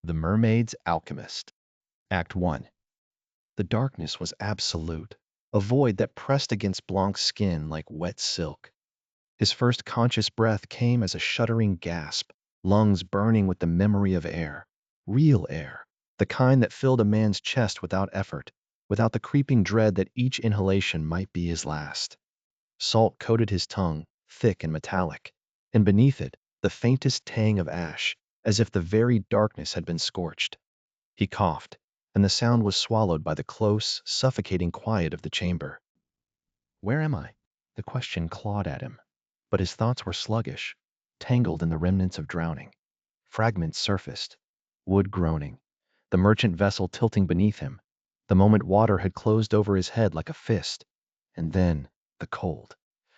The Mermaid's Alchemist. Act 1. The darkness was absolute, a void that pressed against Blanc's skin like wet silk. His first conscious breath came as a shuddering gasp, lungs burning with the memory of air. Real air, the kind that filled a man's chest without effort, without the creeping dread that each inhalation might be his last. Salt coated his tongue, thick and metallic, and beneath it, the faintest tang of ash, as if the very darkness had been scorched. He coughed, and the sound was swallowed by the close, suffocating quiet of the chamber. Where am I? The question clawed at him, but his thoughts were sluggish, tangled in the remnants of drowning. Fragments surfaced, wood groaning, the merchant vessel tilting beneath him, the moment water had closed over his head like a fist, and then the cold.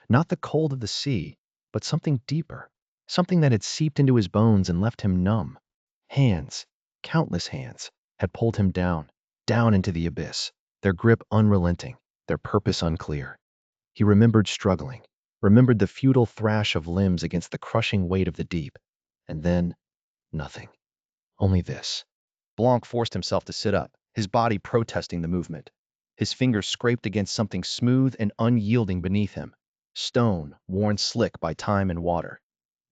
Not the cold of the sea, but something deeper, something that had seeped into his bones and left him numb. Hands, countless hands, had pulled him down, down into the abyss, their grip unrelenting, their purpose unclear. He remembered struggling, remembered the futile thrash of limbs against the crushing weight of the deep, and then nothing. Only this. Blanc forced himself to sit up, his body protesting the movement. His fingers scraped against something smooth and unyielding beneath him, stone worn slick by time and water.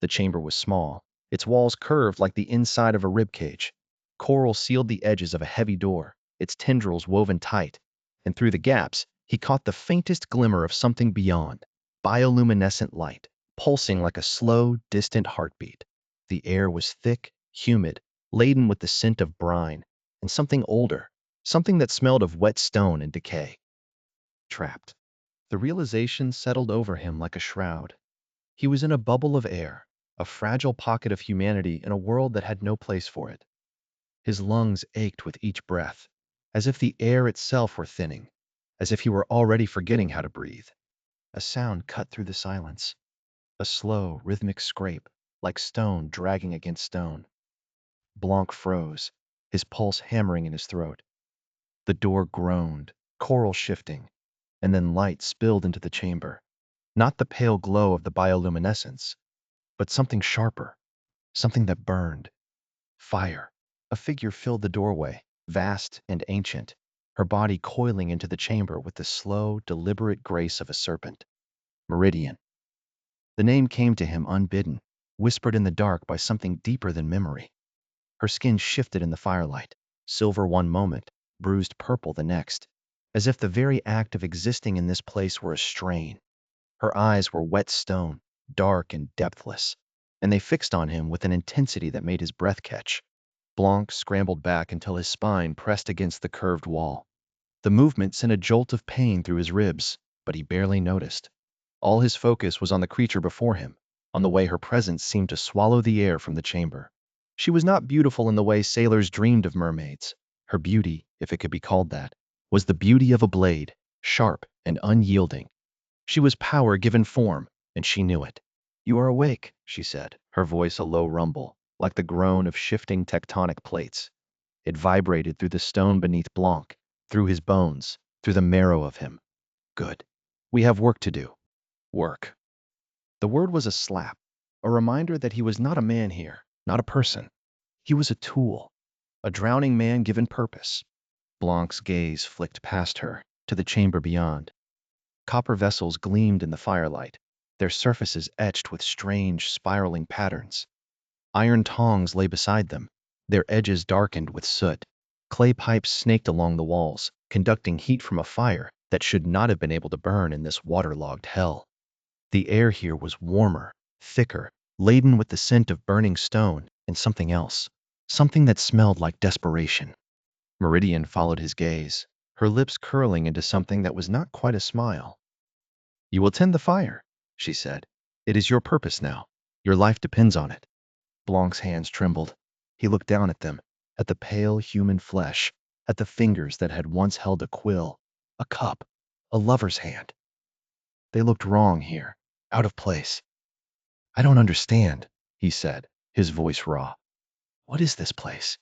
The chamber was small, its walls curved like the inside of a ribcage. Coral sealed the edges of a heavy door, its tendrils woven tight, and through the gaps he caught the faintest glimmer of something beyond, bioluminescent light, pulsing like a slow, distant heartbeat. The air was thick, humid, laden with the scent of brine, and something older, something that smelled of wet stone and decay. Trapped. The realization settled over him like a shroud. He was in a bubble of air, a fragile pocket of humanity in a world that had no place for it. His lungs ached with each breath, as if the air itself were thinning, as if he were already forgetting how to breathe. A sound cut through the silence, a slow, rhythmic scrape, like stone dragging against stone. Blanc froze, his pulse hammering in his throat. The door groaned, coral shifting, and then light spilled into the chamber. Not the pale glow of the bioluminescence, but something sharper, something that burned. Fire. A figure filled the doorway, vast and ancient, her body coiling into the chamber with the slow, deliberate grace of a serpent. Meridian. The name came to him unbidden, whispered in the dark by something deeper than memory. Her skin shifted in the firelight, silver one moment, bruised purple the next, as if the very act of existing in this place were a strain. Her eyes were wet stone, dark and depthless, and they fixed on him with an intensity that made his breath catch. Blanc scrambled back until his spine pressed against the curved wall. The movement sent a jolt of pain through his ribs, but he barely noticed. All his focus was on the creature before him, on the way her presence seemed to swallow the air from the chamber. She was not beautiful in the way sailors dreamed of mermaids. Her beauty, if it could be called that, was the beauty of a blade, sharp and unyielding. She was power given form, and she knew it. "You are awake," she said, her voice a low rumble, like the groan of shifting tectonic plates. It vibrated through the stone beneath Blanc, through his bones, through the marrow of him. "Good. We have work to do." Work. The word was a slap, a reminder that he was not a man here, not a person. He was a tool, a drowning man given purpose. Blanc's gaze flicked past her, to the chamber beyond. Copper vessels gleamed in the firelight, their surfaces etched with strange, spiraling patterns. Iron tongs lay beside them, their edges darkened with soot. Clay pipes snaked along the walls, conducting heat from a fire that should not have been able to burn in this waterlogged hell. The air here was warmer, thicker, laden with the scent of burning stone and something else, something that smelled like desperation. Meridian followed his gaze, her lips curling into something that was not quite a smile. "You will tend the fire," she said. "It is your purpose now. Your life depends on it." Blanc's hands trembled. He looked down at them, at the pale human flesh, at the fingers that had once held a quill, a cup, a lover's hand. They looked wrong here, out of place. "I don't understand," he said, his voice raw. "What is this place?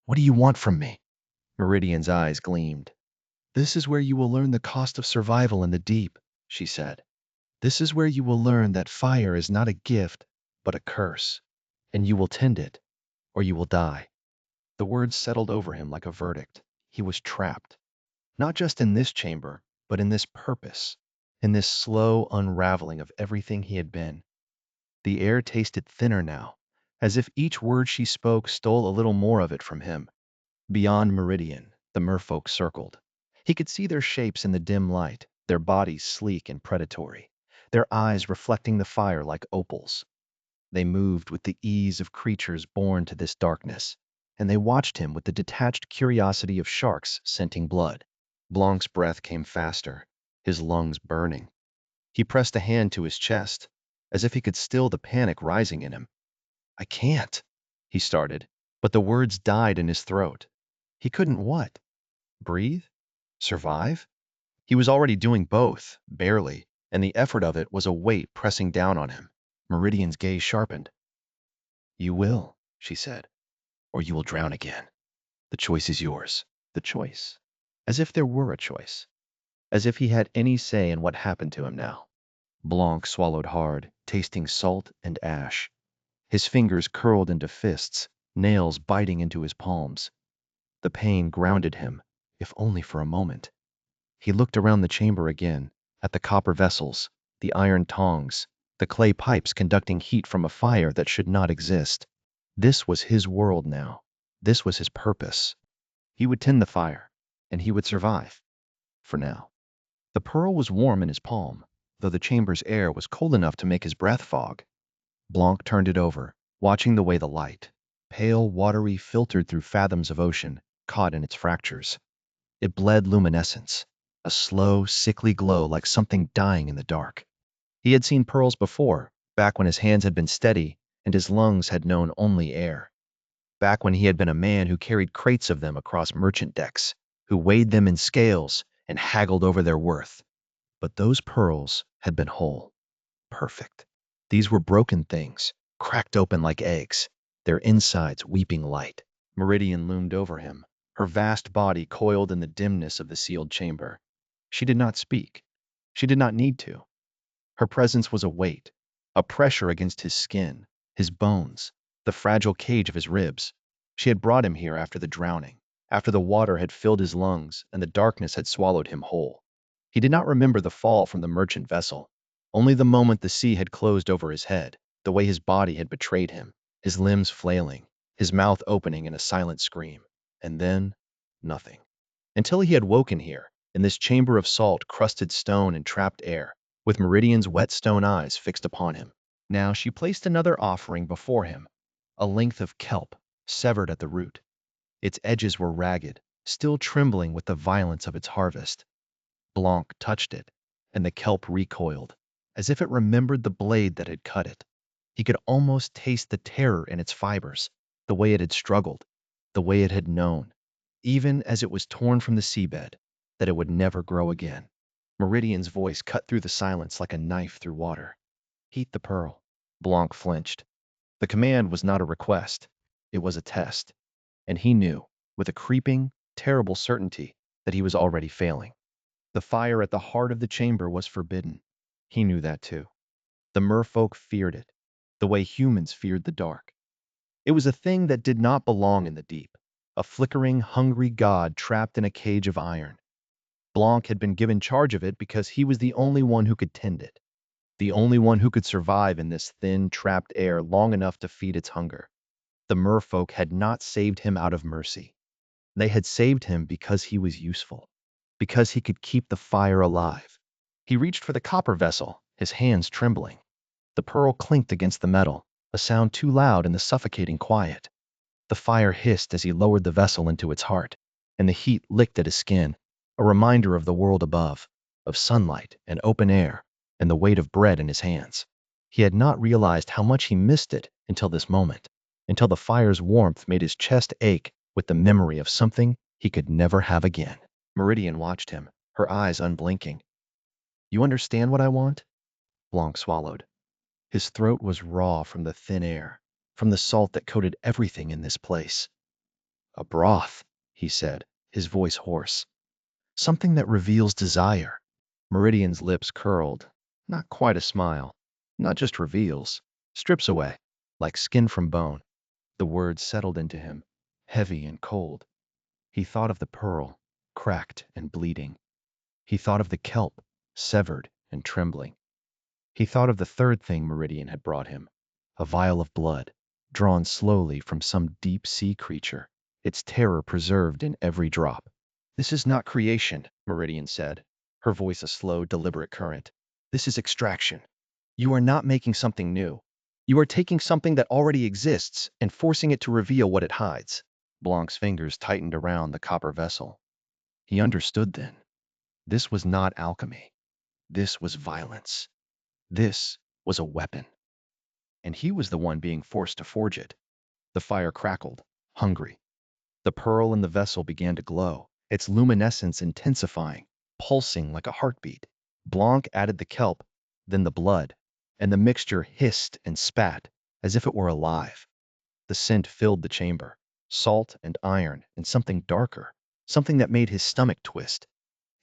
What do you want from me?" Meridian's eyes gleamed. "This is where you will learn the cost of survival in the deep," she said. "This is where you will learn that fire is not a gift, but a curse, and you will tend it, or you will die." The words settled over him like a verdict. He was trapped. Not just in this chamber, but in this purpose, in this slow unraveling of everything he had been. The air tasted thinner now, as if each word she spoke stole a little more of it from him. Beyond Meridian, the merfolk circled. He could see their shapes in the dim light, their bodies sleek and predatory, their eyes reflecting the fire like opals. They moved with the ease of creatures born to this darkness, and they watched him with the detached curiosity of sharks scenting blood. Blanc's breath came faster, his lungs burning. He pressed a hand to his chest, as if he could still the panic rising in him. I can't, he started, but the words died in his throat. He couldn't what? Breathe? Survive? He was already doing both, barely, and the effort of it was a weight pressing down on him. Meridian's gaze sharpened. You will, she said, or you will drown again. The choice is yours. The choice. As if there were a choice. As if he had any say in what happened to him now. Blanc swallowed hard, tasting salt and ash. His fingers curled into fists, nails biting into his palms. The pain grounded him, if only for a moment. He looked around the chamber again, at the copper vessels, the iron tongs, the clay pipes conducting heat from a fire that should not exist. This was his world now. This was his purpose. He would tend the fire, and he would survive. For now. The pearl was warm in his palm, though the chamber's air was cold enough to make his breath fog. Blanc turned it over, watching the way the light, pale, watery, filtered through fathoms of ocean, caught in its fractures. It bled luminescence, a slow, sickly glow like something dying in the dark. He had seen pearls before, back when his hands had been steady and his lungs had known only air. Back when he had been a man who carried crates of them across merchant decks, who weighed them in scales and haggled over their worth. But those pearls had been whole, perfect. These were broken things, cracked open like eggs, their insides weeping light. Meridian loomed over him, her vast body coiled in the dimness of the sealed chamber. She did not speak. She did not need to. Her presence was a weight, a pressure against his skin, his bones, the fragile cage of his ribs. She had brought him here after the drowning, after the water had filled his lungs and the darkness had swallowed him whole. He did not remember the fall from the merchant vessel, only the moment the sea had closed over his head, the way his body had betrayed him, his limbs flailing, his mouth opening in a silent scream. And then, nothing. Until he had woken here, in this chamber of salt, crusted stone and trapped air, with Meridian's wet stone eyes fixed upon him. Now she placed another offering before him, a length of kelp, severed at the root. Its edges were ragged, still trembling with the violence of its harvest. Blanc touched it, and the kelp recoiled, as if it remembered the blade that had cut it. He could almost taste the terror in its fibers, the way it had struggled, the way it had known, even as it was torn from the seabed, that it would never grow again. Meridian's voice cut through the silence like a knife through water. Heat the pearl. Blanc flinched. The command was not a request. It was a test. And he knew, with a creeping, terrible certainty, that he was already failing. The fire at the heart of the chamber was forbidden. He knew that too. The merfolk feared it, the way humans feared the dark. It was a thing that did not belong in the deep, a flickering, hungry god trapped in a cage of iron. Blanc had been given charge of it because he was the only one who could tend it, the only one who could survive in this thin, trapped air long enough to feed its hunger. The merfolk had not saved him out of mercy. They had saved him because he was useful, because he could keep the fire alive. He reached for the copper vessel, his hands trembling. The pearl clinked against the metal, a sound too loud in the suffocating quiet. The fire hissed as he lowered the vessel into its heart, and the heat licked at his skin, a reminder of the world above, of sunlight and open air, and the weight of bread in his hands. He had not realized how much he missed it until this moment, until the fire's warmth made his chest ache with the memory of something he could never have again. Meridian watched him, her eyes unblinking. You understand what I want? Blanc swallowed. His throat was raw from the thin air, from the salt that coated everything in this place. A broth, he said, his voice hoarse. Something that reveals desire. Meridian's lips curled. Not quite a smile. Not just reveals. Strips away, like skin from bone. The words settled into him, heavy and cold. He thought of the pearl, cracked and bleeding. He thought of the kelp, severed and trembling. He thought of the third thing Meridian had brought him, a vial of blood, drawn slowly from some deep sea creature, its terror preserved in every drop. This is not creation, Meridian said, her voice a slow, deliberate current. This is extraction. You are not making something new. You are taking something that already exists and forcing it to reveal what it hides. Blanc's fingers tightened around the copper vessel. He understood then. This was not alchemy. This was violence. This was a weapon. And he was the one being forced to forge it. The fire crackled, hungry. The pearl in the vessel began to glow, its luminescence intensifying, pulsing like a heartbeat. Blanc added the kelp, then the blood, and the mixture hissed and spat as if it were alive. The scent filled the chamber, salt and iron and something darker, something that made his stomach twist.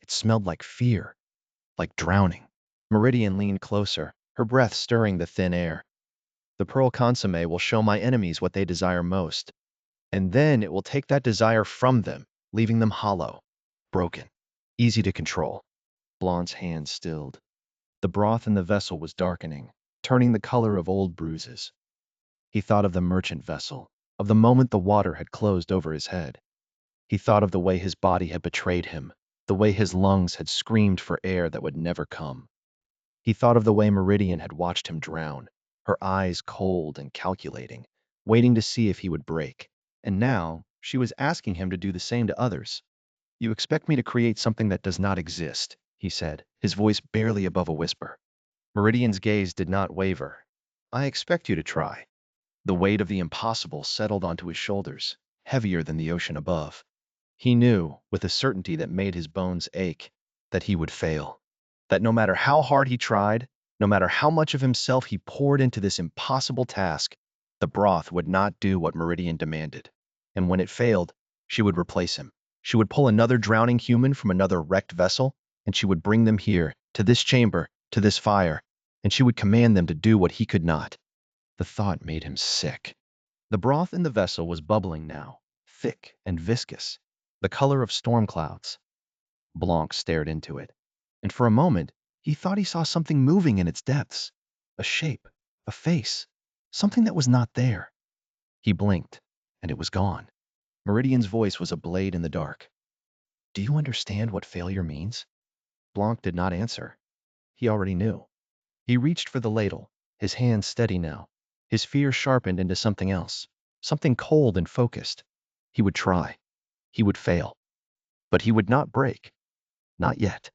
It smelled like fear, like drowning. Meridian leaned closer, her breath stirring the thin air. The pearl consommé will show my enemies what they desire most, and then it will take that desire from them, leaving them hollow, broken, easy to control. Blanc's hand stilled. The broth in the vessel was darkening, turning the color of old bruises. He thought of the merchant vessel, of the moment the water had closed over his head. He thought of the way his body had betrayed him, the way his lungs had screamed for air that would never come. He thought of the way Meridian had watched him drown, her eyes cold and calculating, waiting to see if he would break. And now, she was asking him to do the same to others. You expect me to create something that does not exist, he said, his voice barely above a whisper. Meridian's gaze did not waver. I expect you to try. The weight of the impossible settled onto his shoulders, heavier than the ocean above. He knew, with a certainty that made his bones ache, that he would fail. That no matter how hard he tried, no matter how much of himself he poured into this impossible task, the broth would not do what Meridian demanded. And when it failed, she would replace him. She would pull another drowning human from another wrecked vessel, and she would bring them here, to this chamber, to this fire, and she would command them to do what he could not. The thought made him sick. The broth in the vessel was bubbling now, thick and viscous, the color of storm clouds. Blanc stared into it, and for a moment he thought he saw something moving in its depths, a shape, a face, something that was not there. He blinked, and it was gone. Meridian's voice was a blade in the dark. Do you understand what failure means? Blanc did not answer. He already knew. He reached for the ladle, his hand steady now, his fear sharpened into something else, something cold and focused. He would try. He would fail. But he would not break. Not yet.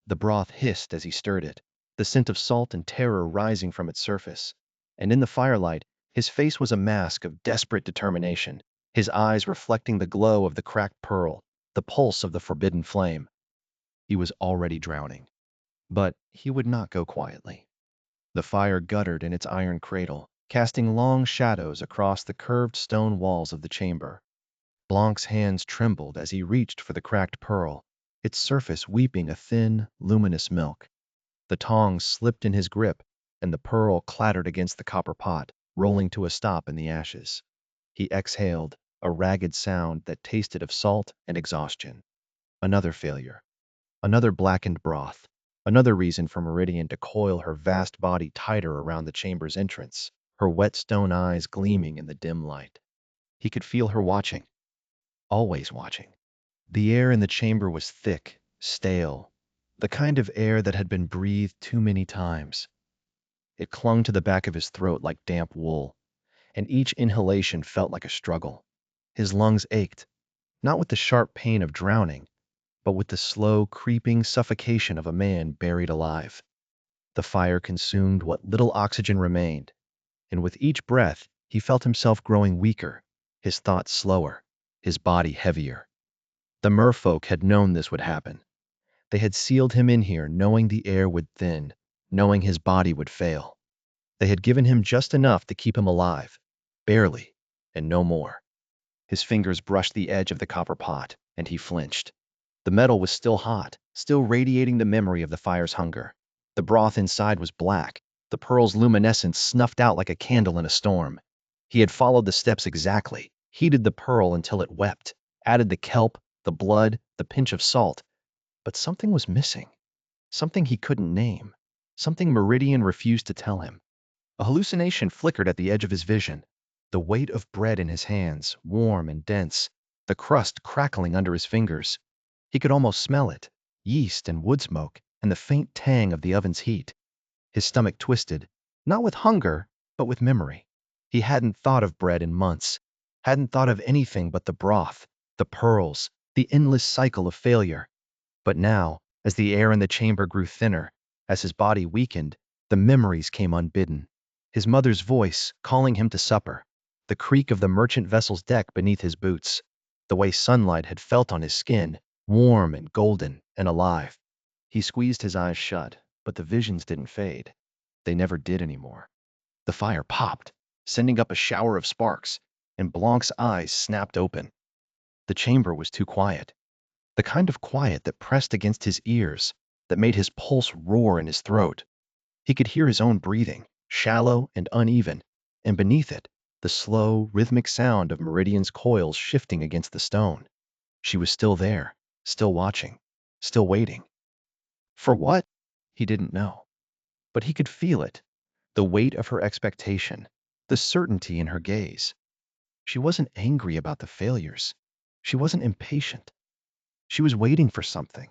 The broth hissed as he stirred it, the scent of salt and terror rising from its surface. And in the firelight, his face was a mask of desperate determination, his eyes reflecting the glow of the cracked pearl, the pulse of the forbidden flame. He was already drowning. But he would not go quietly. The fire guttered in its iron cradle, casting long shadows across the curved stone walls of the chamber. Blanc's hands trembled as he reached for the cracked pearl, its surface weeping a thin, luminous milk. The tongs slipped in his grip, and the pearl clattered against the copper pot, rolling to a stop in the ashes. He exhaled, a ragged sound that tasted of salt and exhaustion. Another failure. Another blackened broth. Another reason for Meridian to coil her vast body tighter around the chamber's entrance, her wet stone eyes gleaming in the dim light. He could feel her watching. Always watching. The air in the chamber was thick, stale, the kind of air that had been breathed too many times. It clung to the back of his throat like damp wool, and each inhalation felt like a struggle. His lungs ached, not with the sharp pain of drowning, but with the slow, creeping suffocation of a man buried alive. The fire consumed what little oxygen remained, and with each breath he felt himself growing weaker, his thoughts slower, his body heavier. The merfolk had known this would happen. They had sealed him in here knowing the air would thin, knowing his body would fail. They had given him just enough to keep him alive, barely, and no more. His fingers brushed the edge of the copper pot, and he flinched. The metal was still hot, still radiating the memory of the fire's hunger. The broth inside was black, the pearl's luminescence snuffed out like a candle in a storm. He had followed the steps exactly. heated the pearl until it wept, added the kelp, the blood, the pinch of salt. But something was missing. Something he couldn't name. Something Meridian refused to tell him. A hallucination flickered at the edge of his vision. The weight of bread in his hands, warm and dense, the crust crackling under his fingers. He could almost smell it, yeast and wood smoke, and the faint tang of the oven's heat. His stomach twisted, not with hunger, but with memory. He hadn't thought of bread in months, hadn't thought of anything but the broth, the pearls, the endless cycle of failure. But now, as the air in the chamber grew thinner, as his body weakened, the memories came unbidden. His mother's voice calling him to supper, the creak of the merchant vessel's deck beneath his boots, the way sunlight had felt on his skin, warm and golden and alive. He squeezed his eyes shut, but the visions didn't fade. They never did anymore. The fire popped, sending up a shower of sparks, and Blanc's eyes snapped open. The chamber was too quiet. The kind of quiet that pressed against his ears, that made his pulse roar in his throat. He could hear his own breathing, shallow and uneven, and beneath it, the slow, rhythmic sound of Meridian's coils shifting against the stone. She was still there, still watching, still waiting. For what? He didn't know. But he could feel it, the weight of her expectation, the certainty in her gaze. She wasn't angry about the failures. She wasn't impatient. She was waiting for something,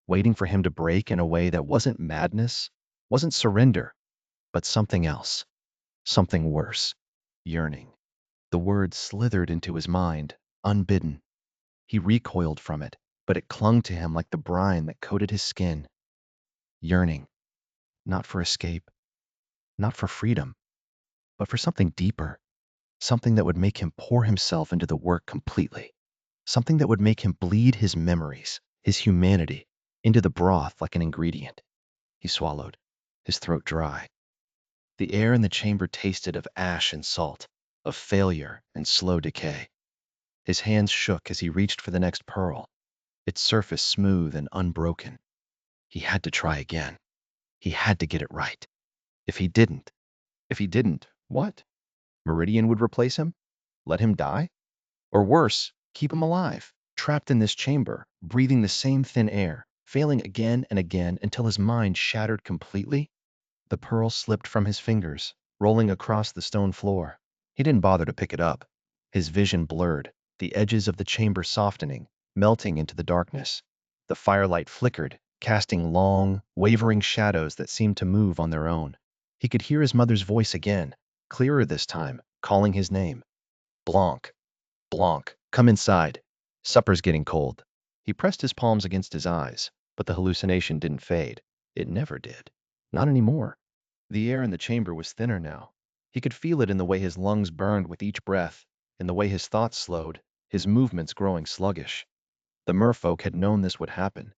waiting for him to break in a way that wasn't madness, wasn't surrender, but something else, something worse, yearning. The word slithered into his mind, unbidden. He recoiled from it, but it clung to him like the brine that coated his skin. Yearning, not for escape, not for freedom, but for something deeper, something that would make him pour himself into the work completely, something that would make him bleed his memories, his humanity, into the broth like an ingredient. He swallowed, his throat dry. The air in the chamber tasted of ash and salt, of failure and slow decay. His hands shook as he reached for the next pearl, its surface smooth and unbroken. He had to try again. He had to get it right. If he didn't, what? Meridian would replace him? Let him die? Or worse, keep him alive, trapped in this chamber, breathing the same thin air, failing again and again until his mind shattered completely? The pearl slipped from his fingers, rolling across the stone floor. He didn't bother to pick it up. His vision blurred, the edges of the chamber softening, melting into the darkness. The firelight flickered, casting long, wavering shadows that seemed to move on their own. He could hear his mother's voice again, clearer this time, calling his name. Blanc. Blanc, come inside. Supper's getting cold. He pressed his palms against his eyes, but the hallucination didn't fade. It never did. Not anymore. The air in the chamber was thinner now. He could feel it in the way his lungs burned with each breath, in the way his thoughts slowed, his movements growing sluggish. The merfolk had known this would happen.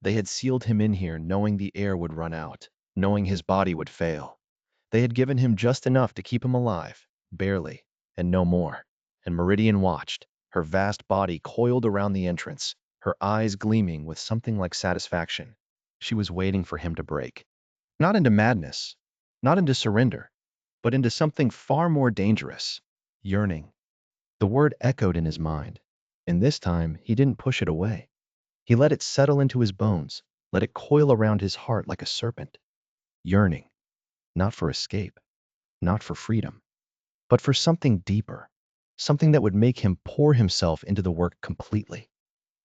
They had sealed him in here knowing the air would run out, knowing his body would fail. They had given him just enough to keep him alive, barely, and no more. And Meridian watched, her vast body coiled around the entrance, her eyes gleaming with something like satisfaction. She was waiting for him to break. Not into madness, not into surrender, but into something far more dangerous, yearning. The word echoed in his mind, and this time he didn't push it away. He let it settle into his bones, let it coil around his heart like a serpent. Yearning, not for escape, not for freedom, but for something deeper, something that would make him pour himself into the work completely,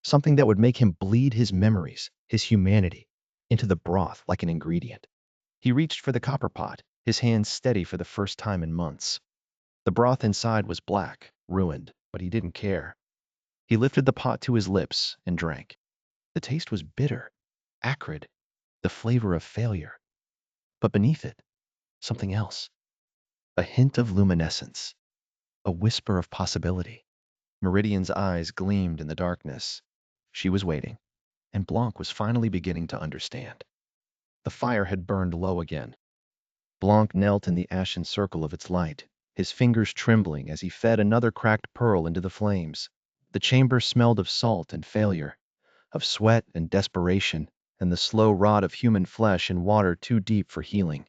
something that would make him bleed his memories, his humanity, into the broth like an ingredient. He reached for the copper pot, his hands steady for the first time in months. The broth inside was black, ruined, but he didn't care. He lifted the pot to his lips and drank. The taste was bitter, acrid, the flavor of failure. But beneath it, something else. A hint of luminescence, a whisper of possibility. Meridian's eyes gleamed in the darkness. She was waiting, and Blanc was finally beginning to understand. The fire had burned low again. Blanc knelt in the ashen circle of its light, his fingers trembling as he fed another cracked pearl into the flames. The chamber smelled of salt and failure, of sweat and desperation, and the slow rot of human flesh in water too deep for healing.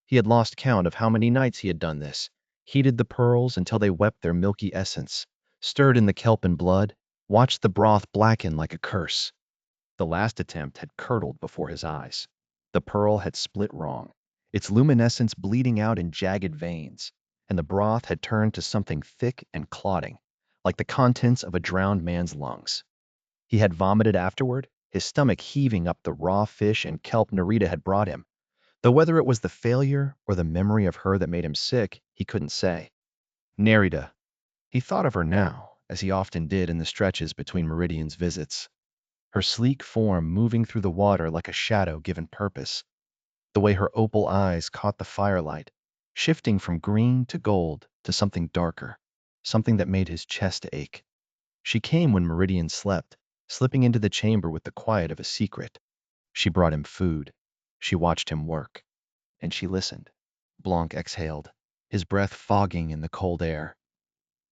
He had lost count of how many nights he had done this, heated the pearls until they wept their milky essence, stirred in the kelp and blood, watched the broth blacken like a curse. The last attempt had curdled before his eyes. The pearl had split wrong, its luminescence bleeding out in jagged veins, and the broth had turned to something thick and clotting, like the contents of a drowned man's lungs. He had vomited afterward, his stomach heaving up the raw fish and kelp Nerita had brought him, though whether it was the failure or the memory of her that made him sick, he couldn't say. Nerita. He thought of her now, as he often did in the stretches between Meridian's visits. Her sleek form moving through the water like a shadow given purpose. The way her opal eyes caught the firelight, shifting from green to gold to something darker, something that made his chest ache. She came when Meridian slept, slipping into the chamber with the quiet of a secret. She brought him food. She watched him work. And she listened. Blanc exhaled, his breath fogging in the cold air.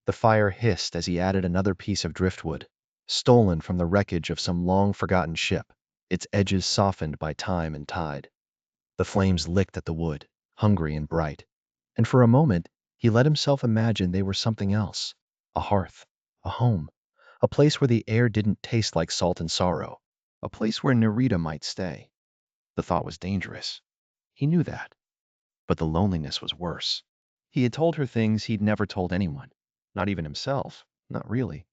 The fire hissed as he added another piece of driftwood, stolen from the wreckage of some long-forgotten ship, its edges softened by time and tide. The flames licked at the wood, hungry and bright, and for a moment he let himself imagine they were something else, a hearth, a home, a place where the air didn't taste like salt and sorrow, a place where Nerita might stay. The thought was dangerous. He knew that. But the loneliness was worse. He had told her things he'd never told anyone, not even himself, not really.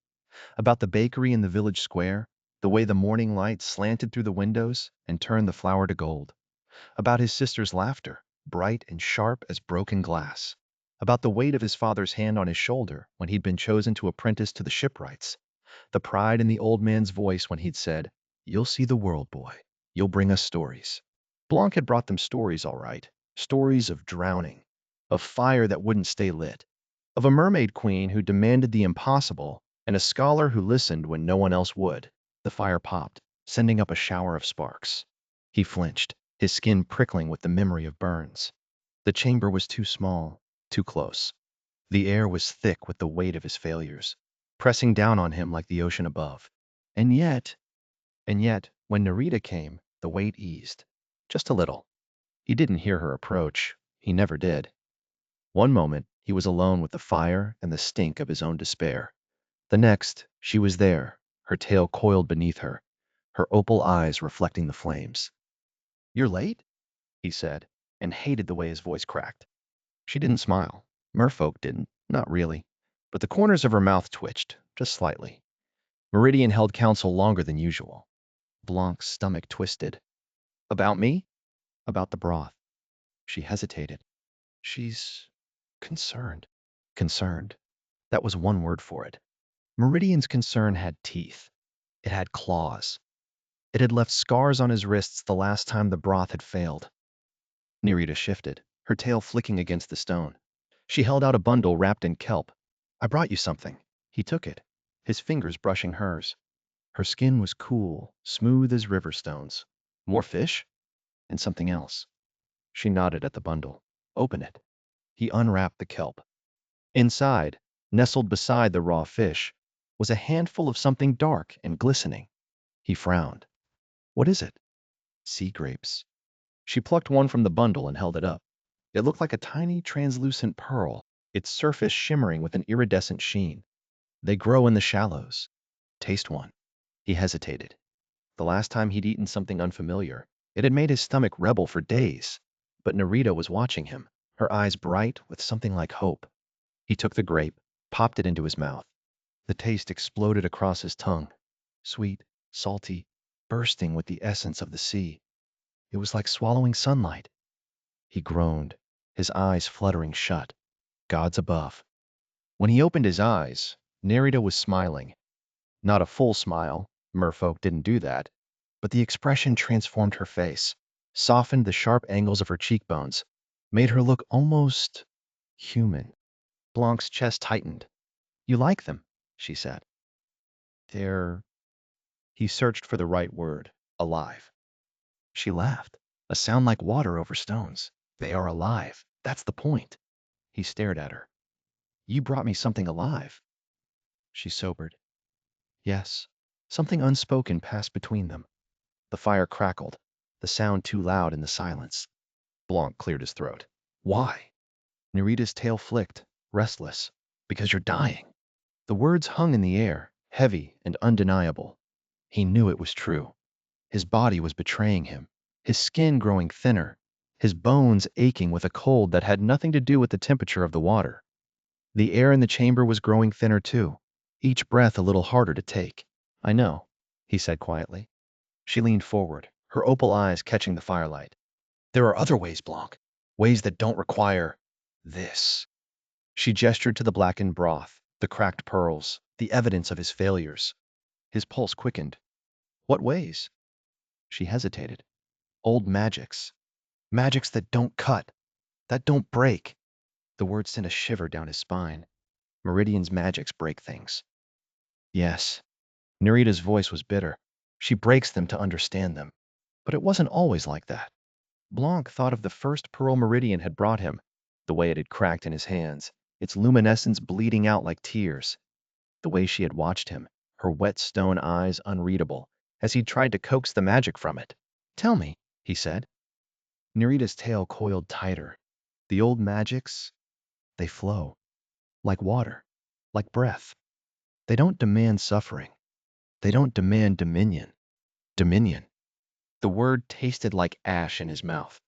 About the bakery in the village square, the way the morning light slanted through the windows and turned the flour to gold. About his sister's laughter, bright and sharp as broken glass. About the weight of his father's hand on his shoulder when he'd been chosen to apprentice to the shipwrights. The pride in the old man's voice when he'd said, "You'll see the world, boy. You'll bring us stories." Blanc had brought them stories, all right. Stories of drowning, of fire that wouldn't stay lit, of a mermaid queen who demanded the impossible, and a scholar who listened when no one else would. The fire popped, sending up a shower of sparks. He flinched, his skin prickling with the memory of burns. The chamber was too small, too close. The air was thick with the weight of his failures, pressing down on him like the ocean above. And yet, when Nerita came, the weight eased. Just a little. He didn't hear her approach. He never did. One moment, he was alone with the fire and the stink of his own despair. The next, she was there, her tail coiled beneath her, her opal eyes reflecting the flames. "You're late?" he said, and hated the way his voice cracked. She didn't smile. Merfolk didn't, not really. But the corners of her mouth twitched, just slightly. Meridian held counsel longer than usual. Blanc's stomach twisted. "About me?" "About the broth." She hesitated. "She's concerned." Concerned. That was one word for it. Meridian's concern had teeth. It had claws. It had left scars on his wrists the last time the broth had failed. Nerita shifted, her tail flicking against the stone. She held out a bundle wrapped in kelp. "I brought you something." He took it, his fingers brushing hers. Her skin was cool, smooth as river stones. "More fish?" "And something else." She nodded at the bundle. "Open it." He unwrapped the kelp. Inside, nestled beside the raw fish, was a handful of something dark and glistening. He frowned. "What is it?" "Sea grapes." She plucked one from the bundle and held it up. It looked like a tiny translucent pearl, its surface shimmering with an iridescent sheen. "They grow in the shallows." "Taste one." He hesitated. The last time he'd eaten something unfamiliar, it had made his stomach rebel for days. But Nerita was watching him, her eyes bright with something like hope. He took the grape, popped it into his mouth. The taste exploded across his tongue. Sweet, salty, bursting with the essence of the sea. It was like swallowing sunlight. He groaned, his eyes fluttering shut. Gods above. When he opened his eyes, Nerita was smiling. Not a full smile, merfolk didn't do that, but the expression transformed her face, softened the sharp angles of her cheekbones, made her look almost human. Blanc's chest tightened. "You like them," she said. "They're—" He searched for the right word. "Alive." She laughed, a sound like water over stones. "They are alive. That's the point." He stared at her. "You brought me something alive." She sobered. "Yes." Something unspoken passed between them. The fire crackled, the sound too loud in the silence. Blanc cleared his throat. "Why?" Nerita's tail flicked, restless. "Because you're dying." The words hung in the air, heavy and undeniable. He knew it was true. His body was betraying him, his skin growing thinner, his bones aching with a cold that had nothing to do with the temperature of the water. The air in the chamber was growing thinner too, each breath a little harder to take. I know, he said quietly. She leaned forward, her opal eyes catching the firelight. There are other ways, Blanc. Ways that don't require this. She gestured to the blackened broth, the cracked pearls, the evidence of his failures. His pulse quickened. What ways? She hesitated. Old magics. Magics that don't cut, that don't break. The word sent a shiver down his spine. Meridian's magics break things. Yes. Nerita's voice was bitter. She breaks them to understand them. But it wasn't always like that. Blanc thought of the first pearl Meridian had brought him, the way it had cracked in his hands, its luminescence bleeding out like tears, the way she had watched him, her wet stone eyes unreadable, as he tried to coax the magic from it. Tell me, he said. Nerita's tail coiled tighter. The old magics, they flow. Like water. Like breath. They don't demand suffering. They don't demand dominion. Dominion. The word tasted like ash in his mouth.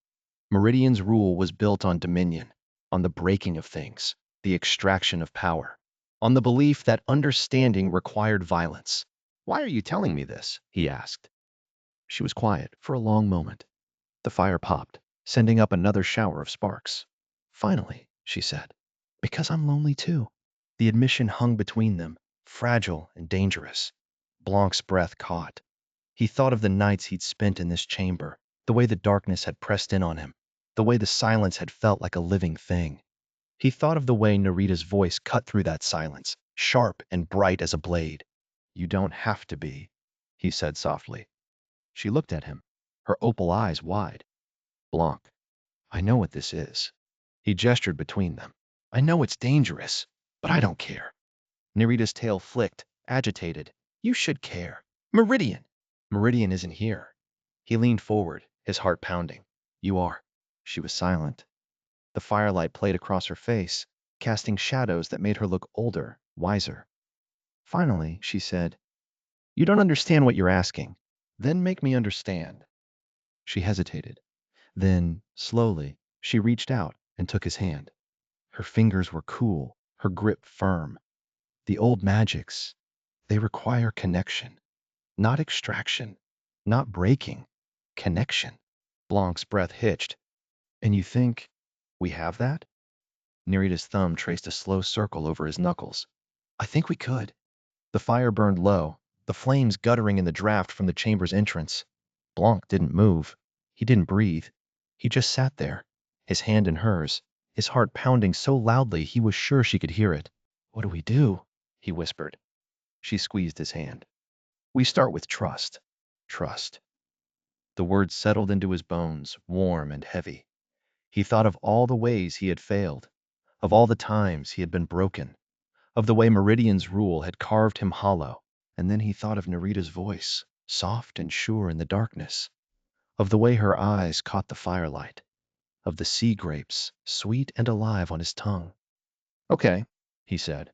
Meridian's rule was built on dominion, on the breaking of things, the extraction of power, on the belief that understanding required violence. Why are you telling me this? He asked. She was quiet for a long moment. The fire popped, sending up another shower of sparks. Finally, she said, because I'm lonely too. The admission hung between them, fragile and dangerous. Blanc's breath caught. He thought of the nights he'd spent in this chamber, the way the darkness had pressed in on him, the way the silence had felt like a living thing. He thought of the way Nerita's voice cut through that silence, sharp and bright as a blade. You don't have to be, he said softly. She looked at him, her opal eyes wide. Blanc, I know what this is. He gestured between them. I know it's dangerous, but I don't care. Nerita's tail flicked, agitated. You should care. Meridian! Meridian isn't here. He leaned forward, his heart pounding. You are. She was silent. The firelight played across her face, casting shadows that made her look older, wiser. Finally, she said, You don't understand what you're asking. Then make me understand. She hesitated. Then, slowly, she reached out and took his hand. Her fingers were cool, her grip firm. The old magics, they require connection. Not extraction, not breaking, connection. Blanc's breath hitched. And you think we have that? Nerita's thumb traced a slow circle over his knuckles. I think we could. The fire burned low, the flames guttering in the draft from the chamber's entrance. Blanc didn't move. He didn't breathe. He just sat there, his hand in hers, his heart pounding so loudly he was sure she could hear it. What do we do? He whispered. She squeezed his hand. We start with trust. Trust. The words settled into his bones, warm and heavy. He thought of all the ways he had failed, of all the times he had been broken, of the way Meridian's rule had carved him hollow, and then he thought of Nerita's voice, soft and sure in the darkness, of the way her eyes caught the firelight, of the sea grapes, sweet and alive on his tongue. Okay, he said.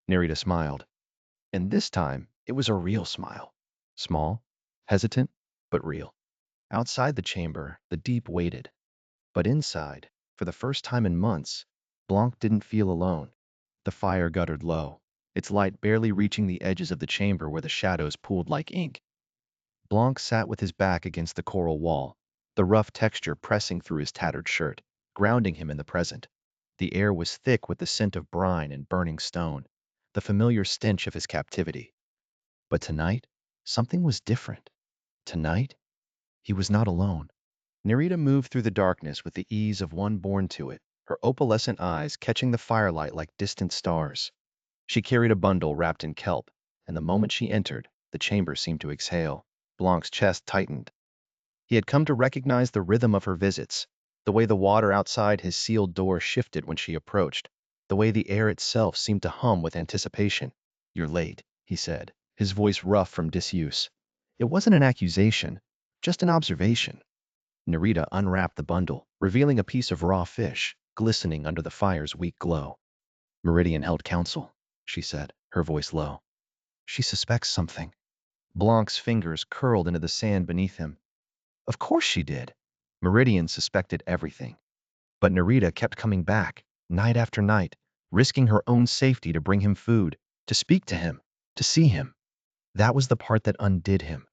Nerita smiled. And this time, it was a real smile. Small, hesitant, but real. Outside the chamber, the deep waited. But inside, for the first time in months, Blanc didn't feel alone. The fire guttered low, its light barely reaching the edges of the chamber where the shadows pooled like ink. Blanc sat with his back against the coral wall, the rough texture pressing through his tattered shirt, grounding him in the present. The air was thick with the scent of brine and burning stone, the familiar stench of his captivity. But tonight, something was different. Tonight, he was not alone. Nerita moved through the darkness with the ease of one born to it, her opalescent eyes catching the firelight like distant stars. She carried a bundle wrapped in kelp, and the moment she entered, the chamber seemed to exhale. Blanc's chest tightened. He had come to recognize the rhythm of her visits, the way the water outside his sealed door shifted when she approached, the way the air itself seemed to hum with anticipation. You're late, he said, his voice rough from disuse. It wasn't an accusation, just an observation. Nerita unwrapped the bundle, revealing a piece of raw fish, glistening under the fire's weak glow. Meridian held counsel. she said, her voice low. She suspects something. Blanc's fingers curled into the sand beneath him. Of course she did. Meridian suspected everything. But Nerita kept coming back, night after night, risking her own safety to bring him food, to speak to him, to see him. That was the part that undid him.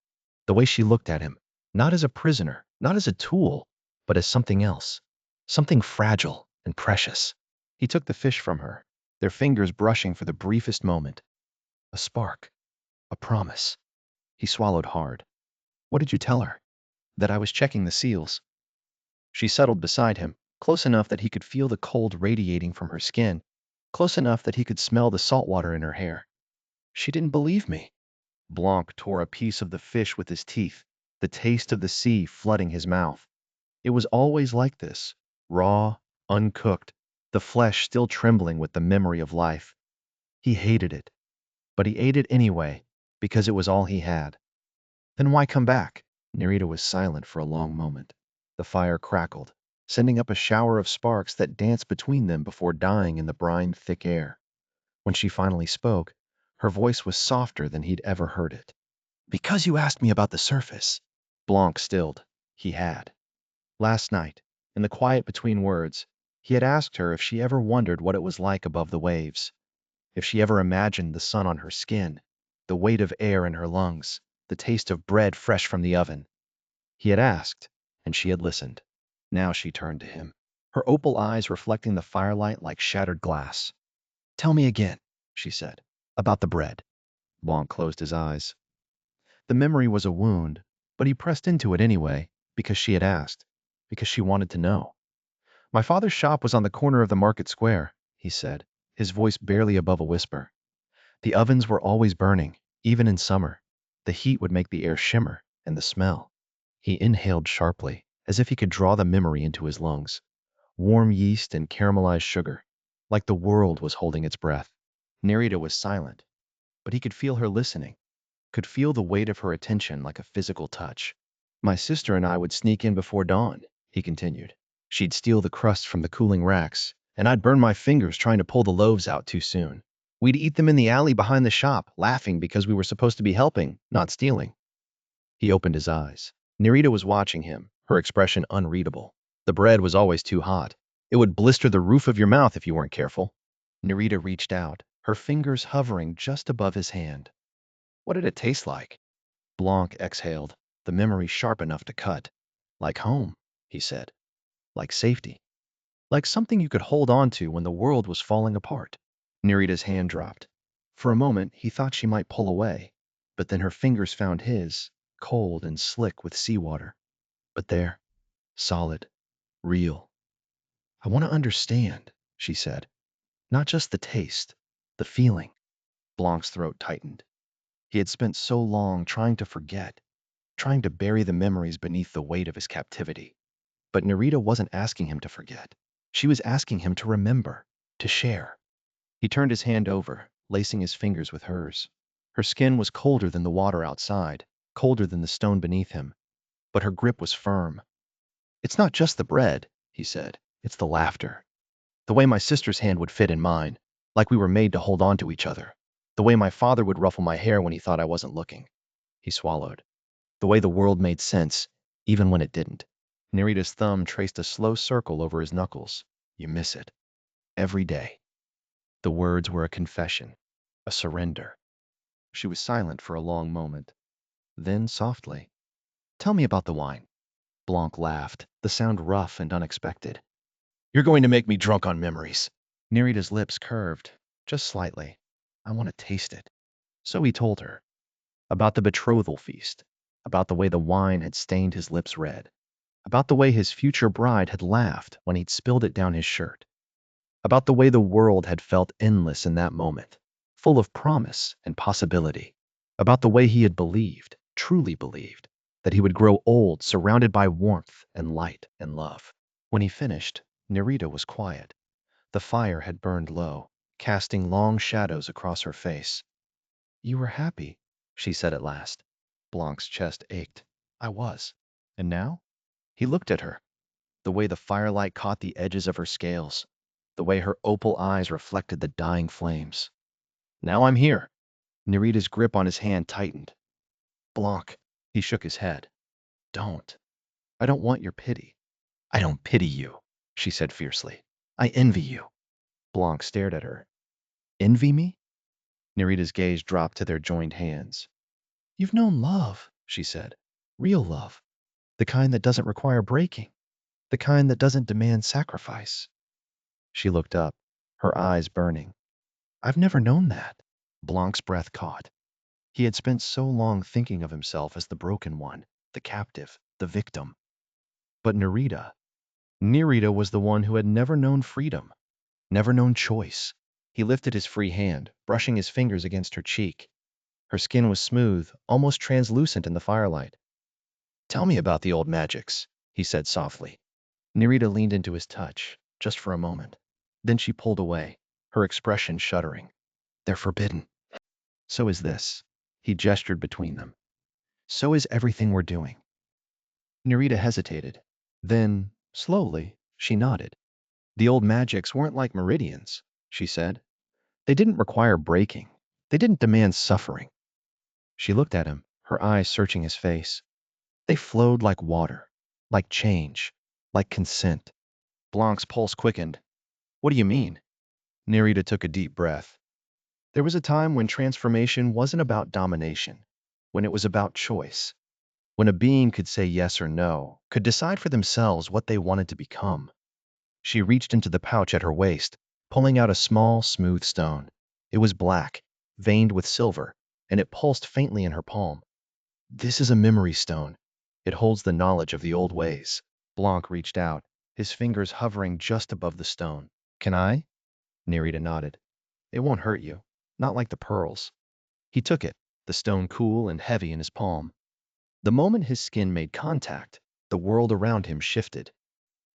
The way she looked at him, not as a prisoner, not as a tool, but as something else, something fragile and precious. He took the fish from her, their fingers brushing for the briefest moment. A spark, a promise. He swallowed hard. What did you tell her? That I was checking the seals. She settled beside him, close enough that he could feel the cold radiating from her skin, close enough that he could smell the salt water in her hair. She didn't believe me. Blanc tore a piece of the fish with his teeth, the taste of the sea flooding his mouth. It was always like this, raw, uncooked, the flesh still trembling with the memory of life. He hated it, but he ate it anyway, because it was all he had. Then why come back? Nerita was silent for a long moment. The fire crackled, sending up a shower of sparks that danced between them before dying in the brine-thick air. When she finally spoke, her voice was softer than he'd ever heard it. Because you asked me about the surface. Blanc stilled. He had. Last night, in the quiet between words, he had asked her if she ever wondered what it was like above the waves, if she ever imagined the sun on her skin, the weight of air in her lungs, the taste of bread fresh from the oven. He had asked, and she had listened. Now she turned to him, her opal eyes reflecting the firelight like shattered glass. Tell me again, she said, about the bread. Blanc closed his eyes. The memory was a wound, but he pressed into it anyway, because she had asked, because she wanted to know. My father's shop was on the corner of the market square, he said, his voice barely above a whisper. The ovens were always burning, even in summer. The heat would make the air shimmer, and the smell. He inhaled sharply, as if he could draw the memory into his lungs. Warm yeast and caramelized sugar, like the world was holding its breath. Nerita was silent, but he could feel her listening, could feel the weight of her attention like a physical touch. My sister and I would sneak in before dawn, he continued. She'd steal the crust from the cooling racks, and I'd burn my fingers trying to pull the loaves out too soon. We'd eat them in the alley behind the shop, laughing because we were supposed to be helping, not stealing. He opened his eyes. Nerita was watching him, her expression unreadable. The bread was always too hot. It would blister the roof of your mouth if you weren't careful. Nerita reached out, her fingers hovering just above his hand. What did it taste like? Blanc exhaled, the memory sharp enough to cut. Like home, he said. Like safety. Like something you could hold on to when the world was falling apart. Nerita's hand dropped. For a moment, he thought she might pull away, but then her fingers found his, cold and slick with seawater. But there, solid, real. I want to understand, she said. Not just the taste, the feeling. Blanc's throat tightened. He had spent so long trying to forget, trying to bury the memories beneath the weight of his captivity. But Nerita wasn't asking him to forget. She was asking him to remember, to share. He turned his hand over, lacing his fingers with hers. Her skin was colder than the water outside, colder than the stone beneath him, but her grip was firm. It's not just the bread, he said. It's the laughter. The way my sister's hand would fit in mine, like we were made to hold on to each other. The way my father would ruffle my hair when he thought I wasn't looking. He swallowed. The way the world made sense, even when it didn't. Nerita's thumb traced a slow circle over his knuckles. You miss it. Every day. The words were a confession, a surrender. She was silent for a long moment. Then, softly, tell me about the wine. Blanc laughed, the sound rough and unexpected. You're going to make me drunk on memories. Nerita's lips curved, just slightly. I want to taste it. So he told her. About the betrothal feast. About the way the wine had stained his lips red. About the way his future bride had laughed when he'd spilled it down his shirt. About the way the world had felt endless in that moment, full of promise and possibility. About the way he had believed, truly believed, that he would grow old surrounded by warmth and light and love. When he finished, Nerita was quiet. The fire had burned low, casting long shadows across her face. You were happy, she said at last. Blanc's chest ached. I was. And now? He looked at her, the way the firelight caught the edges of her scales, the way her opal eyes reflected the dying flames. Now I'm here. Nerita's grip on his hand tightened. Blanc. He shook his head. Don't. I don't want your pity. I don't pity you, she said fiercely. I envy you. Blanc stared at her. Envy me? Nerita's gaze dropped to their joined hands. You've known love, she said. Real love. The kind that doesn't require breaking. The kind that doesn't demand sacrifice. She looked up, her eyes burning. I've never known that. Blanc's breath caught. He had spent so long thinking of himself as the broken one, the captive, the victim. But Nerita was the one who had never known freedom, never known choice. He lifted his free hand, brushing his fingers against her cheek. Her skin was smooth, almost translucent in the firelight. Tell me about the old magics, he said softly. Nerita leaned into his touch, just for a moment. Then she pulled away, her expression shuddering. They're forbidden. So is this. He gestured between them. So is everything we're doing. Nerita hesitated. Then, slowly, she nodded. The old magics weren't like meridians, she said. They didn't require breaking. They didn't demand suffering. She looked at him, her eyes searching his face. They flowed like water, like change, like consent. Blanc's pulse quickened. What do you mean? Nerita took a deep breath. There was a time when transformation wasn't about domination, when it was about choice, when a being could say yes or no, could decide for themselves what they wanted to become. She reached into the pouch at her waist, pulling out a small, smooth stone. It was black, veined with silver, and it pulsed faintly in her palm. This is a memory stone. It holds the knowledge of the old ways. Blanc reached out, his fingers hovering just above the stone. Can I? Nerita nodded. It won't hurt you. Not like the pearls. He took it, the stone cool and heavy in his palm. The moment his skin made contact, the world around him shifted.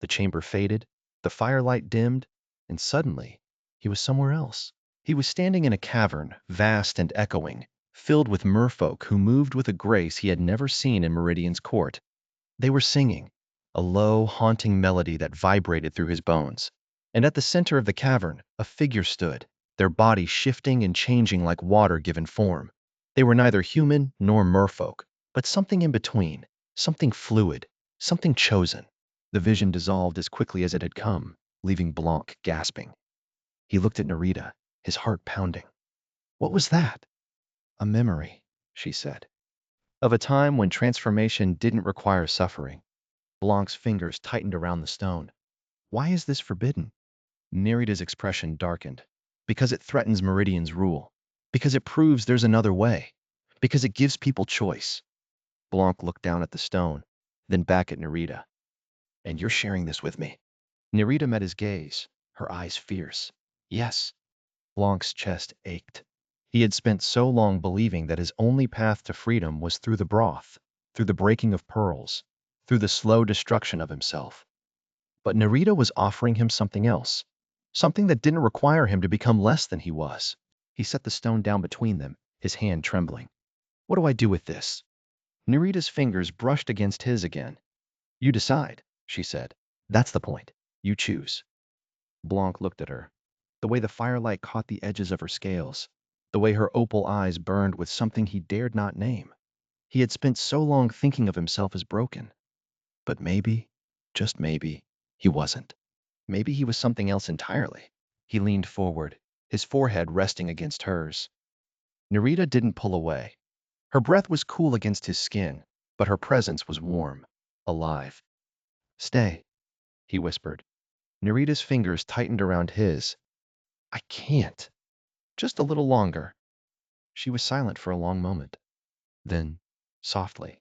The chamber faded, the firelight dimmed, and suddenly, he was somewhere else. He was standing in a cavern, vast and echoing, filled with merfolk who moved with a grace he had never seen in Meridian's court. They were singing, a low, haunting melody that vibrated through his bones. And at the center of the cavern, a figure stood, their bodies shifting and changing like water given form. They were neither human nor merfolk, but something in between, something fluid, something chosen. The vision dissolved as quickly as it had come, leaving Blanc gasping. He looked at Nerita, his heart pounding. What was that? A memory, she said, of a time when transformation didn't require suffering. Blanc's fingers tightened around the stone. Why is this forbidden? Nerita's expression darkened. Because it threatens Meridian's rule. Because it proves there's another way. Because it gives people choice. Blanc looked down at the stone, then back at Nerita. And you're sharing this with me? Nerita met his gaze, her eyes fierce. Yes. Blanc's chest ached. He had spent so long believing that his only path to freedom was through the broth, through the breaking of pearls, through the slow destruction of himself. But Nerita was offering him something else, something that didn't require him to become less than he was. He set the stone down between them, his hand trembling. What do I do with this? Nerita's fingers brushed against his again. You decide, she said. That's the point. You choose. Blanc looked at her. The way the firelight caught the edges of her scales, the way her opal eyes burned with something he dared not name. He had spent so long thinking of himself as broken. But maybe, just maybe, he wasn't. Maybe he was something else entirely. He leaned forward, his forehead resting against hers. Nerita didn't pull away. Her breath was cool against his skin, but her presence was warm, alive. Stay, he whispered. Nerita's fingers tightened around his. I can't. Just a little longer. She was silent for a long moment. Then, softly,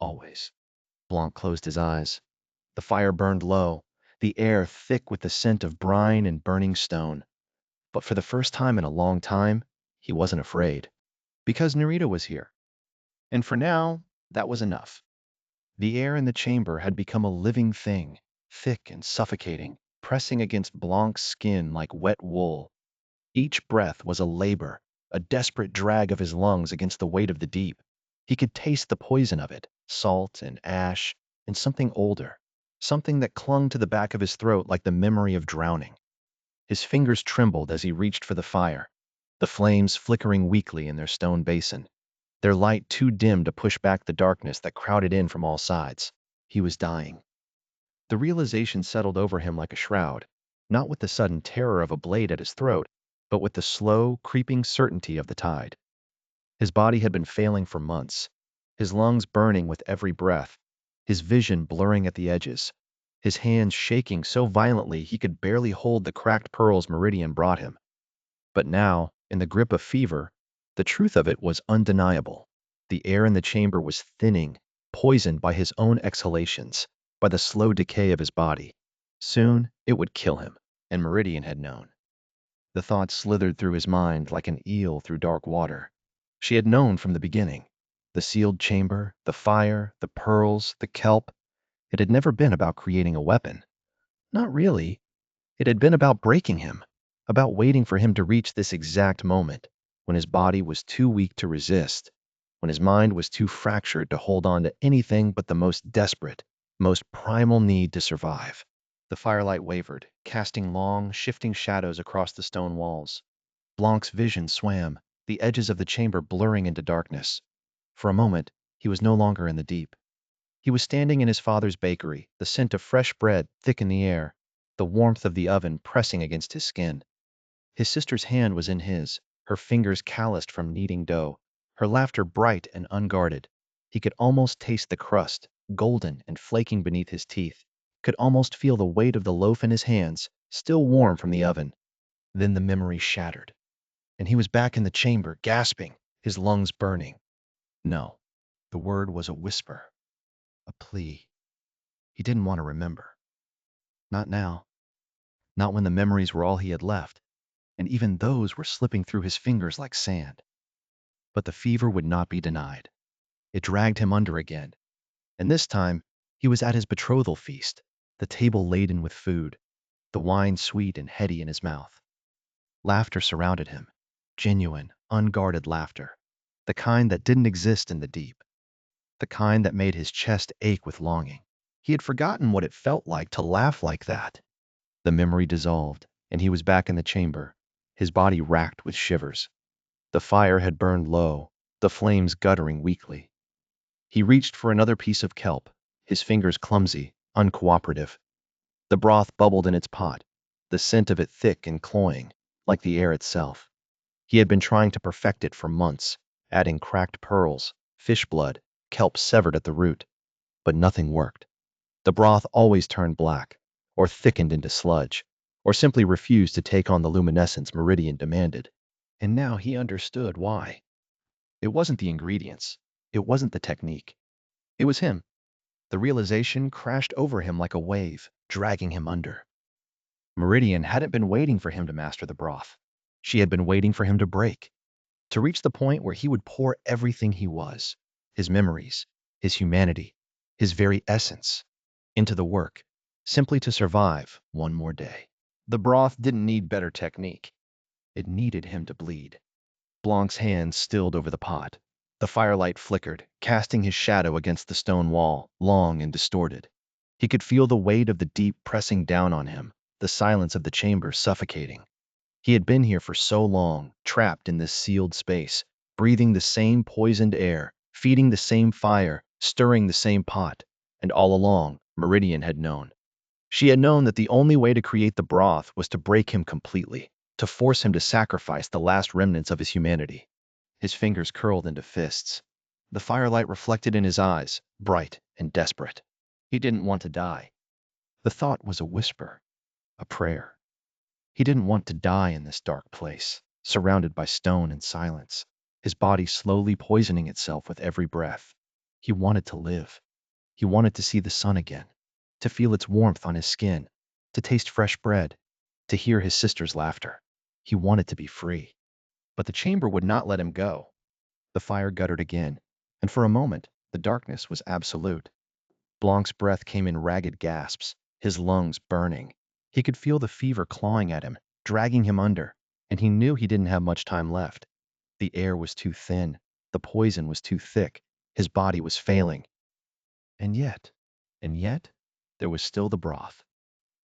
always. Blanc closed his eyes. The fire burned low, the air thick with the scent of brine and burning stone. But for the first time in a long time, he wasn't afraid. Because Nerita was here. And for now, that was enough. The air in the chamber had become a living thing, thick and suffocating, pressing against Blanc's skin like wet wool. Each breath was a labor, a desperate drag of his lungs against the weight of the deep. He could taste the poison of it, salt and ash, and something older, something that clung to the back of his throat like the memory of drowning. His fingers trembled as he reached for the fire. the flames flickering weakly in their stone basin, their light too dim to push back the darkness that crowded in from all sides. He was dying. The realization settled over him like a shroud, not with the sudden terror of a blade at his throat, but with the slow, creeping certainty of the tide. His body had been failing for months, his lungs burning with every breath, his vision blurring at the edges, his hands shaking so violently he could barely hold the cracked pearls Meridian brought him. But now, in the grip of fever, the truth of it was undeniable. The air in the chamber was thinning, poisoned by his own exhalations, by the slow decay of his body. Soon, it would kill him, and Meridian had known. The thought slithered through his mind like an eel through dark water. She had known from the beginning. The sealed chamber, the fire, the pearls, the kelp. It had never been about creating a weapon. Not really. It had been about breaking him, about waiting for him to reach this exact moment, when his body was too weak to resist, when his mind was too fractured to hold on to anything but the most desperate, most primal need to survive. The firelight wavered, casting long, shifting shadows across the stone walls. Blanc's vision swam, the edges of the chamber blurring into darkness. For a moment, he was no longer in the deep. He was standing in his father's bakery, the scent of fresh bread thick in the air, the warmth of the oven pressing against his skin. His sister's hand was in his, her fingers calloused from kneading dough, her laughter bright and unguarded. He could almost taste the crust, golden and flaking beneath his teeth, could almost feel the weight of the loaf in his hands, still warm from the oven. Then the memory shattered, and he was back in the chamber, gasping, his lungs burning. No, the word was a whisper, a plea. He didn't want to remember. Not now. Not when the memories were all he had left, and even those were slipping through his fingers like sand. But the fever would not be denied. It dragged him under again, and this time he was at his betrothal feast, the table laden with food, the wine sweet and heady in his mouth. Laughter surrounded him, genuine, unguarded laughter, the kind that didn't exist in the deep, the kind that made his chest ache with longing. He had forgotten what it felt like to laugh like that. The memory dissolved, and he was back in the chamber, his body racked with shivers. The fire had burned low, the flames guttering weakly. He reached for another piece of kelp, his fingers clumsy, uncooperative. The broth bubbled in its pot, the scent of it thick and cloying, like the air itself. He had been trying to perfect it for months, adding cracked pearls, fish blood, kelp severed at the root. But nothing worked. The broth always turned black, or thickened into sludge, or simply refused to take on the luminescence Meridian demanded. And now he understood why. It wasn't the ingredients. It wasn't the technique. It was him. The realization crashed over him like a wave, dragging him under. Meridian hadn't been waiting for him to master the broth. She had been waiting for him to break, to reach the point where he would pour everything he was, his memories, his humanity, his very essence, into the work, simply to survive one more day. The broth didn't need better technique. It needed him to bleed. Blanc's hand stilled over the pot. The firelight flickered, casting his shadow against the stone wall, long and distorted. He could feel the weight of the deep pressing down on him, the silence of the chamber suffocating. He had been here for so long, trapped in this sealed space, breathing the same poisoned air, feeding the same fire, stirring the same pot, and all along, Meridian had known. She had known that the only way to create the broth was to break him completely, to force him to sacrifice the last remnants of his humanity. His fingers curled into fists. The firelight reflected in his eyes, bright and desperate. He didn't want to die. The thought was a whisper, a prayer. He didn't want to die in this dark place, surrounded by stone and silence, his body slowly poisoning itself with every breath. He wanted to live. He wanted to see the sun again, to feel its warmth on his skin, to taste fresh bread, to hear his sister's laughter. He wanted to be free. But the chamber would not let him go. The fire guttered again, and for a moment, the darkness was absolute. Blanc's breath came in ragged gasps, his lungs burning. He could feel the fever clawing at him, dragging him under, and he knew he didn't have much time left. The air was too thin, the poison was too thick, his body was failing. And yet, there was still the broth.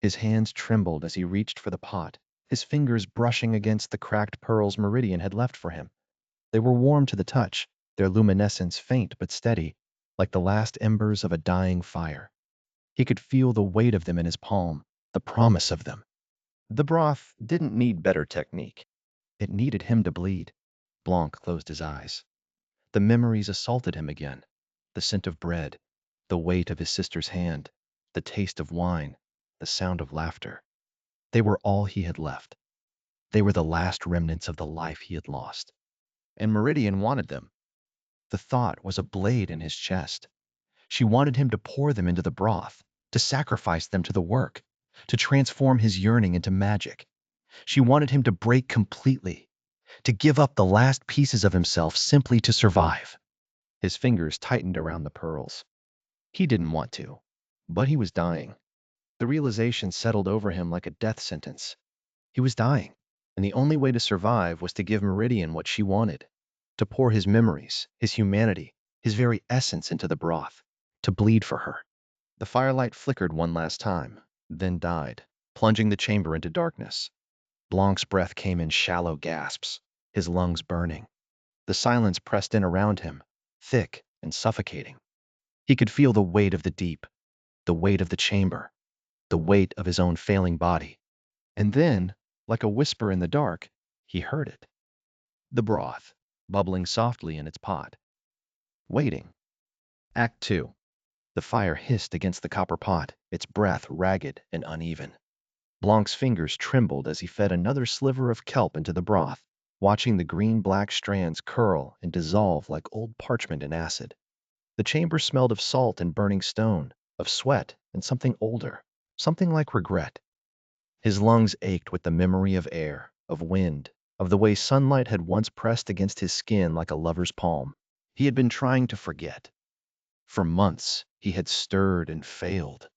His hands trembled as he reached for the pot, his fingers brushing against the cracked pearls Meridian had left for him. They were warm to the touch, their luminescence faint but steady, like the last embers of a dying fire. He could feel the weight of them in his palm, the promise of them. The broth didn't need better technique. It needed him to bleed. Blanc closed his eyes. The memories assaulted him again. The scent of bread, the weight of his sister's hand, the taste of wine, the sound of laughter. They were all he had left. They were the last remnants of the life he had lost. And Meridian wanted them. The thought was a blade in his chest. She wanted him to pour them into the broth, to sacrifice them to the work, to transform his yearning into magic. She wanted him to break completely, to give up the last pieces of himself simply to survive. His fingers tightened around the pearls. He didn't want to, but he was dying. The realization settled over him like a death sentence. He was dying, and the only way to survive was to give Meridian what she wanted, to pour his memories, his humanity, his very essence into the broth, to bleed for her. The firelight flickered one last time, then died, plunging the chamber into darkness. Blanc's breath came in shallow gasps, his lungs burning. The silence pressed in around him, thick and suffocating. He could feel the weight of the deep, the weight of the chamber, the weight of his own failing body. And then, like a whisper in the dark, he heard it. The broth, bubbling softly in its pot. Waiting. Act 2. The fire hissed against the copper pot, its breath ragged and uneven. Blanc's fingers trembled as he fed another sliver of kelp into the broth, watching the green-black strands curl and dissolve like old parchment in acid. The chamber smelled of salt and burning stone, of sweat and something older, something like regret. His lungs ached with the memory of air, of wind, of the way sunlight had once pressed against his skin like a lover's palm. He had been trying to forget. For months, he had stirred and failed,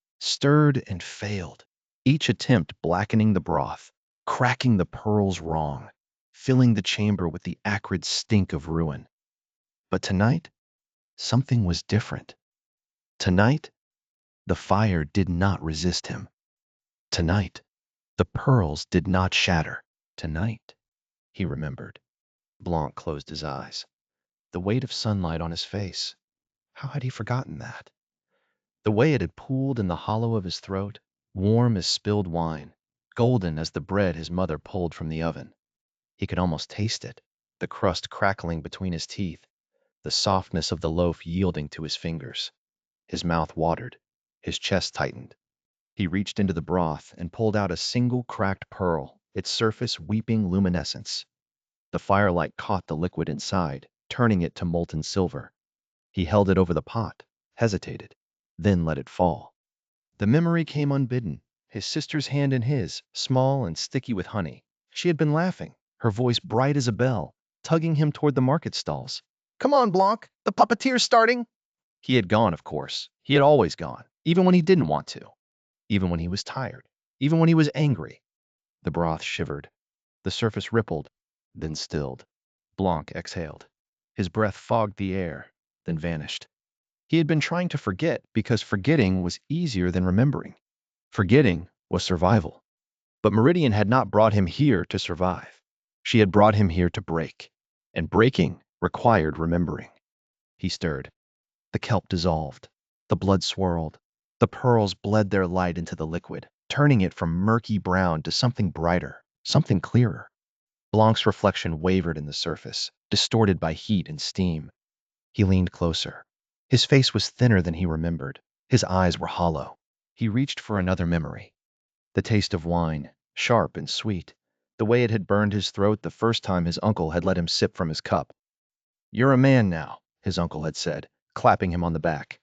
each attempt blackening the broth, cracking the pearls wrong, filling the chamber with the acrid stink of ruin. But tonight, something was different. Tonight, the fire did not resist him. Tonight, the pearls did not shatter. Tonight, he remembered. Blanc closed his eyes. The weight of sunlight on his face. How had he forgotten that? The way it had pooled in the hollow of his throat, warm as spilled wine, golden as the bread his mother pulled from the oven. He could almost taste it, the crust crackling between his teeth, the softness of the loaf yielding to his fingers. His mouth watered, his chest tightened. He reached into the broth and pulled out a single cracked pearl, its surface weeping luminescence. The firelight caught the liquid inside, turning it to molten silver. He held it over the pot, hesitated, then let it fall. The memory came unbidden, his sister's hand in his, small and sticky with honey. She had been laughing, her voice bright as a bell, tugging him toward the market stalls. "Come on, Blanc, the puppeteer's starting!" He had gone, of course. He had always gone, even when he didn't want to, even when he was tired, even when he was angry. The broth shivered. The surface rippled, then stilled. Blanc exhaled. His breath fogged the air, then vanished. He had been trying to forget because forgetting was easier than remembering. Forgetting was survival. But Meridian had not brought him here to survive. She had brought him here to break, and breaking required remembering. He stirred. The kelp dissolved. The blood swirled. The pearls bled their light into the liquid, turning it from murky brown to something brighter, something clearer. Blanc's reflection wavered in the surface, distorted by heat and steam. He leaned closer. His face was thinner than he remembered. His eyes were hollow. He reached for another memory. The taste of wine, sharp and sweet, the way it had burned his throat the first time his uncle had let him sip from his cup. "You're a man now," his uncle had said, clapping him on the back.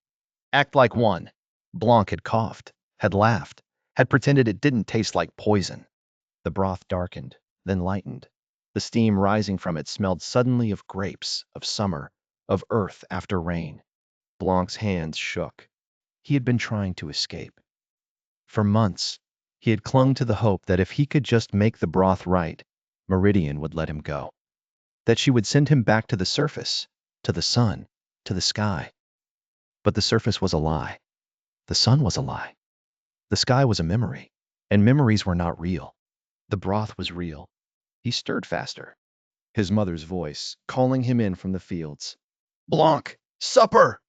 "Act like one." Blanc had coughed, had laughed, had pretended it didn't taste like poison. The broth darkened, then lightened. The steam rising from it smelled suddenly of grapes, of summer, of earth after rain. Blanc's hands shook. He had been trying to escape. For months, he had clung to the hope that if he could just make the broth right, Meridian would let him go. That she would send him back to the surface, to the sun, to the sky. But the surface was a lie. The sun was a lie. The sky was a memory, and memories were not real. The broth was real. He stirred faster. His mother's voice, calling him in from the fields. Blanc, supper!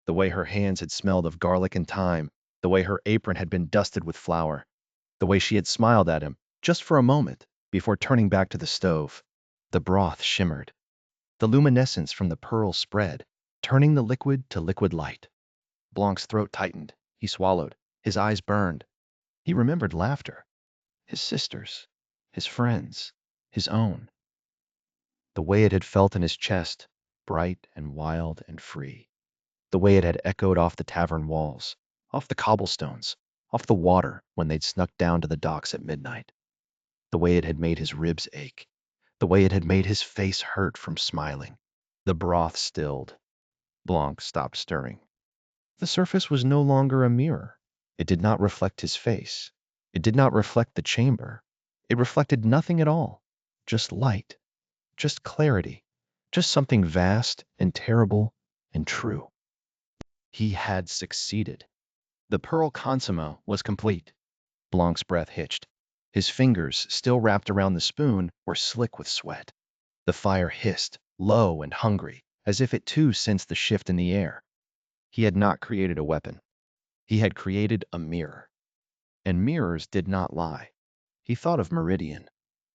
The way her hands had smelled of garlic and thyme, the way her apron had been dusted with flour, the way she had smiled at him, just for a moment, before turning back to the stove. The broth shimmered. The luminescence from the pearl spread, turning the liquid to liquid light. Blanc's throat tightened. He swallowed. His eyes burned. He remembered laughter. His sister's, his friends', his own. The way it had felt in his chest, bright and wild and free. The way it had echoed off the tavern walls, off the cobblestones, off the water when they'd snuck down to the docks at midnight. The way it had made his ribs ache. The way it had made his face hurt from smiling. The broth stilled. Blanc stopped stirring. The surface was no longer a mirror. It did not reflect his face. It did not reflect the chamber. It reflected nothing at all. Just light. Just clarity. Just something vast and terrible and true. He had succeeded. The pearl consomme was complete. Blanc's breath hitched. His fingers, still wrapped around the spoon, were slick with sweat. The fire hissed, low and hungry, as if it too sensed the shift in the air. He had not created a weapon. He had created a mirror. And mirrors did not lie. He thought of Meridian,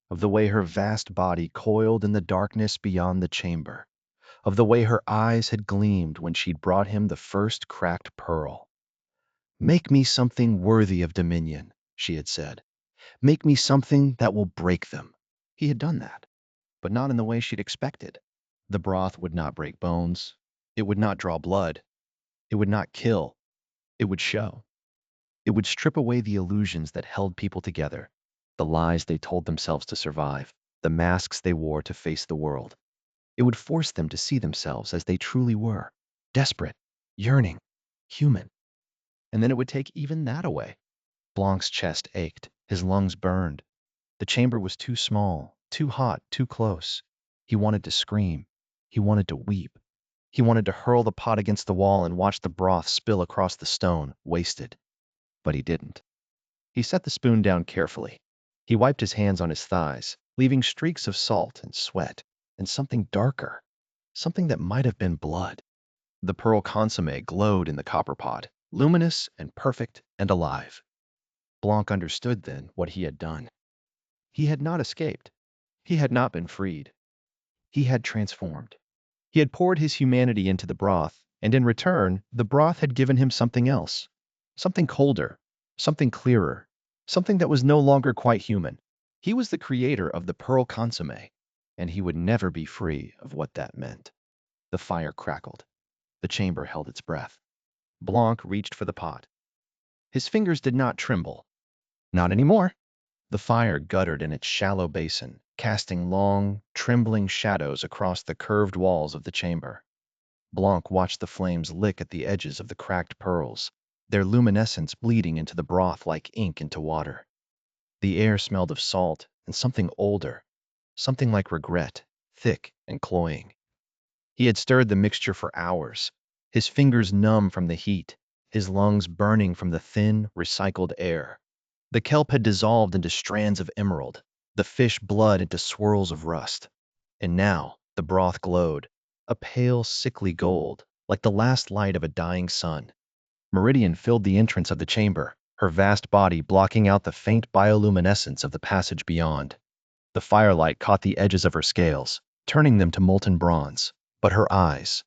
of the way her vast body coiled in the darkness beyond the chamber, of the way her eyes had gleamed when she'd brought him the first cracked pearl. Make me something worthy of dominion, she had said. Make me something that will break them. He had done that, but not in the way she'd expected. The broth would not break bones. It would not draw blood. It would not kill. It would show. It would strip away the illusions that held people together, the lies they told themselves to survive, the masks they wore to face the world. It would force them to see themselves as they truly were, desperate, yearning, human. And then it would take even that away. Blanc's chest ached, his lungs burned. The chamber was too small, too hot, too close. He wanted to scream. He wanted to weep. He wanted to hurl the pot against the wall and watch the broth spill across the stone, wasted. But he didn't. He set the spoon down carefully. He wiped his hands on his thighs, leaving streaks of salt and sweat, and something darker, something that might have been blood. The pearl consomme glowed in the copper pot, luminous and perfect and alive. Blanc understood then what he had done. He had not escaped. He had not been freed. He had transformed. He had poured his humanity into the broth, and in return, the broth had given him something else, something colder, something clearer, something that was no longer quite human. He was the creator of the pearl consomme, and he would never be free of what that meant. The fire crackled. The chamber held its breath. Blanc reached for the pot. His fingers did not tremble. Not anymore. The fire guttered in its shallow basin, casting long, trembling shadows across the curved walls of the chamber. Blanc watched the flames lick at the edges of the cracked pearls, their luminescence bleeding into the broth like ink into water. The air smelled of salt and something older, something like regret, thick and cloying. He had stirred the mixture for hours, his fingers numb from the heat, his lungs burning from the thin, recycled air. The kelp had dissolved into strands of emerald, the fish blood into swirls of rust. And now the broth glowed, a pale, sickly gold, like the last light of a dying sun. Meridian filled the entrance of the chamber, her vast body blocking out the faint bioluminescence of the passage beyond. The firelight caught the edges of her scales, turning them to molten bronze. But her eyes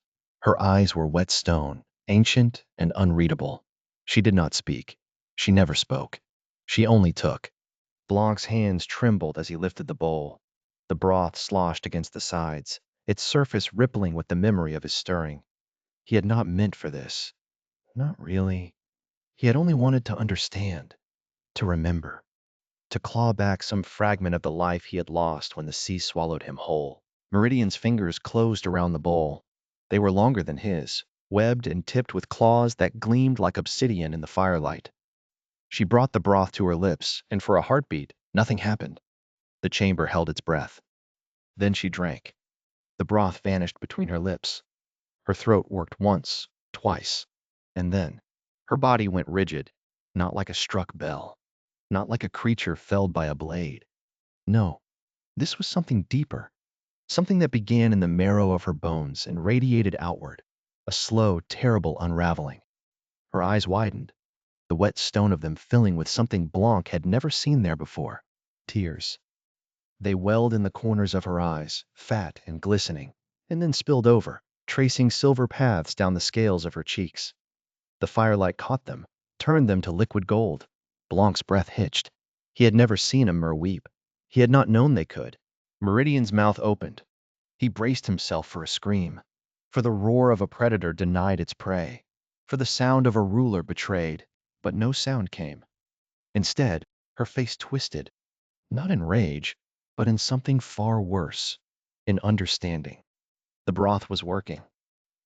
were wet stone, ancient and unreadable. She did not speak. She never spoke. She only took. Blanc's hands trembled as he lifted the bowl. The broth sloshed against the sides, its surface rippling with the memory of his stirring. He had not meant for this. Not really. He had only wanted to understand, to remember, to claw back some fragment of the life he had lost when the sea swallowed him whole. Meridian's fingers closed around the bowl. They were longer than his, webbed and tipped with claws that gleamed like obsidian in the firelight. She brought the broth to her lips, and for a heartbeat, nothing happened. The chamber held its breath. Then she drank. The broth vanished between her lips. Her throat worked once, twice, and then her body went rigid, not like a struck bell, not like a creature felled by a blade. No, this was something deeper, something that began in the marrow of her bones and radiated outward, a slow, terrible unraveling. Her eyes widened, the wet stone of them filling with something Blanc had never seen there before. Tears. They welled in the corners of her eyes, fat and glistening, and then spilled over, tracing silver paths down the scales of her cheeks. The firelight caught them, turned them to liquid gold. Blanc's breath hitched. He had never seen a mer weep. He had not known they could. Meridian's mouth opened. He braced himself for a scream, for the roar of a predator denied its prey, for the sound of a ruler betrayed, but no sound came. Instead, her face twisted, not in rage, but in something far worse, in understanding. The broth was working.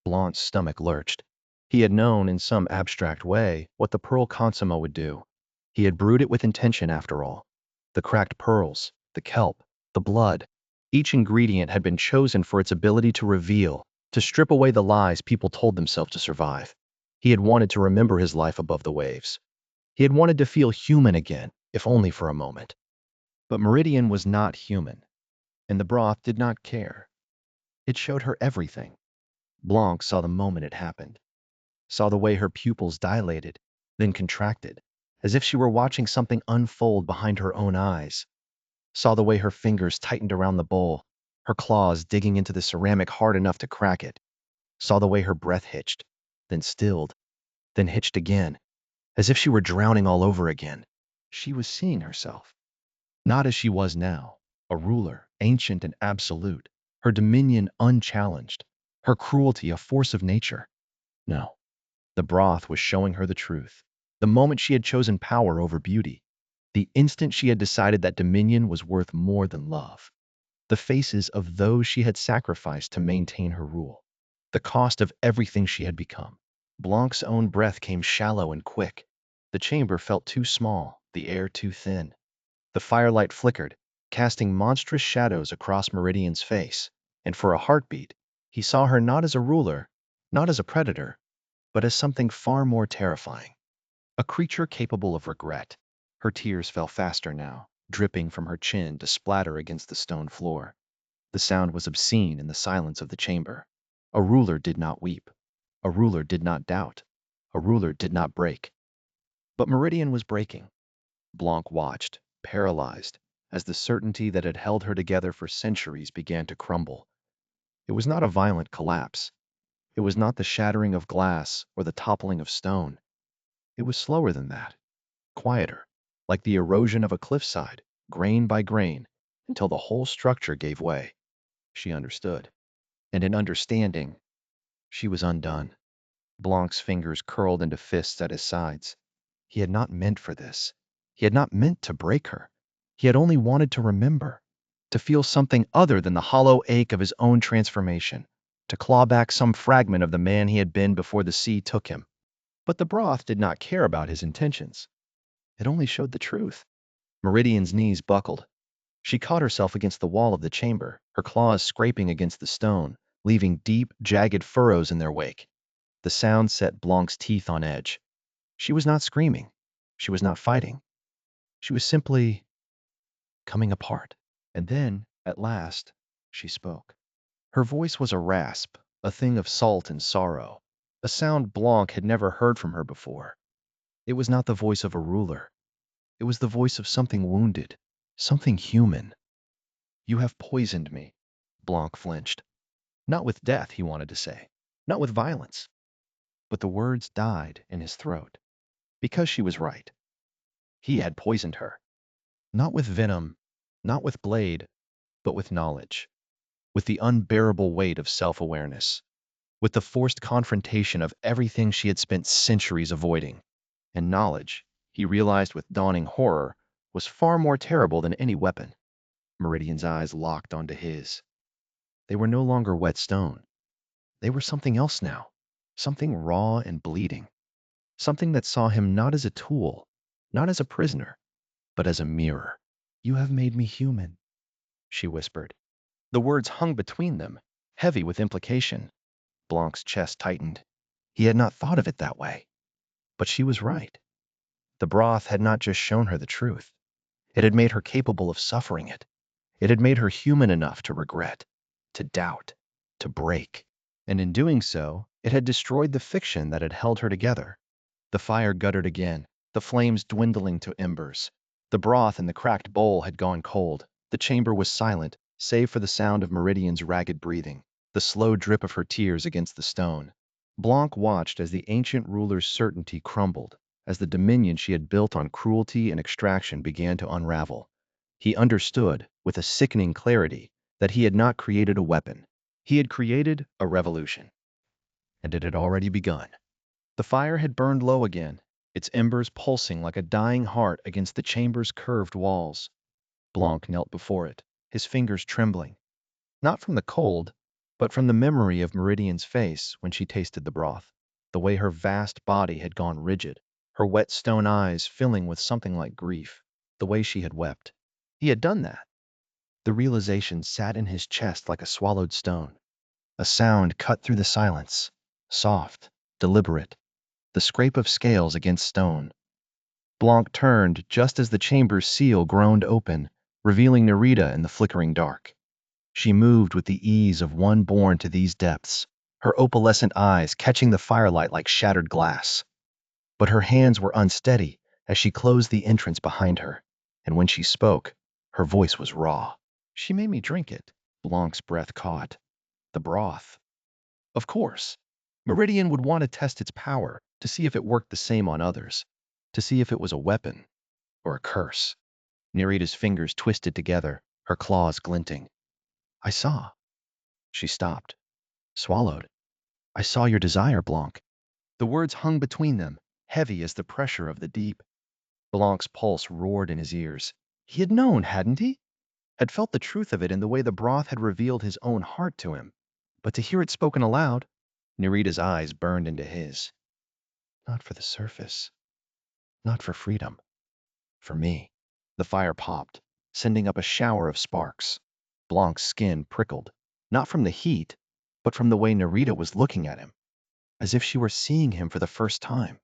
Blanc's stomach lurched. He had known, in some abstract way, what the pearl consomme would do. He had brewed it with intention, after all. The cracked pearls, the kelp, the blood. Each ingredient had been chosen for its ability to reveal, to strip away the lies people told themselves to survive. He had wanted to remember his life above the waves. He had wanted to feel human again, if only for a moment. But Meridian was not human, and the broth did not care. It showed her everything. Blanc saw the moment it happened, saw the way her pupils dilated, then contracted, as if she were watching something unfold behind her own eyes, saw the way her fingers tightened around the bowl, her claws digging into the ceramic hard enough to crack it, saw the way her breath hitched, then stilled, then hitched again, as if she were drowning all over again. She was seeing herself, not as she was now, a ruler, ancient and absolute, her dominion unchallenged, her cruelty a force of nature. No, the broth was showing her the truth. The moment she had chosen power over beauty, the instant she had decided that dominion was worth more than love, the faces of those she had sacrificed to maintain her rule, the cost of everything she had become. Blanc's own breath came shallow and quick. The chamber felt too small, the air too thin. The firelight flickered, casting monstrous shadows across Meridian's face, and for a heartbeat, he saw her not as a ruler, not as a predator, but as something far more terrifying. A creature capable of regret. Her tears fell faster now, dripping from her chin to splatter against the stone floor. The sound was obscene in the silence of the chamber. A ruler did not weep. A ruler did not doubt. A ruler did not break. But Meridian was breaking. Blanc watched, paralyzed, as the certainty that had held her together for centuries began to crumble. It was not a violent collapse. It was not the shattering of glass or the toppling of stone. It was slower than that, quieter, like the erosion of a cliffside, grain by grain, until the whole structure gave way. She understood. And in understanding, she was undone. Blanc's fingers curled into fists at his sides. He had not meant for this. He had not meant to break her. He had only wanted to remember, to feel something other than the hollow ache of his own transformation, to claw back some fragment of the man he had been before the sea took him. But the broth did not care about his intentions. It only showed the truth. Meridian's knees buckled. She caught herself against the wall of the chamber, her claws scraping against the stone, leaving deep, jagged furrows in their wake. The sound set Blanc's teeth on edge. She was not screaming. She was not fighting. She was simply coming apart. And then, at last, she spoke. Her voice was a rasp, a thing of salt and sorrow, a sound Blanc had never heard from her before. It was not the voice of a ruler. It was the voice of something wounded, something human. You have poisoned me. Blanc flinched. Not with death, he wanted to say. Not with violence. But the words died in his throat. Because she was right. He had poisoned her. Not with venom, not with blade, but with knowledge. With the unbearable weight of self-awareness. With the forced confrontation of everything she had spent centuries avoiding. And knowledge, he realized with dawning horror, was far more terrible than any weapon. Meridian's eyes locked onto his. They were no longer wet stone. They were something else now. Something raw and bleeding. Something that saw him not as a tool, not as a prisoner, but as a mirror. You have made me human, she whispered. The words hung between them, heavy with implication. Blanc's chest tightened. He had not thought of it that way. But she was right. The broth had not just shown her the truth. It had made her capable of suffering it. It had made her human enough to regret, to doubt, to break. And in doing so, it had destroyed the fiction that had held her together. The fire guttered again, the flames dwindling to embers. The broth in the cracked bowl had gone cold. The chamber was silent, save for the sound of Meridian's ragged breathing, the slow drip of her tears against the stone. Blanc watched as the ancient ruler's certainty crumbled, as the dominion she had built on cruelty and extraction began to unravel. He understood, with a sickening clarity, that he had not created a weapon. He had created a revolution. And it had already begun. The fire had burned low again, its embers pulsing like a dying heart against the chamber's curved walls. Blanc knelt before it, his fingers trembling, not from the cold, but from the memory of Meridian's face when she tasted the broth, the way her vast body had gone rigid, her wet stone eyes filling with something like grief, the way she had wept. He had done that. The realization sat in his chest like a swallowed stone. A sound cut through the silence, soft, deliberate, the scrape of scales against stone. Blanc turned just as the chamber's seal groaned open, revealing Nerita in the flickering dark. She moved with the ease of one born to these depths, her opalescent eyes catching the firelight like shattered glass. But her hands were unsteady as she closed the entrance behind her, and when she spoke, her voice was raw. She made me drink it. Blanc's breath caught. The broth. Of course. Meridian would want to test its power, to see if it worked the same on others, to see if it was a weapon or a curse. Nerita's fingers twisted together, her claws glinting. I saw. She stopped, swallowed. I saw your desire, Blanc. The words hung between them, heavy as the pressure of the deep. Blanc's pulse roared in his ears. He had known, hadn't he? Had felt the truth of it in the way the broth had revealed his own heart to him. But to hear it spoken aloud, Nerita's eyes burned into his. Not for the surface. Not for freedom. For me. The fire popped, sending up a shower of sparks. Blanc's skin prickled, not from the heat, but from the way Nerita was looking at him, as if she were seeing him for the first time,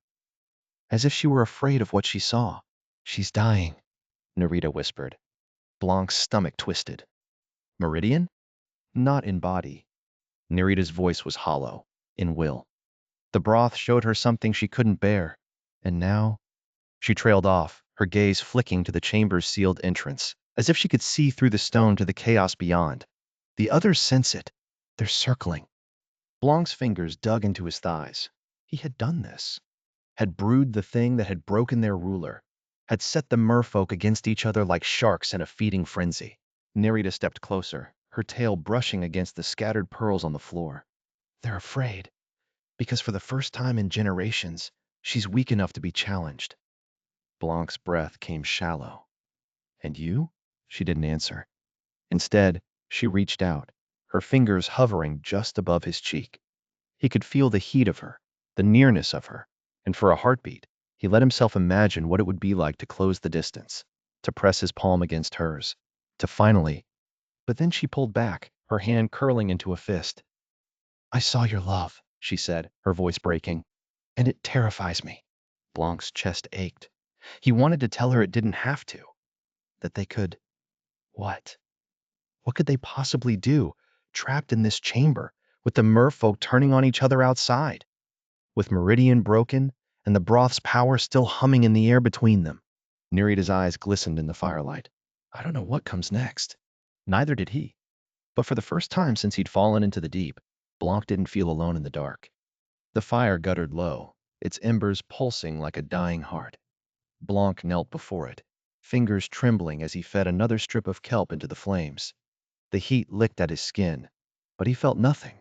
as if she were afraid of what she saw. She's dying, Nerita whispered. Blanc's stomach twisted. Meridian? Not in body. Nerita's voice was hollow, in will. The broth showed her something she couldn't bear, and now she trailed off, her gaze flicking to the chamber's sealed entrance, as if she could see through the stone to the chaos beyond. The others sense it. They're circling. Blanc's fingers dug into his thighs. He had done this. Had brewed the thing that had broken their ruler. Had set the merfolk against each other like sharks in a feeding frenzy. Nerita stepped closer, her tail brushing against the scattered pearls on the floor. They're afraid, because for the first time in generations, she's weak enough to be challenged. Blanc's breath came shallow. And you? She didn't answer. Instead, she reached out, her fingers hovering just above his cheek. He could feel the heat of her, the nearness of her, and for a heartbeat, he let himself imagine what it would be like to close the distance, to press his palm against hers, to finally. But then she pulled back, her hand curling into a fist. I saw your love, she said, her voice breaking, and it terrifies me. Blanc's chest ached. He wanted to tell her it didn't have to, that they could. What? What could they possibly do, trapped in this chamber, with the merfolk turning on each other outside? With Meridian broken, and the broth's power still humming in the air between them. Nerita's eyes glistened in the firelight. I don't know what comes next. Neither did he. But for the first time since he'd fallen into the deep, Blanc didn't feel alone in the dark. The fire guttered low, its embers pulsing like a dying heart. Blanc knelt before it, fingers trembling as he fed another strip of kelp into the flames. The heat licked at his skin, but he felt nothing,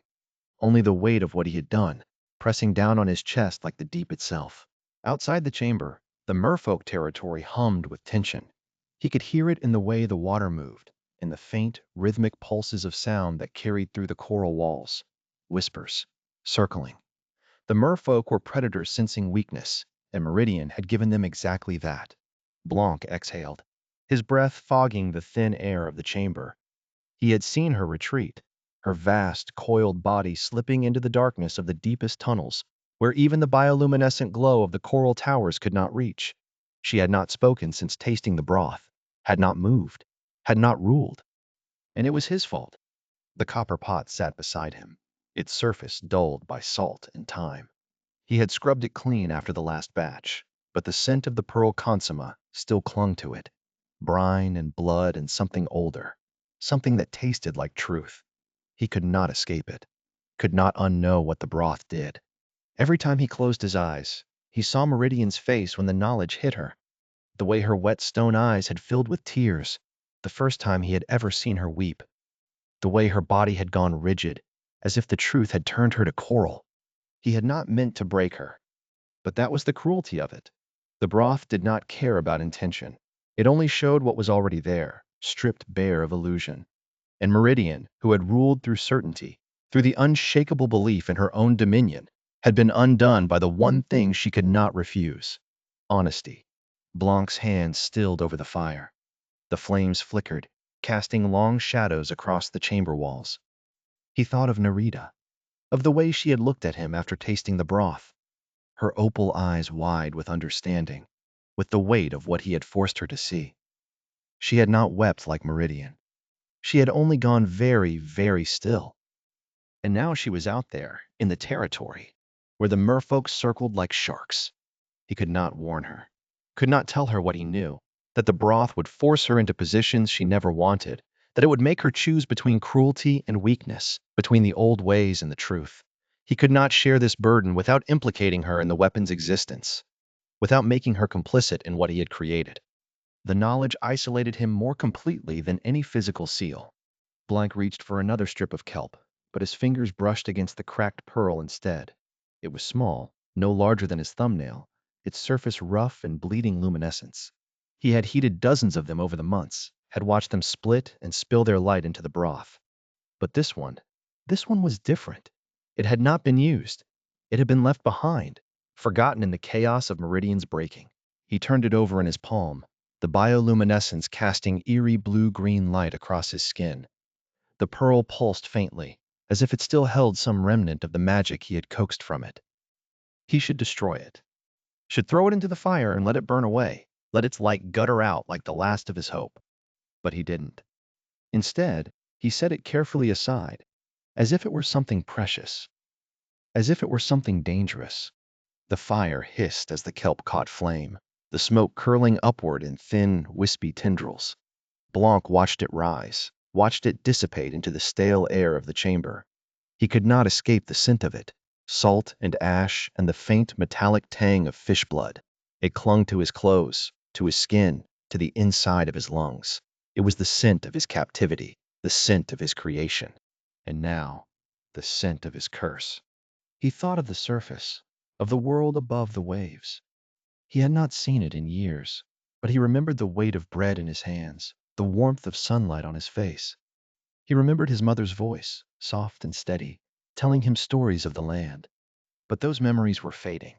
only the weight of what he had done, pressing down on his chest like the deep itself. Outside the chamber, the merfolk territory hummed with tension. He could hear it in the way the water moved, in the faint, rhythmic pulses of sound that carried through the coral walls. Whispers, circling. The merfolk were predators sensing weakness, and Meridian had given them exactly that. Blanc exhaled, his breath fogging the thin air of the chamber. He had seen her retreat, her vast, coiled body slipping into the darkness of the deepest tunnels, where even the bioluminescent glow of the coral towers could not reach. She had not spoken since tasting the broth, had not moved, had not ruled. And it was his fault. The copper pot sat beside him, its surface dulled by salt and time. He had scrubbed it clean after the last batch, but the scent of the pearl consomme still clung to it. Brine and blood and something older, something that tasted like truth. He could not escape it, could not unknow what the broth did. Every time he closed his eyes, he saw Meridian's face when the knowledge hit her. The way her wet stone eyes had filled with tears, the first time he had ever seen her weep. The way her body had gone rigid, as if the truth had turned her to coral. He had not meant to break her, but that was the cruelty of it. The broth did not care about intention. It only showed what was already there, stripped bare of illusion. And Meridian, who had ruled through certainty, through the unshakable belief in her own dominion, had been undone by the one thing she could not refuse: honesty. Blanc's hands stilled over the fire. The flames flickered, casting long shadows across the chamber walls. He thought of Nerida, of the way she had looked at him after tasting the broth, her opal eyes wide with understanding, with the weight of what he had forced her to see. She had not wept like Meridian. She had only gone very, very still. And now she was out there, in the territory, where the merfolk circled like sharks. He could not warn her, could not tell her what he knew, that the broth would force her into positions she never wanted, that it would make her choose between cruelty and weakness, between the old ways and the truth. He could not share this burden without implicating her in the weapon's existence, without making her complicit in what he had created. The knowledge isolated him more completely than any physical seal. Blanc reached for another strip of kelp, but his fingers brushed against the cracked pearl instead. It was small, no larger than his thumbnail, its surface rough and bleeding luminescence. He had heated dozens of them over the months, had watched them split and spill their light into the broth. But this one was different. It had not been used. It had been left behind, forgotten in the chaos of Meridian's breaking. He turned it over in his palm, the bioluminescence casting eerie blue-green light across his skin. The pearl pulsed faintly, as if it still held some remnant of the magic he had coaxed from it. He should destroy it, should throw it into the fire and let it burn away, let its light gutter out like the last of his hope. But he didn't. Instead, he set it carefully aside, as if it were something precious, as if it were something dangerous. The fire hissed as the kelp caught flame, the smoke curling upward in thin, wispy tendrils. Blanc watched it rise, watched it dissipate into the stale air of the chamber. He could not escape the scent of it, salt and ash and the faint metallic tang of fish blood. It clung to his clothes, to his skin, to the inside of his lungs. It was the scent of his captivity, the scent of his creation. And now, the scent of his curse. He thought of the surface, of the world above the waves. He had not seen it in years, but he remembered the weight of bread in his hands, the warmth of sunlight on his face. He remembered his mother's voice, soft and steady, telling him stories of the land. But those memories were fading.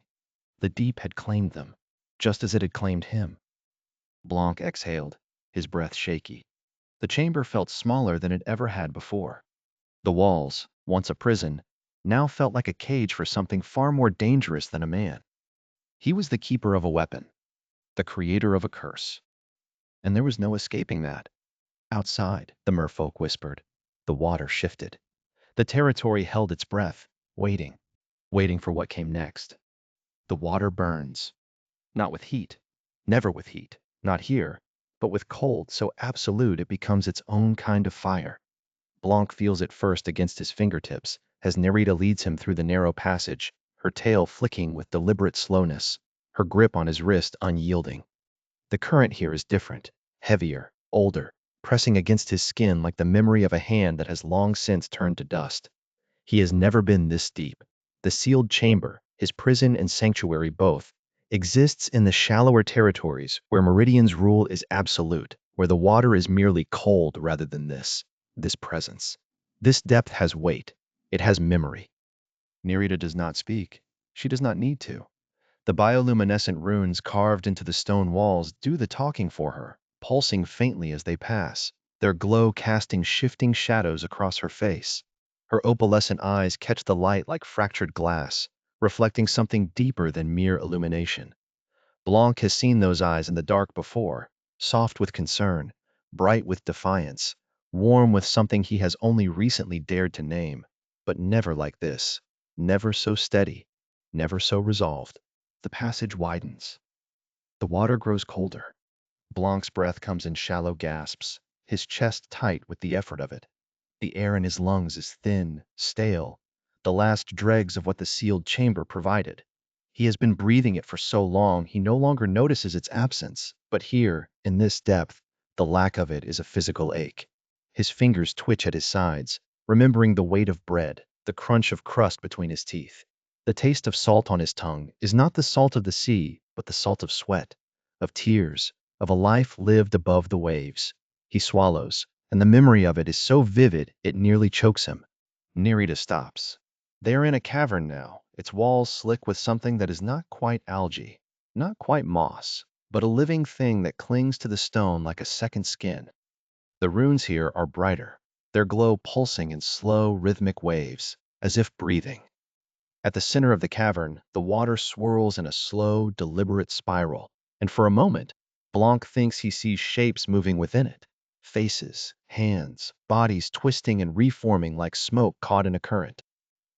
The deep had claimed them, just as it had claimed him. Blanc exhaled, his breath shaky. The chamber felt smaller than it ever had before. The walls, once a prison, now felt like a cage for something far more dangerous than a man. He was the keeper of a weapon, the creator of a curse. And there was no escaping that. Outside, the merfolk whispered. The water shifted. The territory held its breath, waiting, waiting for what came next. The water burns. Not with heat, never with heat, not here, but with cold so absolute it becomes its own kind of fire. Blanc feels it first against his fingertips as Nerida leads him through the narrow passage, her tail flicking with deliberate slowness, her grip on his wrist unyielding. The current here is different, heavier, older, pressing against his skin like the memory of a hand that has long since turned to dust. He has never been this deep. The sealed chamber, his prison and sanctuary both, exists in the shallower territories where Meridian's rule is absolute, where the water is merely cold rather than this presence. This depth has weight. It has memory. Nerida does not speak. She does not need to. The bioluminescent runes carved into the stone walls do the talking for her, pulsing faintly as they pass, their glow casting shifting shadows across her face. Her opalescent eyes catch the light like fractured glass, reflecting something deeper than mere illumination. Blanc has seen those eyes in the dark before, soft with concern, bright with defiance, warm with something he has only recently dared to name, but never like this, never so steady, never so resolved. The passage widens. The water grows colder. Blanc's breath comes in shallow gasps, his chest tight with the effort of it. The air in his lungs is thin, stale, the last dregs of what the sealed chamber provided. He has been breathing it for so long he no longer notices its absence, but here, in this depth, the lack of it is a physical ache. His fingers twitch at his sides, remembering the weight of bread, the crunch of crust between his teeth. The taste of salt on his tongue is not the salt of the sea, but the salt of sweat, of tears, of a life lived above the waves. He swallows, and the memory of it is so vivid it nearly chokes him. Nerida stops. They are in a cavern now, its walls slick with something that is not quite algae, not quite moss, but a living thing that clings to the stone like a second skin. The runes here are brighter, their glow pulsing in slow, rhythmic waves, as if breathing. At the center of the cavern, the water swirls in a slow, deliberate spiral, and for a moment, Blanc thinks he sees shapes moving within it. Faces, hands, bodies twisting and reforming like smoke caught in a current.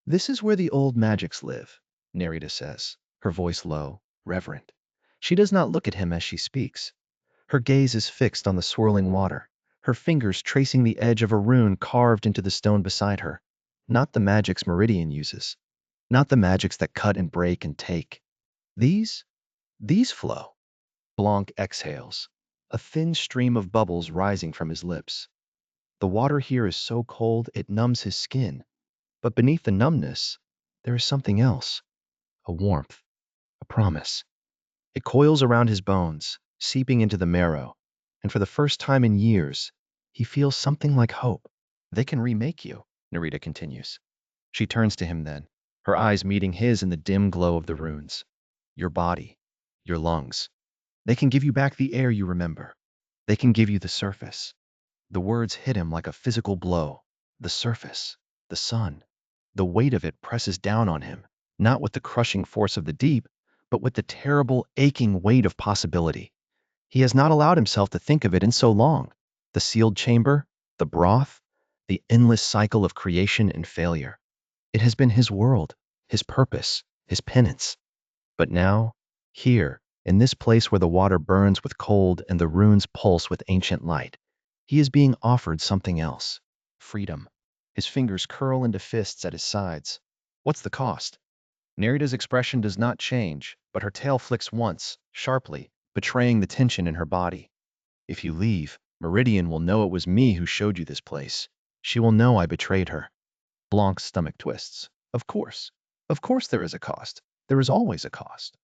This is where the old magics live, Nerida says, her voice low, reverent. She does not look at him as she speaks. Her gaze is fixed on the swirling water, her fingers tracing the edge of a rune carved into the stone beside her. Not the magics Meridian uses, not the magics that cut and break and take. These? These flow. Blanc exhales, a thin stream of bubbles rising from his lips. The water here is so cold it numbs his skin, but beneath the numbness, there is something else, a warmth, a promise. It coils around his bones, seeping into the marrow, and for the first time in years, he feels something like hope. They can remake you, Nerida continues. She turns to him then, her eyes meeting his in the dim glow of the runes. Your body, your lungs. They can give you back the air you remember. They can give you the surface. The words hit him like a physical blow. The surface, the sun. The weight of it presses down on him, not with the crushing force of the deep, but with the terrible, aching weight of possibility. He has not allowed himself to think of it in so long. The sealed chamber, the broth, the endless cycle of creation and failure. It has been his world, his purpose, his penance. But now, here, in this place where the water burns with cold and the runes pulse with ancient light, he is being offered something else. Freedom. His fingers curl into fists at his sides. What's the cost? Nerida's expression does not change, but her tail flicks once, sharply, betraying the tension in her body. If you leave, Meridian will know it was me who showed you this place. She will know I betrayed her. Blanc's stomach twists. Of course. Of course there is a cost. There is always a cost.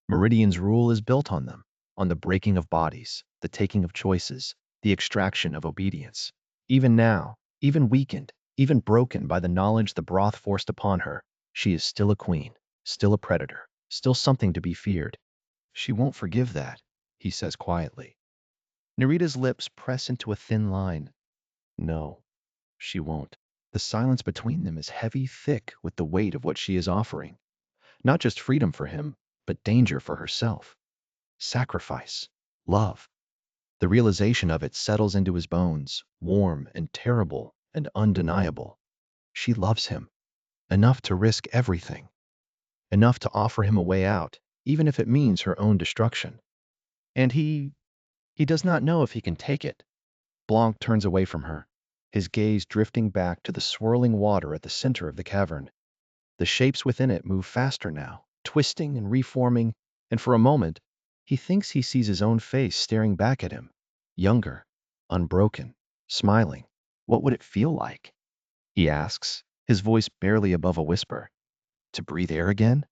Meridian's rule is built on them, on the breaking of bodies, the taking of choices, the extraction of obedience. Even now, even weakened, even broken by the knowledge the broth forced upon her, she is still a queen, still a predator, still something to be feared. She won't forgive that, he says quietly. Nerida's lips press into a thin line. No, she won't. The silence between them is heavy, thick with the weight of what she is offering. Not just freedom for him, but danger for herself. Sacrifice. Love. The realization of it settles into his bones, warm and terrible and undeniable. She loves him. Enough to risk everything. Enough to offer him a way out, even if it means her own destruction. And he does not know if he can take it. Blanc turns away from her, his gaze drifting back to the swirling water at the center of the cavern. The shapes within it move faster now, twisting and reforming, and for a moment, he thinks he sees his own face staring back at him. Younger, unbroken, smiling. What would it feel like? He asks, his voice barely above a whisper. To breathe air again?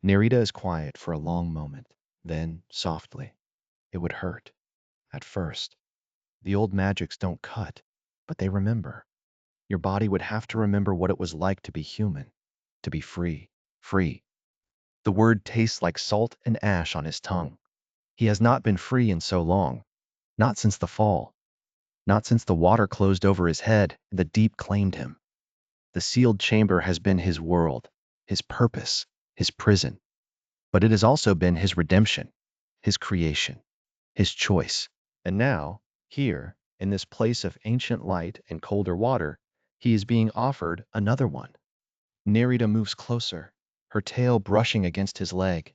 Nerida is quiet for a long moment, then, softly. It would hurt. At first. The old magics don't cut, but they remember. Your body would have to remember what it was like to be human, to be free, free. The word tastes like salt and ash on his tongue. He has not been free in so long, not since the fall, not since the water closed over his head and the deep claimed him. The sealed chamber has been his world, his purpose, his prison, but it has also been his redemption, his creation, his choice. And now, here, in this place of ancient light and colder water, he is being offered another one. Nerida moves closer, her tail brushing against his leg.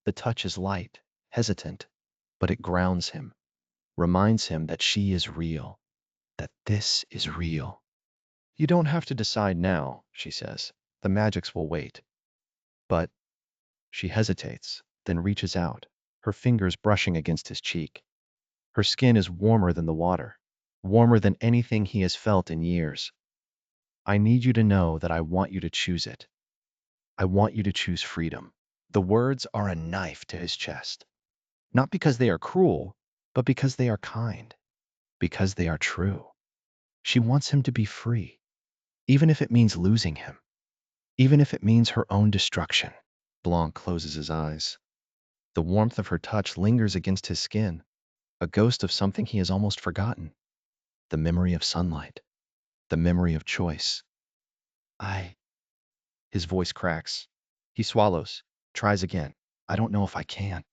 The touch is light, hesitant, but it grounds him, reminds him that she is real, that this is real. You don't have to decide now, she says. The magics will wait. But she hesitates, then reaches out, her fingers brushing against his cheek. Her skin is warmer than the water, warmer than anything he has felt in years. I need you to know that I want you to choose it. I want you to choose freedom. The words are a knife to his chest. Not because they are cruel, but because they are kind, because they are true. She wants him to be free, even if it means losing him, even if it means her own destruction. Blanc closes his eyes. The warmth of her touch lingers against his skin, a ghost of something he has almost forgotten. The memory of sunlight, the memory of choice. His voice cracks. He swallows, tries again. I don't know if I can.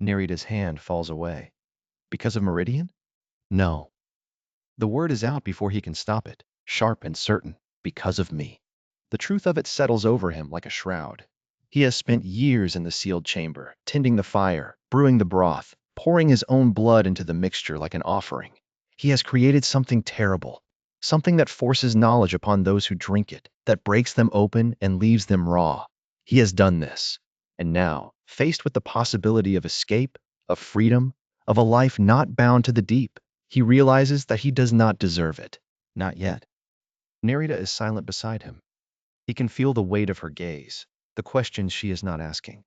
Nerida's hand falls away. Because of Meridian? No. The word is out before he can stop it, sharp and certain. Because of me. The truth of it settles over him like a shroud. He has spent years in the sealed chamber, tending the fire, brewing the broth, pouring his own blood into the mixture like an offering. He has created something terrible, something that forces knowledge upon those who drink it, that breaks them open and leaves them raw. He has done this. And now, faced with the possibility of escape, of freedom, of a life not bound to the deep, he realizes that he does not deserve it. Not yet. Nerida is silent beside him. He can feel the weight of her gaze, the questions she is not asking,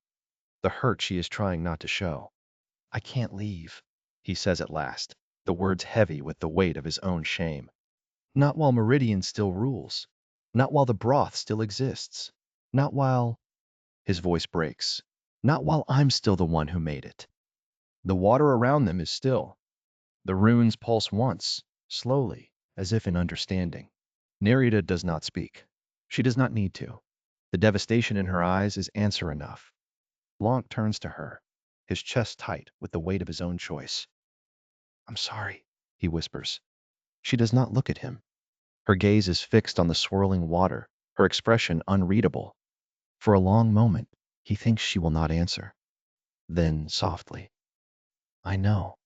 the hurt she is trying not to show. I can't leave, he says at last, the words heavy with the weight of his own shame. Not while Meridian still rules. Not while the broth still exists. Not while... His voice breaks. Not while I'm still the one who made it. The water around them is still. The runes pulse once, slowly, as if in understanding. Nerida does not speak. She does not need to. The devastation in her eyes is answer enough. Blanc turns to her, his chest tight with the weight of his own choice. I'm sorry, he whispers. She does not look at him. Her gaze is fixed on the swirling water, her expression unreadable. For a long moment, he thinks she will not answer. Then, softly, I know.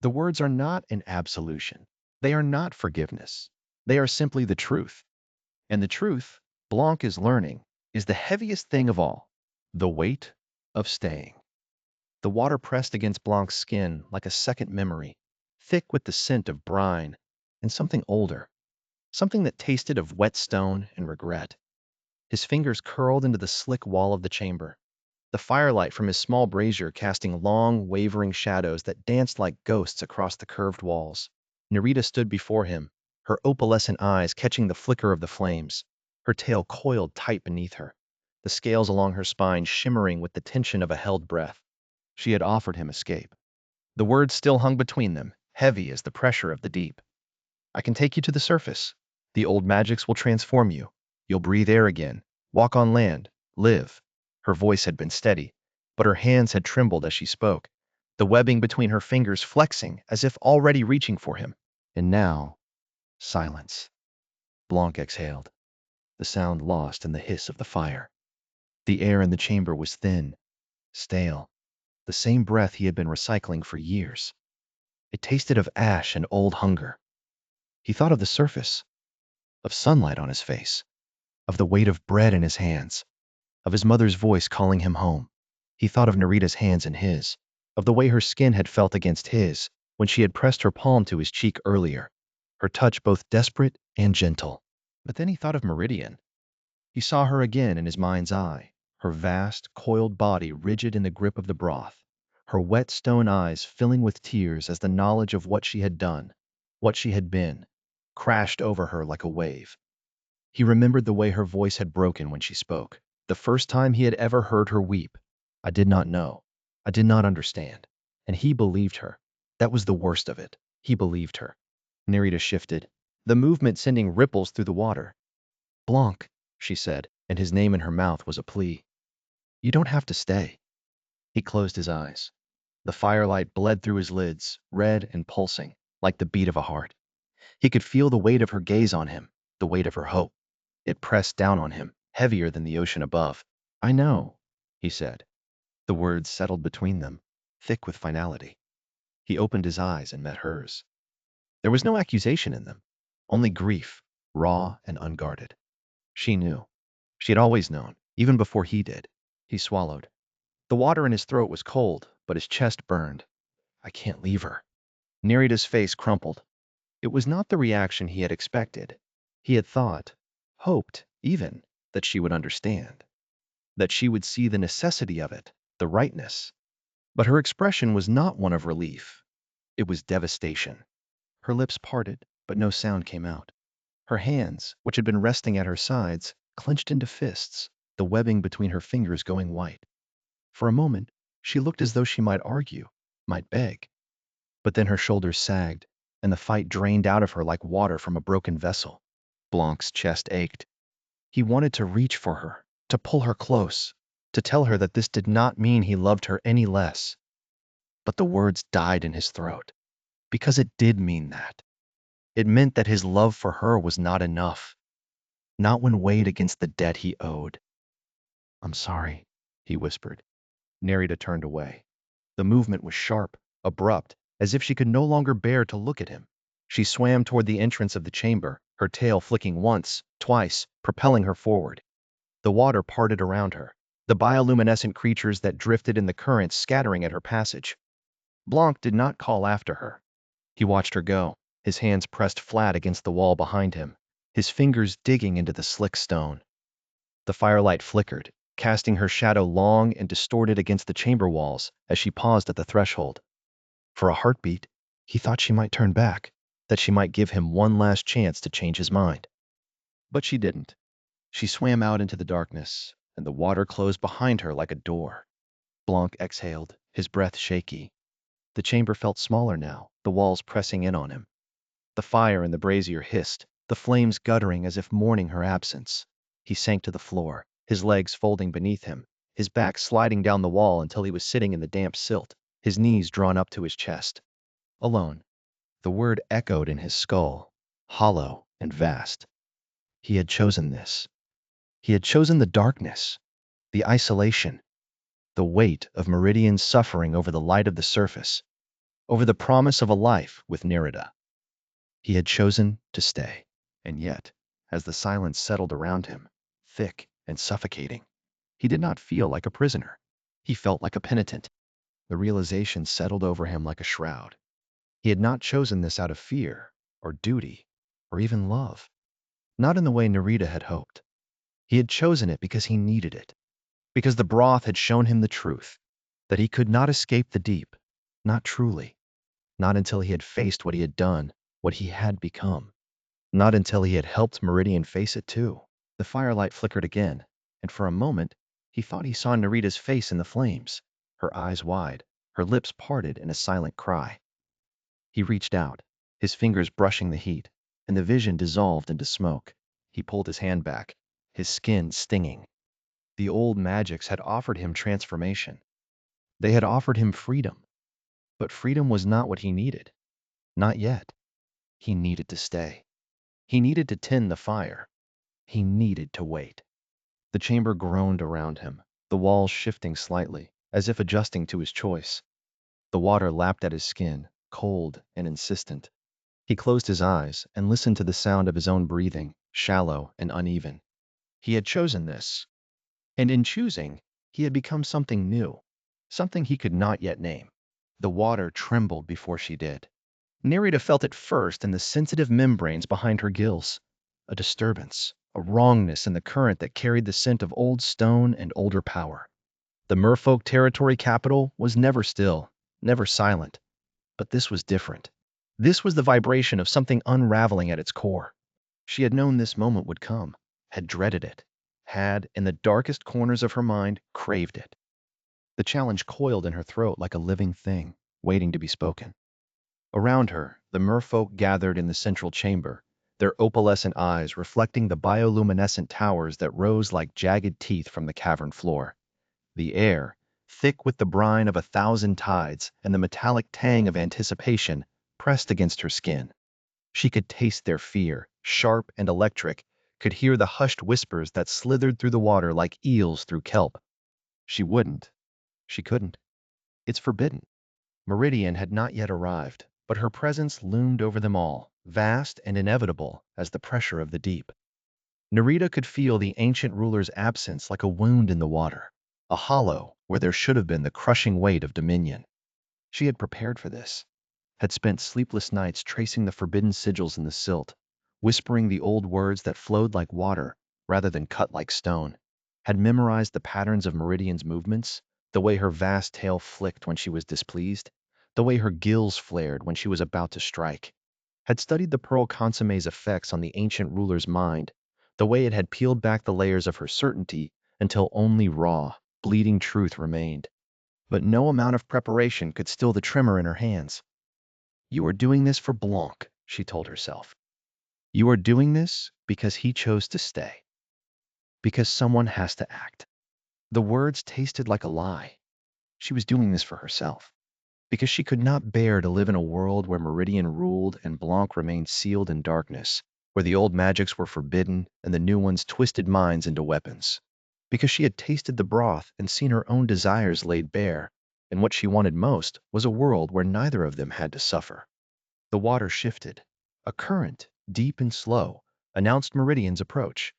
The words are not an absolution. They are not forgiveness. They are simply the truth. And the truth, Blanc is learning, is the heaviest thing of all. The weight of staying. The water pressed against Blanc's skin like a second memory, thick with the scent of brine and something older, something that tasted of wet stone and regret. His fingers curled into the slick wall of the chamber, the firelight from his small brazier casting long, wavering shadows that danced like ghosts across the curved walls. Nerida stood before him, her opalescent eyes catching the flicker of the flames, her tail coiled tight beneath her, the scales along her spine shimmering with the tension of a held breath. She had offered him escape. The words still hung between them, heavy as the pressure of the deep. I can take you to the surface. The old magics will transform you. You'll breathe air again, walk on land, live. Her voice had been steady, but her hands had trembled as she spoke, the webbing between her fingers flexing as if already reaching for him. And now, silence. Blanc exhaled, the sound lost in the hiss of the fire. The air in the chamber was thin, stale, the same breath he had been recycling for years. It tasted of ash and old hunger. He thought of the surface, of sunlight on his face, of the weight of bread in his hands, of his mother's voice calling him home. He thought of Nerida's hands in his, of the way her skin had felt against his when she had pressed her palm to his cheek earlier, her touch both desperate and gentle. But then he thought of Meridian. He saw her again in his mind's eye, her vast, coiled body rigid in the grip of the broth, her wet stone eyes filling with tears as the knowledge of what she had done, what she had been, crashed over her like a wave. He remembered the way her voice had broken when she spoke, the first time he had ever heard her weep. I did not know. I did not understand. And he believed her. That was the worst of it. He believed her. Nerida shifted, the movement sending ripples through the water. Blanc, she said, and his name in her mouth was a plea. You don't have to stay. He closed his eyes. The firelight bled through his lids, red and pulsing, like the beat of a heart. He could feel the weight of her gaze on him, the weight of her hope. It pressed down on him, heavier than the ocean above. "I know," he said. The words settled between them, thick with finality. He opened his eyes and met hers. There was no accusation in them, only grief, raw and unguarded. She knew. She had always known, even before he did. He swallowed. The water in his throat was cold, but his chest burned. "I can't leave her." Nerida's face crumpled. It was not the reaction he had expected. He had thought, hoped even, that she would understand, that she would see the necessity of it, the rightness. But her expression was not one of relief. It was devastation. Her lips parted, but no sound came out. Her hands, which had been resting at her sides, clenched into fists, the webbing between her fingers going white. For a moment, she looked as though she might argue, might beg. But then her shoulders sagged, and the fight drained out of her like water from a broken vessel. Blanc's chest ached. He wanted to reach for her, to pull her close, to tell her that this did not mean he loved her any less. But the words died in his throat, because it did mean that. It meant that his love for her was not enough, not when weighed against the debt he owed. "I'm sorry," he whispered. Nerida turned away. The movement was sharp, abrupt, as if she could no longer bear to look at him. She swam toward the entrance of the chamber, her tail flicking once, twice, propelling her forward. The water parted around her, the bioluminescent creatures that drifted in the current scattering at her passage. Blanc did not call after her. He watched her go, his hands pressed flat against the wall behind him, his fingers digging into the slick stone. The firelight flickered, casting her shadow long and distorted against the chamber walls as she paused at the threshold. For a heartbeat, he thought she might turn back, that she might give him one last chance to change his mind. But she didn't. She swam out into the darkness, and the water closed behind her like a door. Blanc exhaled, his breath shaky. The chamber felt smaller now, the walls pressing in on him. The fire in the brazier hissed, the flames guttering as if mourning her absence. He sank to the floor, his legs folding beneath him, his back sliding down the wall until he was sitting in the damp silt, his knees drawn up to his chest. Alone. The word echoed in his skull, hollow and vast. He had chosen this. He had chosen the darkness, the isolation, the weight of Meridian's suffering over the light of the surface, over the promise of a life with Nerida. He had chosen to stay. And yet, as the silence settled around him, thick and suffocating, he did not feel like a prisoner. He felt like a penitent. The realization settled over him like a shroud. He had not chosen this out of fear, or duty, or even love. Not in the way Nerida had hoped. He had chosen it because he needed it. Because the broth had shown him the truth, that he could not escape the deep, not truly. Not until he had faced what he had done, what he had become. Not until he had helped Meridian face it too. The firelight flickered again, and for a moment, he thought he saw Nerida's face in the flames, her eyes wide, her lips parted in a silent cry. He reached out, his fingers brushing the heat, and the vision dissolved into smoke. He pulled his hand back, his skin stinging. The old magics had offered him transformation. They had offered him freedom. But freedom was not what he needed. Not yet. He needed to stay. He needed to tend the fire. He needed to wait. The chamber groaned around him, the walls shifting slightly, as if adjusting to his choice. The water lapped at his skin, cold and insistent. He closed his eyes and listened to the sound of his own breathing, shallow and uneven. He had chosen this. And in choosing, he had become something new, something he could not yet name. The water trembled before she did. Nerida felt it first in the sensitive membranes behind her gills. A disturbance, a wrongness in the current that carried the scent of old stone and older power. The merfolk territory capital was never still, never silent. But this was different. This was the vibration of something unraveling at its core. She had known this moment would come, had dreaded it, had, in the darkest corners of her mind, craved it. The challenge coiled in her throat like a living thing, waiting to be spoken. Around her, the merfolk gathered in the central chamber, their opalescent eyes reflecting the bioluminescent towers that rose like jagged teeth from the cavern floor. The air, thick with the brine of 1,000 tides and the metallic tang of anticipation pressed against her skin. She could taste their fear, sharp and electric, could hear the hushed whispers that slithered through the water like eels through kelp. She wouldn't. She couldn't. It's forbidden. Meridian had not yet arrived, but her presence loomed over them all, vast and inevitable as the pressure of the deep. Nerita could feel the ancient ruler's absence like a wound in the water, a hollow where there should have been the crushing weight of dominion. She had prepared for this, had spent sleepless nights tracing the forbidden sigils in the silt, whispering the old words that flowed like water rather than cut like stone, had memorized the patterns of Meridian's movements, the way her vast tail flicked when she was displeased, the way her gills flared when she was about to strike, had studied the pearl consomme's effects on the ancient ruler's mind, the way it had peeled back the layers of her certainty until only raw, bleeding truth remained. But no amount of preparation could still the tremor in her hands. You are doing this for Blanc, she told herself. You are doing this because he chose to stay. Because someone has to act. The words tasted like a lie. She was doing this for herself. Because she could not bear to live in a world where Meridian ruled and Blanc remained sealed in darkness, where the old magics were forbidden and the new ones twisted minds into weapons. Because she had tasted the broth and seen her own desires laid bare, and what she wanted most was a world where neither of them had to suffer. The water shifted. A current, deep and slow, announced Meridian's approach.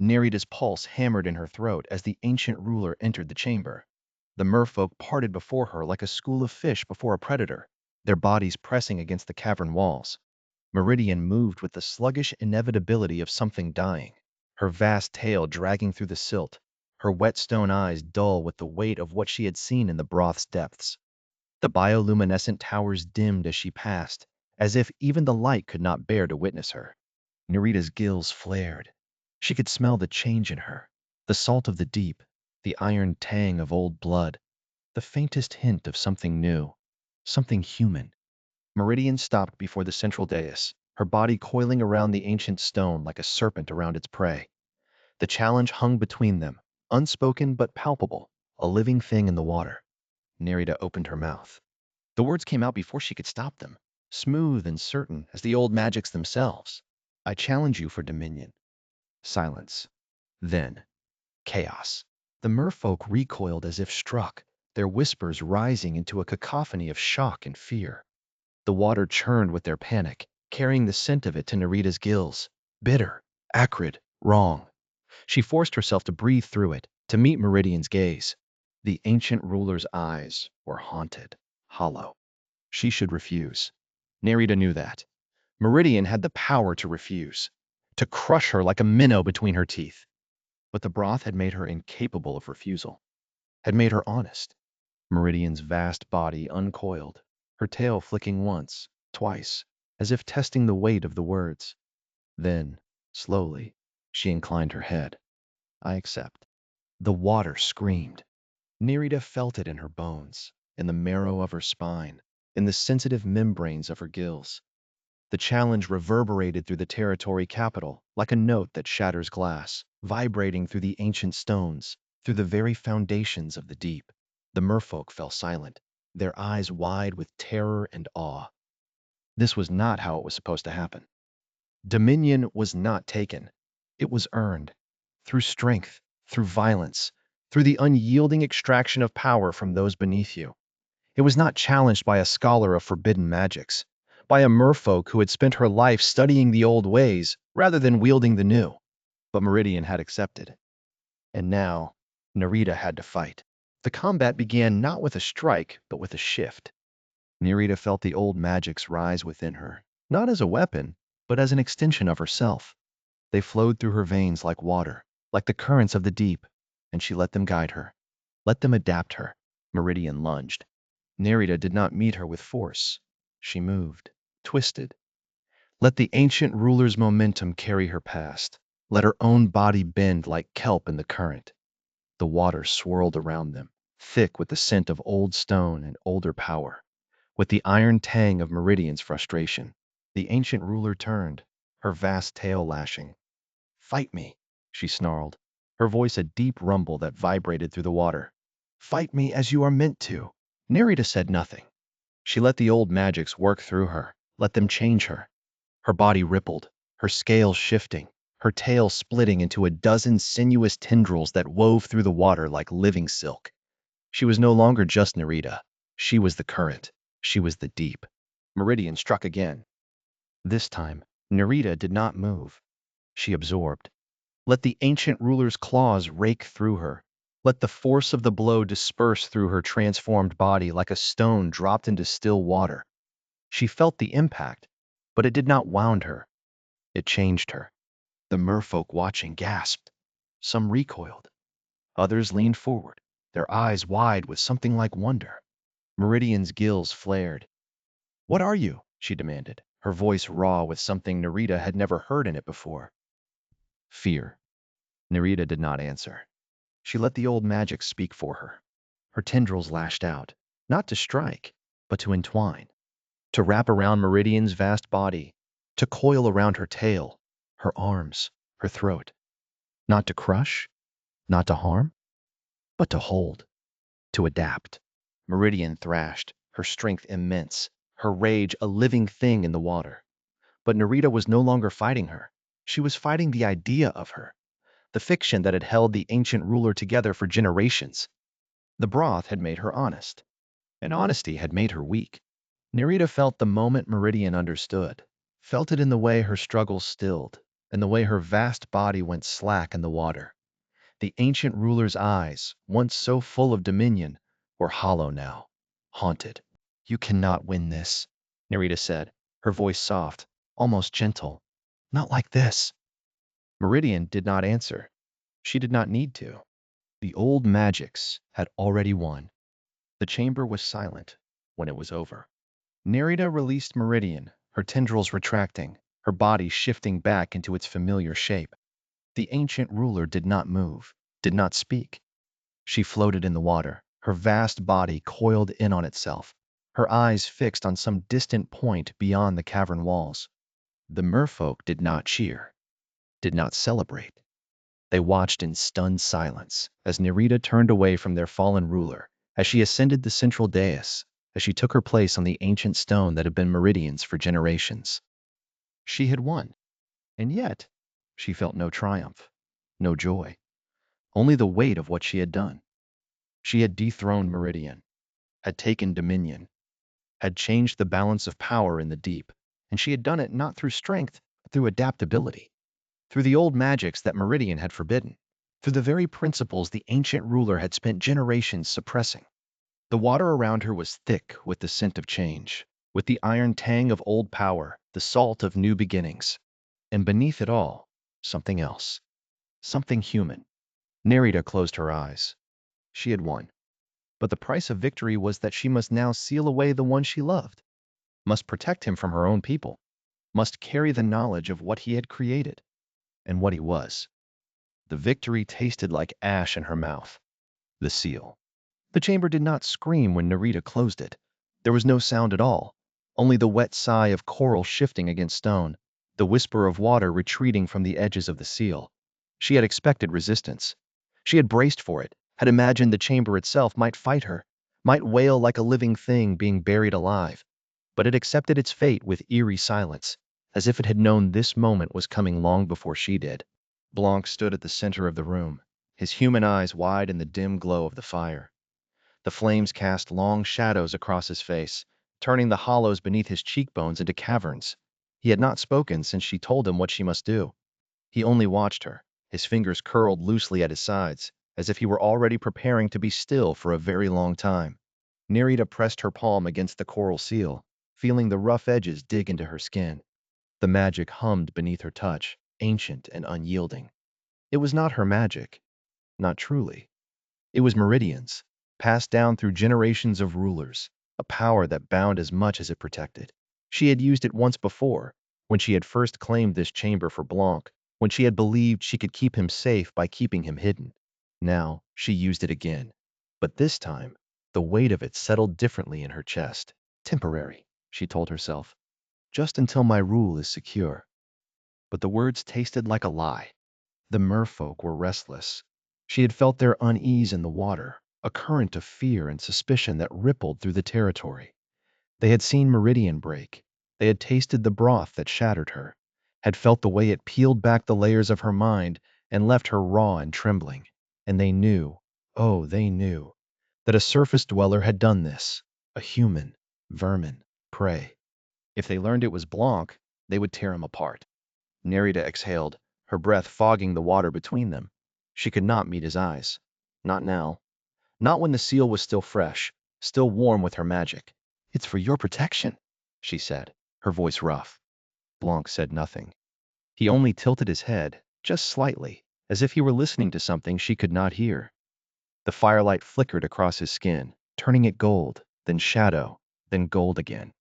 Nerita's pulse hammered in her throat as the ancient ruler entered the chamber. The merfolk parted before her like a school of fish before a predator, their bodies pressing against the cavern walls. Meridian moved with the sluggish inevitability of something dying, her vast tail dragging through the silt, her wet stone eyes dull with the weight of what she had seen in the broth's depths. The bioluminescent towers dimmed as she passed, as if even the light could not bear to witness her. Nerita's gills flared. She could smell the change in her, the salt of the deep, the iron tang of old blood, the faintest hint of something new, something human. Meridian stopped before the central dais, her body coiling around the ancient stone like a serpent around its prey. The challenge hung between them, unspoken but palpable, a living thing in the water. Nerita opened her mouth. The words came out before she could stop them, smooth and certain as the old magics themselves. I challenge you for dominion. Silence. Then, chaos. The merfolk recoiled as if struck, their whispers rising into a cacophony of shock and fear. The water churned with their panic, carrying the scent of it to Nerita's gills. Bitter, acrid, wrong. She forced herself to breathe through it, to meet Meridian's gaze. The ancient ruler's eyes were haunted, hollow. She should refuse. Nerita knew that. Meridian had the power to refuse, to crush her like a minnow between her teeth. But the broth had made her incapable of refusal, had made her honest. Meridian's vast body uncoiled, her tail flicking once, twice, as if testing the weight of the words. Then, slowly, she inclined her head. I accept. The water screamed. Nerita felt it in her bones, in the marrow of her spine, in the sensitive membranes of her gills. The challenge reverberated through the territory capital like a note that shatters glass, vibrating through the ancient stones, through the very foundations of the deep. The merfolk fell silent, their eyes wide with terror and awe. This was not how it was supposed to happen. Dominion was not taken. It was earned. Through strength, through violence, through the unyielding extraction of power from those beneath you. It was not challenged by a scholar of forbidden magics, by a merfolk who had spent her life studying the old ways rather than wielding the new. But Meridian had accepted. And now, Nerita had to fight. The combat began not with a strike, but with a shift. Nerita felt the old magics rise within her, not as a weapon, but as an extension of herself. They flowed through her veins like water, like the currents of the deep, and she let them guide her, let them adapt her. Meridian lunged. Nerita did not meet her with force. She moved, twisted. Let the ancient ruler's momentum carry her past. Let her own body bend like kelp in the current. The water swirled around them, thick with the scent of old stone and older power, with the iron tang of Meridian's frustration. The ancient ruler turned, her vast tail lashing. Fight me, she snarled, her voice a deep rumble that vibrated through the water. Fight me as you are meant to. Nerita said nothing. She let the old magics work through her, let them change her. Her body rippled, her scales shifting, her tail splitting into a dozen sinuous tendrils that wove through the water like living silk. She was no longer just Nerita. She was the current. She was the deep. Meridian struck again. This time, Nerita did not move. She absorbed. Let the ancient ruler's claws rake through her. Let the force of the blow disperse through her transformed body like a stone dropped into still water. She felt the impact, but it did not wound her. It changed her. The merfolk watching gasped. Some recoiled. Others leaned forward, their eyes wide with something like wonder. Meridian's gills flared. "What are you?" she demanded, her voice raw with something Nerita had never heard in it before. Fear. Nerita did not answer. She let the old magic speak for her. Her tendrils lashed out, not to strike, but to entwine, to wrap around Meridian's vast body, to coil around her tail, her arms, her throat. Not to crush, not to harm, but to hold, to adapt. Meridian thrashed, her strength immense, her rage a living thing in the water. But Nerita was no longer fighting her. She was fighting the idea of her, the fiction that had held the ancient ruler together for generations. The broth had made her honest, and honesty had made her weak. Nerita felt the moment Meridian understood, felt it in the way her struggles stilled, in the way her vast body went slack in the water. The ancient ruler's eyes, once so full of dominion, were hollow now, haunted. "You cannot win this," Nerita said, her voice soft, almost gentle. "Not like this." Meridian did not answer. She did not need to. The old magics had already won. The chamber was silent when it was over. Nerita released Meridian, her tendrils retracting, her body shifting back into its familiar shape. The ancient ruler did not move, did not speak. She floated in the water, her vast body coiled in on itself, her eyes fixed on some distant point beyond the cavern walls. The merfolk did not cheer, did not celebrate. They watched in stunned silence as Nerita turned away from their fallen ruler, as she ascended the central dais, as she took her place on the ancient stone that had been Meridian's for generations. She had won, and yet she felt no triumph, no joy, only the weight of what she had done. She had dethroned Meridian, had taken dominion, had changed the balance of power in the deep, and she had done it not through strength, but through adaptability, through the old magics that Meridian had forbidden, through the very principles the ancient ruler had spent generations suppressing. The water around her was thick with the scent of change, with the iron tang of old power, the salt of new beginnings. And beneath it all, something else, something human. Nerita closed her eyes. She had won. But the price of victory was that she must now seal away the one she loved, must protect him from her own people, must carry the knowledge of what he had created and what he was. The victory tasted like ash in her mouth. The seal. The chamber did not scream when Nerita closed it. There was no sound at all, only the wet sigh of coral shifting against stone, the whisper of water retreating from the edges of the seal. She had expected resistance. She had braced for it, had imagined the chamber itself might fight her, might wail like a living thing being buried alive. But it accepted its fate with eerie silence, as if it had known this moment was coming long before she did. Blanc stood at the center of the room, his human eyes wide in the dim glow of the fire. The flames cast long shadows across his face, turning the hollows beneath his cheekbones into caverns. He had not spoken since she told him what she must do. He only watched her, his fingers curled loosely at his sides, as if he were already preparing to be still for a very long time. Nerita pressed her palm against the coral seal, feeling the rough edges dig into her skin. The magic hummed beneath her touch, ancient and unyielding. It was not her magic, not truly. It was Meridian's, passed down through generations of rulers, a power that bound as much as it protected. She had used it once before, when she had first claimed this chamber for Blanc, when she had believed she could keep him safe by keeping him hidden. Now she used it again. But this time, the weight of it settled differently in her chest. Temporary, she told herself, just until my rule is secure. But the words tasted like a lie. The merfolk were restless. She had felt their unease in the water, a current of fear and suspicion that rippled through the territory. They had seen Meridian break. They had tasted the broth that shattered her, had felt the way it peeled back the layers of her mind and left her raw and trembling. And they knew, oh, they knew, that a surface dweller had done this, a human, vermin, prey. If they learned it was Blanc, they would tear him apart. Nerida exhaled, her breath fogging the water between them. She could not meet his eyes. Not now. Not when the seal was still fresh, still warm with her magic. "It's for your protection," she said, her voice rough. Blanc said nothing. He only tilted his head, just slightly, as if he were listening to something she could not hear. The firelight flickered across his skin, turning it gold, then shadow, then gold again.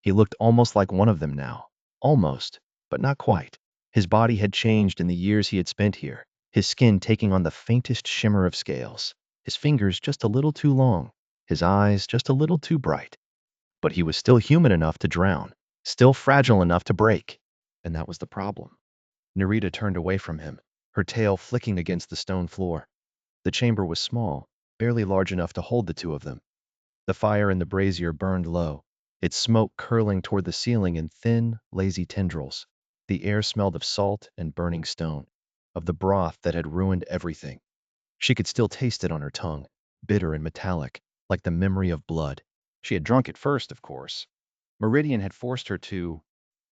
He looked almost like one of them now. Almost, but not quite. His body had changed in the years he had spent here, his skin taking on the faintest shimmer of scales, his fingers just a little too long, his eyes just a little too bright. But he was still human enough to drown, still fragile enough to break. And that was the problem. Nerida turned away from him, her tail flicking against the stone floor. The chamber was small, barely large enough to hold the two of them. The fire in the brazier burned low, its smoke curling toward the ceiling in thin, lazy tendrils. The air smelled of salt and burning stone, of the broth that had ruined everything. She could still taste it on her tongue, bitter and metallic, like the memory of blood. She had drunk it first, of course. Meridian had forced her to,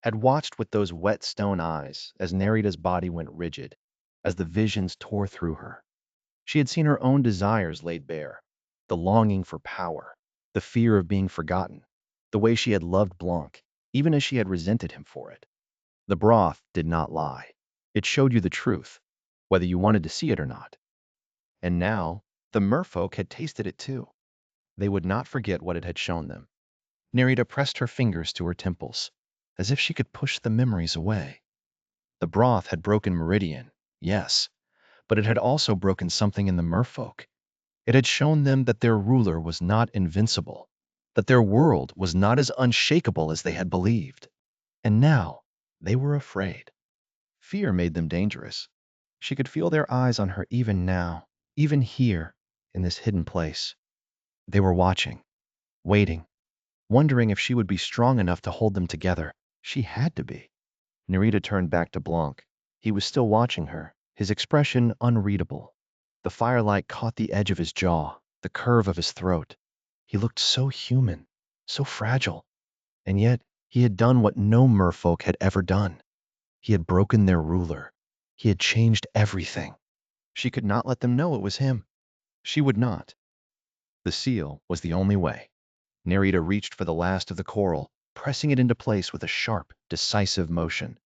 had watched with those wet stone eyes as Nerida's body went rigid, as the visions tore through her. She had seen her own desires laid bare, the longing for power, the fear of being forgotten, the way she had loved Blanc, even as she had resented him for it. The broth did not lie. It showed you the truth, whether you wanted to see it or not. And now, the merfolk had tasted it too. They would not forget what it had shown them. Nerida pressed her fingers to her temples, as if she could push the memories away. The broth had broken Meridian, yes, but it had also broken something in the merfolk. It had shown them that their ruler was not invincible, that their world was not as unshakable as they had believed. And now, they were afraid. Fear made them dangerous. She could feel their eyes on her even now, even here, in this hidden place. They were watching, waiting, wondering if she would be strong enough to hold them together. She had to be. Nerida turned back to Blanc. He was still watching her, his expression unreadable. The firelight caught the edge of his jaw, the curve of his throat. He looked so human, so fragile. And yet, he had done what no merfolk had ever done. He had broken their ruler. He had changed everything. She could not let them know it was him. She would not. The seal was the only way. Nerida reached for the last of the coral, pressing it into place with a sharp, decisive motion.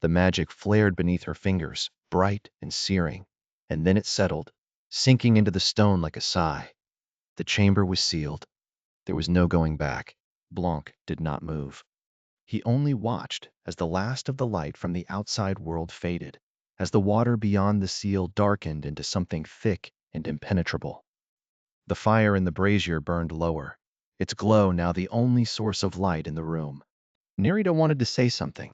The magic flared beneath her fingers, bright and searing, and then it settled, sinking into the stone like a sigh. The chamber was sealed. There was no going back. Blanc did not move. He only watched as the last of the light from the outside world faded, as the water beyond the seal darkened into something thick and impenetrable. The fire in the brazier burned lower, its glow now the only source of light in the room. Nerida wanted to say something.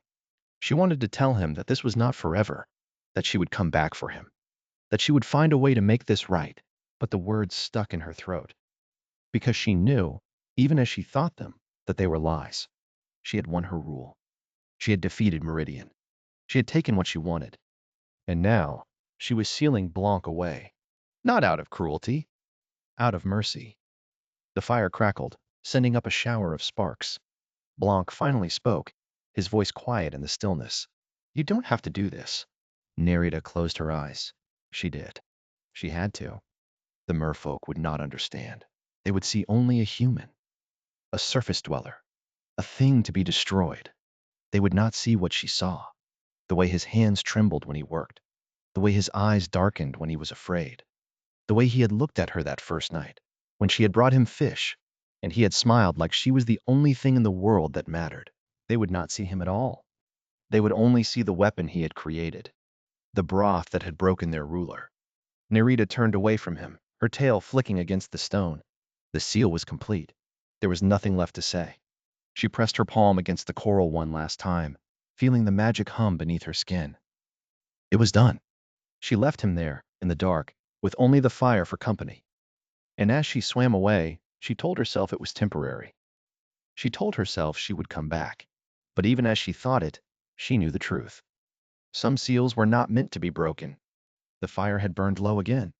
She wanted to tell him that this was not forever, that she would come back for him, that she would find a way to make this right, but the words stuck in her throat. Because she knew, even as she thought them, that they were lies. She had won her rule. She had defeated Meridian. She had taken what she wanted. And now, she was sealing Blanc away. Not out of cruelty, out of mercy. The fire crackled, sending up a shower of sparks. Blanc finally spoke, his voice quiet in the stillness. "You don't have to do this." Nerida closed her eyes. She did. She had to. The merfolk would not understand. They would see only a human, a surface dweller, a thing to be destroyed. They would not see what she saw, the way his hands trembled when he worked, the way his eyes darkened when he was afraid, the way he had looked at her that first night, when she had brought him fish, and he had smiled like she was the only thing in the world that mattered. They would not see him at all. They would only see the weapon he had created, the broth that had broken their ruler. Nerida turned away from him, her tail flicking against the stone. The seal was complete. There was nothing left to say. She pressed her palm against the coral one last time, feeling the magic hum beneath her skin. It was done. She left him there, in the dark, with only the fire for company. And as she swam away, she told herself it was temporary. She told herself she would come back. But even as she thought it, she knew the truth. Some seals were not meant to be broken. The fire had burned low again.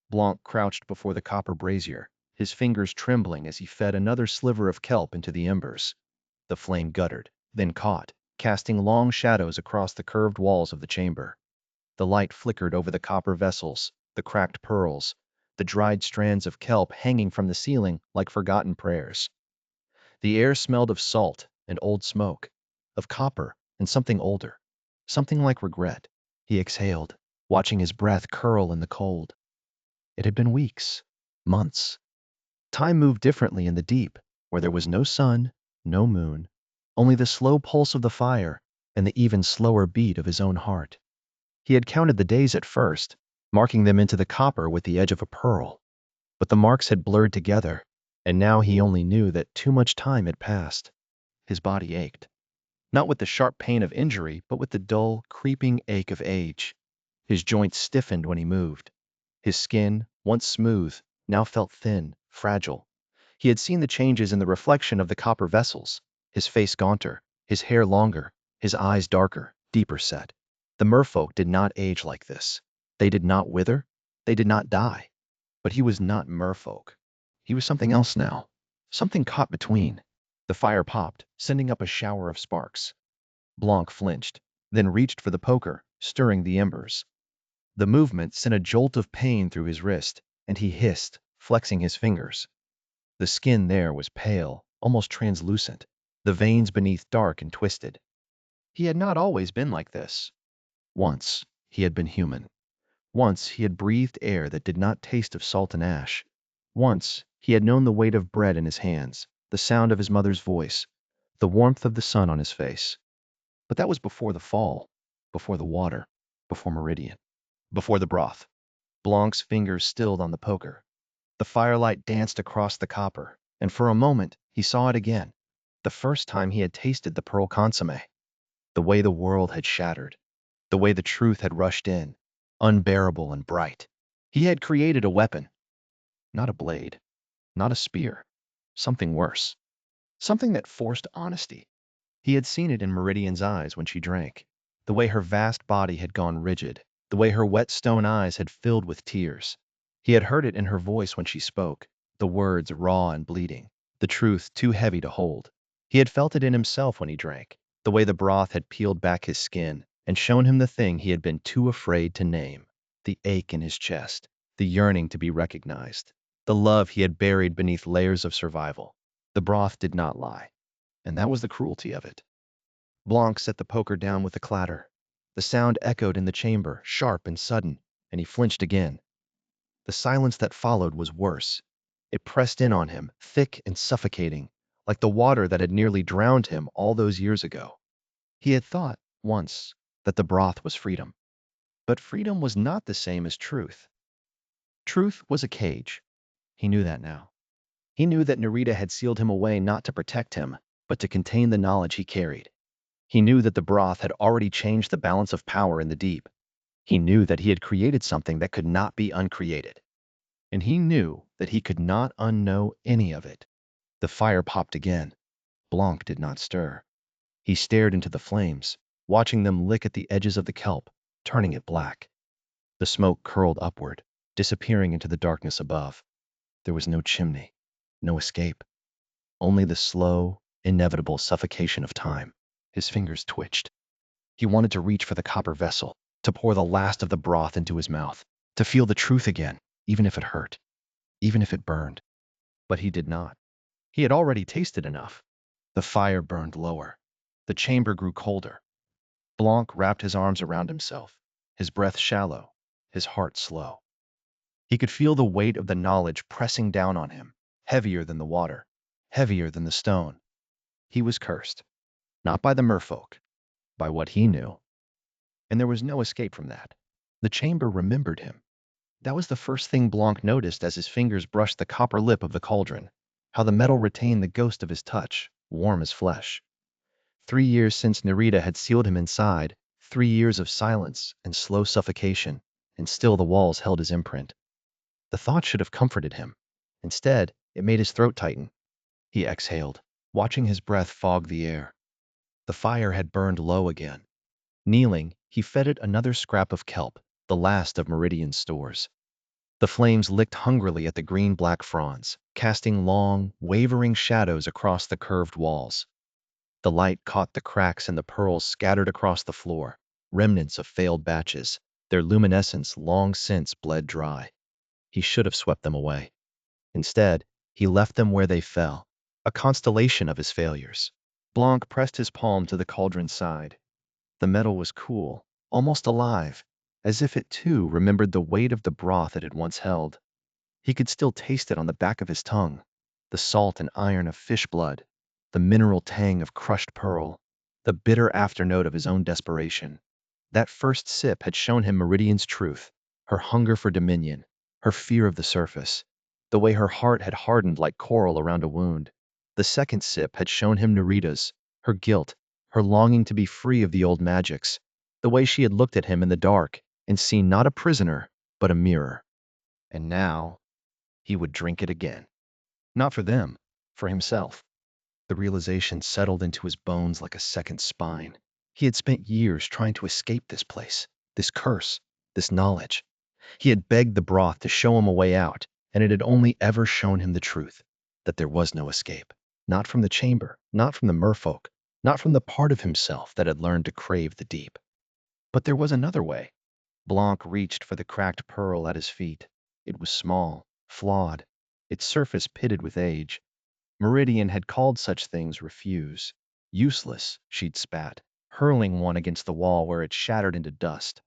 Blanc crouched before the copper brazier, his fingers trembling as he fed another sliver of kelp into the embers. The flame guttered, then caught, casting long shadows across the curved walls of the chamber. The light flickered over the copper vessels, the cracked pearls, the dried strands of kelp hanging from the ceiling like forgotten prayers. The air smelled of salt and old smoke, of copper and something older, something like regret. He exhaled, watching his breath curl in the cold. It had been weeks, months. Time moved differently in the deep, where there was no sun, no moon, only the slow pulse of the fire and the even slower beat of his own heart. He had counted the days at first, marking them into the copper with the edge of a pearl. But the marks had blurred together, and now he only knew that too much time had passed. His body ached, not with the sharp pain of injury, but with the dull, creeping ache of age. His joints stiffened when he moved. His skin, once smooth, now felt thin, fragile. He had seen the changes in the reflection of the copper vessels, his face gaunter, his hair longer, his eyes darker, deeper set. The merfolk did not age like this. They did not wither, they did not die. But he was not merfolk. He was something else now, something caught between. The fire popped, sending up a shower of sparks. Blanc flinched, then reached for the poker, stirring the embers. The movement sent a jolt of pain through his wrist, and he hissed, flexing his fingers. The skin there was pale, almost translucent, the veins beneath dark and twisted. He had not always been like this. Once, he had been human. Once, he had breathed air that did not taste of salt and ash. Once, he had known the weight of bread in his hands, the sound of his mother's voice, the warmth of the sun on his face. But that was before the fall, before the water, before Meridian, before the broth. Blanc's fingers stilled on the poker. The firelight danced across the copper, and for a moment he saw it again, the first time he had tasted the pearl consomme. The way the world had shattered, the way the truth had rushed in, unbearable and bright. He had created a weapon, not a blade, not a spear, something worse, something that forced honesty. He had seen it in Meridian's eyes when she drank, the way her vast body had gone rigid, the way her wet stone eyes had filled with tears. He had heard it in her voice when she spoke, the words raw and bleeding, the truth too heavy to hold. He had felt it in himself when he drank, the way the broth had peeled back his skin and shown him the thing he had been too afraid to name, the ache in his chest, the yearning to be recognized, the love he had buried beneath layers of survival. The broth did not lie, and that was the cruelty of it. Blanc set the poker down with a clatter. The sound echoed in the chamber, sharp and sudden, and he flinched again. The silence that followed was worse. It pressed in on him, thick and suffocating, like the water that had nearly drowned him all those years ago. He had thought, once, that the broth was freedom. But freedom was not the same as truth. Truth was a cage. He knew that now. He knew that Nerita had sealed him away not to protect him, but to contain the knowledge he carried. He knew that the broth had already changed the balance of power in the deep. He knew that he had created something that could not be uncreated. And he knew that he could not unknow any of it. The fire popped again. Blanc did not stir. He stared into the flames, watching them lick at the edges of the kelp, turning it black. The smoke curled upward, disappearing into the darkness above. There was no chimney, no escape, only the slow, inevitable suffocation of time. His fingers twitched. He wanted to reach for the copper vessel, to pour the last of the broth into his mouth, to feel the truth again, even if it hurt, even if it burned. But he did not. He had already tasted enough. The fire burned lower. The chamber grew colder. Blanc wrapped his arms around himself, his breath shallow, his heart slow. He could feel the weight of the knowledge pressing down on him, heavier than the water, heavier than the stone. He was cursed, not by the merfolk, by what he knew. And there was no escape from that. The chamber remembered him. That was the first thing Blanc noticed as his fingers brushed the copper lip of the cauldron, how the metal retained the ghost of his touch, warm as flesh. 3 years since Nerita had sealed him inside, 3 years of silence and slow suffocation, and still the walls held his imprint. The thought should have comforted him. Instead, it made his throat tighten. He exhaled, watching his breath fog the air. The fire had burned low again. Kneeling, he fed it another scrap of kelp, the last of Meridian's stores. The flames licked hungrily at the green-black fronds, casting long, wavering shadows across the curved walls. The light caught the cracks in the pearls scattered across the floor, remnants of failed batches, their luminescence long since bled dry. He should have swept them away. Instead, he left them where they fell, a constellation of his failures. Blanc pressed his palm to the cauldron's side. The metal was cool, almost alive, as if it too remembered the weight of the broth it had once held. He could still taste it on the back of his tongue, the salt and iron of fish blood, the mineral tang of crushed pearl, the bitter afternote of his own desperation. That first sip had shown him Meridian's truth, her hunger for dominion, her fear of the surface, the way her heart had hardened like coral around a wound. The second sip had shown him Nerita's, her guilt, her longing to be free of the old magics, the way she had looked at him in the dark and seen not a prisoner, but a mirror. And now, he would drink it again. Not for them, for himself. The realization settled into his bones like a second spine. He had spent years trying to escape this place, this curse, this knowledge. He had begged the broth to show him a way out, and it had only ever shown him the truth, that there was no escape. Not from the chamber, not from the merfolk, not from the part of himself that had learned to crave the deep. But there was another way. Blanc reached for the cracked pearl at his feet. It was small, flawed, its surface pitted with age. Meridian had called such things refuse. Useless, she'd spat, hurling one against the wall where it shattered into dust.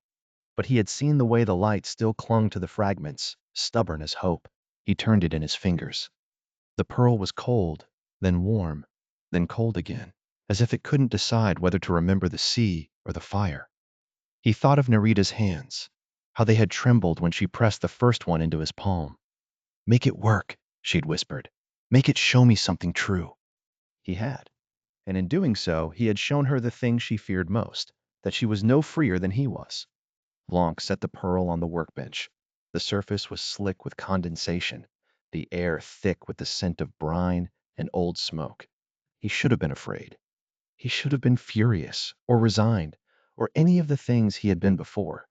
But he had seen the way the light still clung to the fragments, stubborn as hope. He turned it in his fingers. The pearl was cold, then warm, then cold again, as if it couldn't decide whether to remember the sea or the fire. He thought of Nerita's hands, how they had trembled when she pressed the first one into his palm. "Make it work," she'd whispered. "Make it show me something true." He had. And in doing so, he had shown her the thing she feared most, that she was no freer than he was. Blanc set the pearl on the workbench. The surface was slick with condensation, the air thick with the scent of brine and old smoke. He should have been afraid. He should have been furious, or resigned, or any of the things he had been before.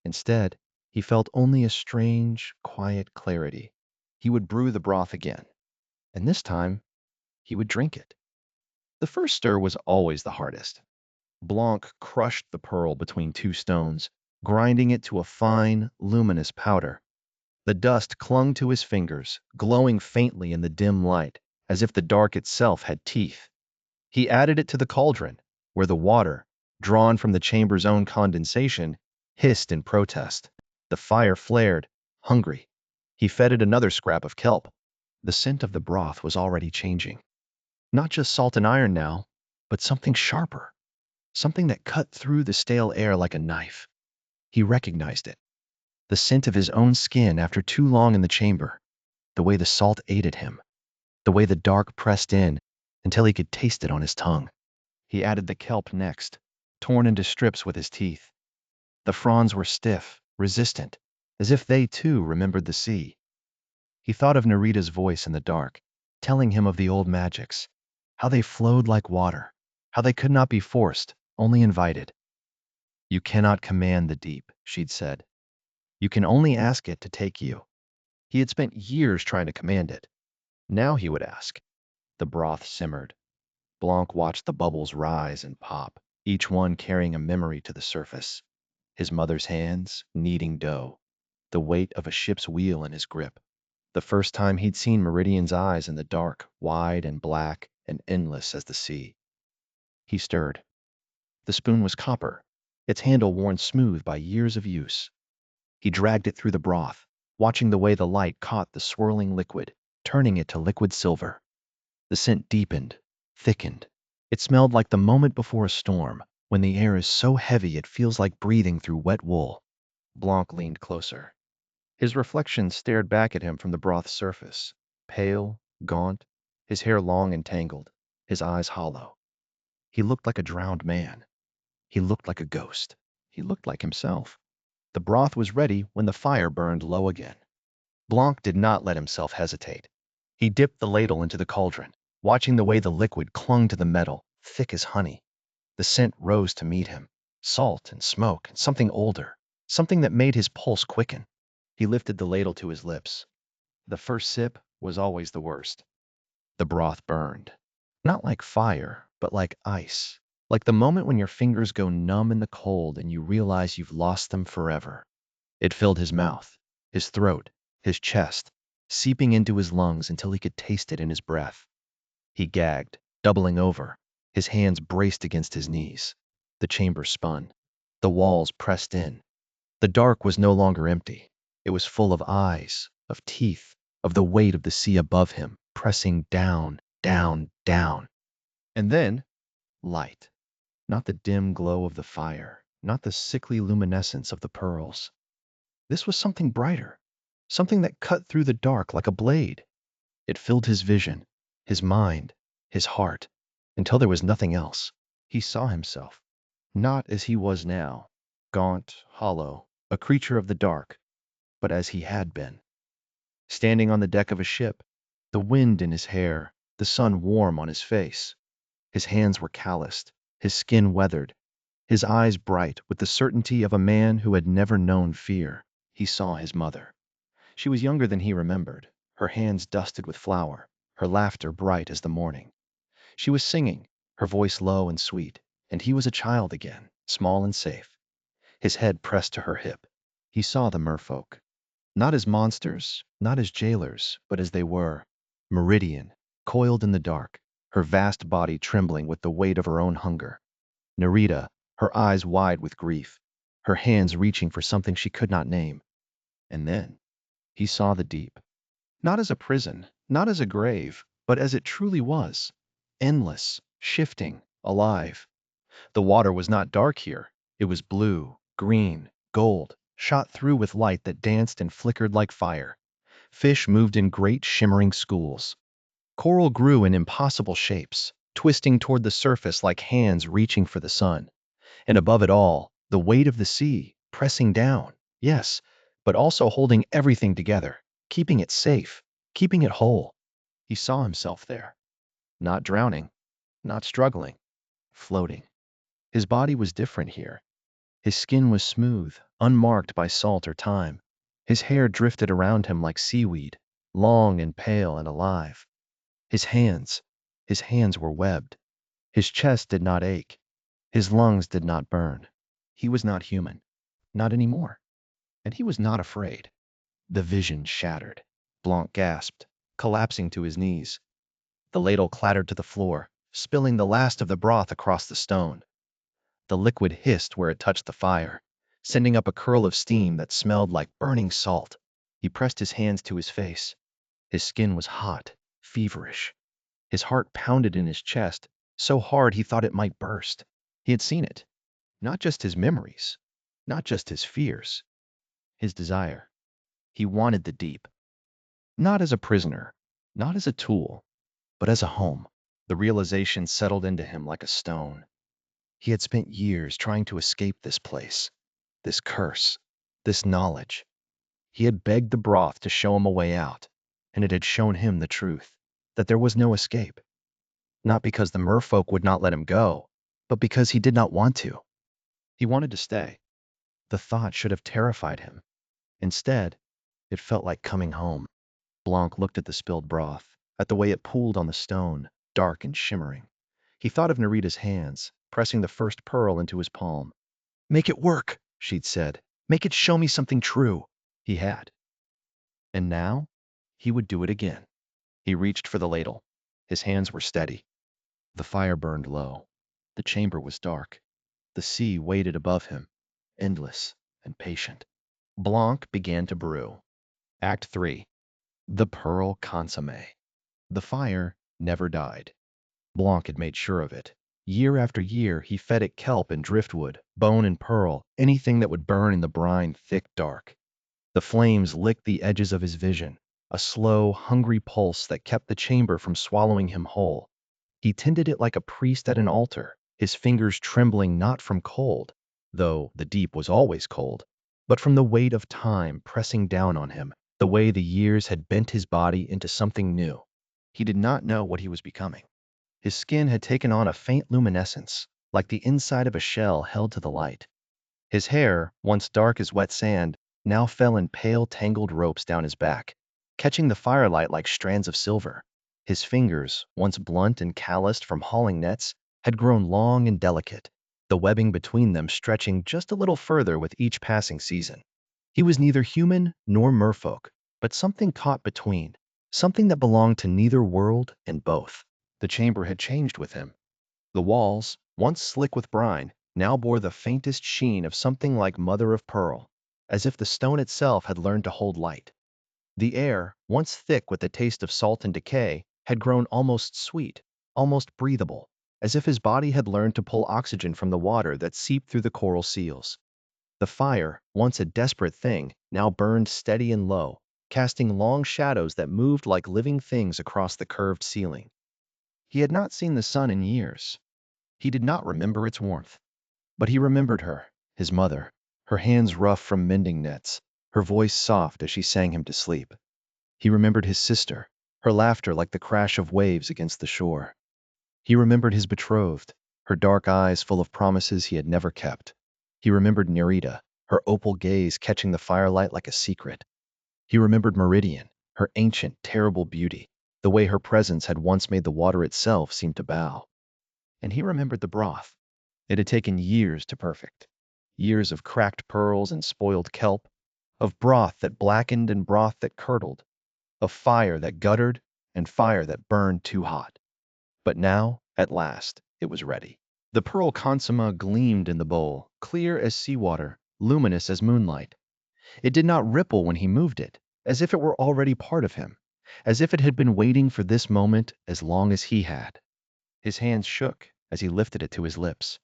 Instead, he felt only a strange, quiet clarity. He would brew the broth again, and this time, he would drink it. The first stir was always the hardest. Blanc crushed the pearl between two stones, grinding it to a fine, luminous powder. The dust clung to his fingers, glowing faintly in the dim light, as if the dark itself had teeth. He added it to the cauldron, where the water, drawn from the chamber's own condensation, hissed in protest. The fire flared, hungry. He fed it another scrap of kelp. The scent of the broth was already changing. Not just salt and iron now, but something sharper. Something that cut through the stale air like a knife. He recognized it. The scent of his own skin after too long in the chamber. The way the salt ate at him. The way the dark pressed in until he could taste it on his tongue. He added the kelp next, torn into strips with his teeth. The fronds were stiff, resistant, as if they too remembered the sea. He thought of Nerita's voice in the dark, telling him of the old magics, how they flowed like water, how they could not be forced, only invited. "You cannot command the deep," she'd said. "You can only ask it to take you." He had spent years trying to command it. Now he would ask. The broth simmered. Blanc watched the bubbles rise and pop, each one carrying a memory to the surface. His mother's hands, kneading dough, the weight of a ship's wheel in his grip. The first time he'd seen Meridian's eyes in the dark, wide and black and endless as the sea. He stirred. The spoon was copper, its handle worn smooth by years of use. He dragged it through the broth, watching the way the light caught the swirling liquid, turning it to liquid silver. The scent deepened, thickened. It smelled like the moment before a storm, when the air is so heavy it feels like breathing through wet wool. Blanc leaned closer. His reflection stared back at him from the broth's surface, pale, gaunt, his hair long and tangled, his eyes hollow. He looked like a drowned man. He looked like a ghost. He looked like himself. The broth was ready when the fire burned low again. Blanc did not let himself hesitate. He dipped the ladle into the cauldron, watching the way the liquid clung to the metal, thick as honey. The scent rose to meet him, salt and smoke and something older, something that made his pulse quicken. He lifted the ladle to his lips. The first sip was always the worst. The broth burned. Not like fire, but like ice. Like the moment when your fingers go numb in the cold and you realize you've lost them forever. It filled his mouth, his throat, his chest, seeping into his lungs until he could taste it in his breath. He gagged, doubling over, his hands braced against his knees. The chamber spun. The walls pressed in. The dark was no longer empty. It was full of eyes, of teeth, of the weight of the sea above him, pressing down, down, down. And then, light. Not the dim glow of the fire, not the sickly luminescence of the pearls. This was something brighter, something that cut through the dark like a blade. It filled his vision, his mind, his heart, until there was nothing else. He saw himself, not as he was now, gaunt, hollow, a creature of the dark, but as he had been. Standing on the deck of a ship, the wind in his hair, the sun warm on his face. His hands were calloused, his skin weathered, his eyes bright with the certainty of a man who had never known fear. He saw his mother. She was younger than he remembered, her hands dusted with flour, her laughter bright as the morning. She was singing, her voice low and sweet, and he was a child again, small and safe. His head pressed to her hip. He saw the merfolk. Not as monsters, not as jailers, but as they were. Meridian, coiled in the dark, her vast body trembling with the weight of her own hunger. Nerita, her eyes wide with grief, her hands reaching for something she could not name. And then he saw the deep. Not as a prison, not as a grave, but as it truly was. Endless, shifting, alive. The water was not dark here. It was blue, green, gold, shot through with light that danced and flickered like fire. Fish moved in great shimmering schools. Coral grew in impossible shapes, twisting toward the surface like hands reaching for the sun. And above it all, the weight of the sea, pressing down, yes, but also holding everything together, keeping it safe, keeping it whole. He saw himself there, not drowning, not struggling, floating. His body was different here. His skin was smooth, unmarked by salt or time. His hair drifted around him like seaweed, long and pale and alive. His hands were webbed. His chest did not ache. His lungs did not burn. He was not human, not anymore. And he was not afraid. The vision shattered. Blanc gasped, collapsing to his knees. The ladle clattered to the floor, spilling the last of the broth across the stone. The liquid hissed where it touched the fire, sending up a curl of steam that smelled like burning salt. He pressed his hands to his face. His skin was hot, feverish. His heart pounded in his chest, so hard he thought it might burst. He had seen it. Not just his memories, not just his fears, his desire. He wanted the deep. Not as a prisoner, not as a tool, but as a home. The realization settled into him like a stone. He had spent years trying to escape this place, this curse, this knowledge. He had begged the broth to show him a way out, and it had shown him the truth, that there was no escape. Not because the merfolk would not let him go, but because he did not want to. He wanted to stay. The thought should have terrified him. Instead, it felt like coming home. Blanc looked at the spilled broth, at the way it pooled on the stone, dark and shimmering. He thought of Nerita's hands, pressing the first pearl into his palm. "Make it work," she'd said. "Make it show me something true." He had. And now, he would do it again. He reached for the ladle. His hands were steady. The fire burned low. The chamber was dark. The sea waited above him, endless and patient. Blanc began to brew. Act 3. The Pearl Consommé. The fire never died. Blanc had made sure of it. Year after year, he fed it kelp and driftwood, bone and pearl, anything that would burn in the brine thick dark. The flames licked the edges of his vision, a slow, hungry pulse that kept the chamber from swallowing him whole. He tended it like a priest at an altar, his fingers trembling not from cold, though the deep was always cold, but from the weight of time pressing down on him, the way the years had bent his body into something new. He did not know what he was becoming. His skin had taken on a faint luminescence, like the inside of a shell held to the light. His hair, once dark as wet sand, now fell in pale tangled ropes down his back, catching the firelight like strands of silver. His fingers, once blunt and calloused from hauling nets, had grown long and delicate, the webbing between them stretching just a little further with each passing season. He was neither human nor merfolk, but something caught between, something that belonged to neither world and both. The chamber had changed with him. The walls, once slick with brine, now bore the faintest sheen of something like mother of pearl, as if the stone itself had learned to hold light. The air, once thick with the taste of salt and decay, had grown almost sweet, almost breathable, as if his body had learned to pull oxygen from the water that seeped through the coral seals. The fire, once a desperate thing, now burned steady and low, casting long shadows that moved like living things across the curved ceiling. He had not seen the sun in years. He did not remember its warmth. But he remembered her, his mother, her hands rough from mending nets, her voice soft as she sang him to sleep. He remembered his sister, her laughter like the crash of waves against the shore. He remembered his betrothed, her dark eyes full of promises he had never kept. He remembered Nerida, her opal gaze catching the firelight like a secret. He remembered Meridian, her ancient, terrible beauty, the way her presence had once made the water itself seem to bow. And he remembered the broth. It had taken years to perfect. Years of cracked pearls and spoiled kelp, of broth that blackened and broth that curdled, of fire that guttered and fire that burned too hot. But now, at last, it was ready. The pearl consomme gleamed in the bowl, clear as seawater, luminous as moonlight. It did not ripple when he moved it, as if it were already part of him, as if it had been waiting for this moment as long as he had. His hands shook as he lifted it to his lips.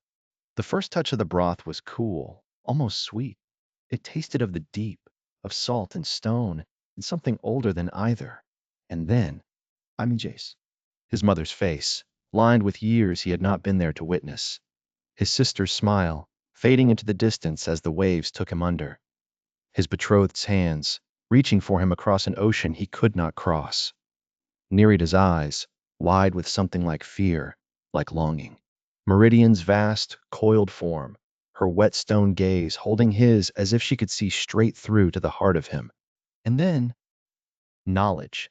The first touch of the broth was cool, almost sweet. It tasted of the deep, of salt and stone, and something older than either. And then, I'm Jace. His mother's face, lined with years he had not been there to witness. His sister's smile, fading into the distance as the waves took him under. His betrothed's hands, reaching for him across an ocean he could not cross. Nerida's eyes, wide with something like fear, like longing. Meridian's vast, coiled form, her wet stone gaze holding his as if she could see straight through to the heart of him. And then, knowledge.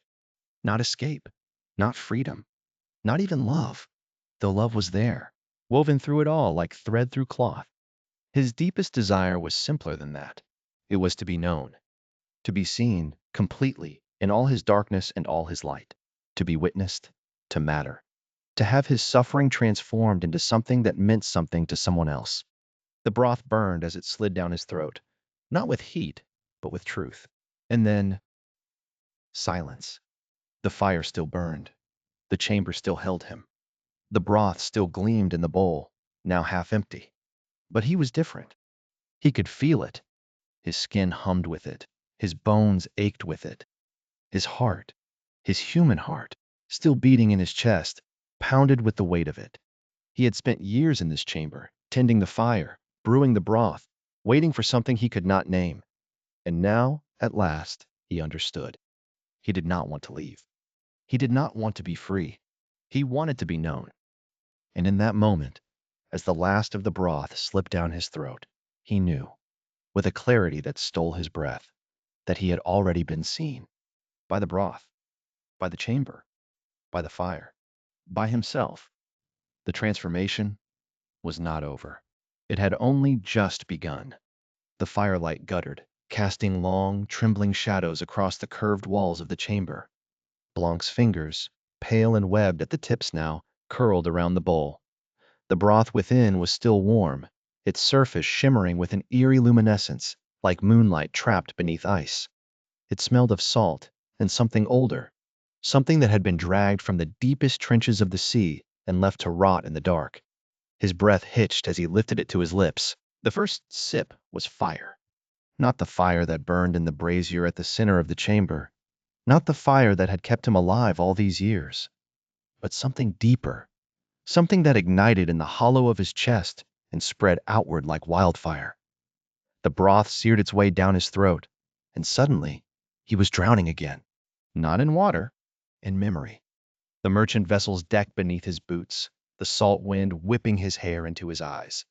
Not escape, not freedom, not even love, though love was there, woven through it all like thread through cloth. His deepest desire was simpler than that. It was to be known, to be seen completely in all his darkness and all his light, to be witnessed, to matter, to have his suffering transformed into something that meant something to someone else. The broth burned as it slid down his throat, not with heat, but with truth. And then, silence. The fire still burned. The chamber still held him. The broth still gleamed in the bowl, now half empty. But he was different. He could feel it. His skin hummed with it. His bones ached with it. His heart, his human heart, still beating in his chest, pounded with the weight of it. He had spent years in this chamber, tending the fire, brewing the broth, waiting for something he could not name. And now, at last, he understood. He did not want to leave. He did not want to be free. He wanted to be known. And in that moment, as the last of the broth slipped down his throat, he knew, with a clarity that stole his breath, that he had already been seen. By the broth, by the chamber, by the fire, by himself. The transformation was not over. It had only just begun. The firelight guttered, casting long, trembling shadows across the curved walls of the chamber. Blanc's fingers, pale and webbed at the tips now, curled around the bowl. The broth within was still warm, its surface shimmering with an eerie luminescence, like moonlight trapped beneath ice. It smelled of salt and something older, something that had been dragged from the deepest trenches of the sea and left to rot in the dark. His breath hitched as he lifted it to his lips. The first sip was fire. Not the fire that burned in the brazier at the center of the chamber, not the fire that had kept him alive all these years, but something deeper, something that ignited in the hollow of his chest and spread outward like wildfire. The broth seared its way down his throat, and suddenly He was drowning again. Not in water, in memory. The merchant vessel's deck beneath his boots, the salt wind whipping his hair into his eyes,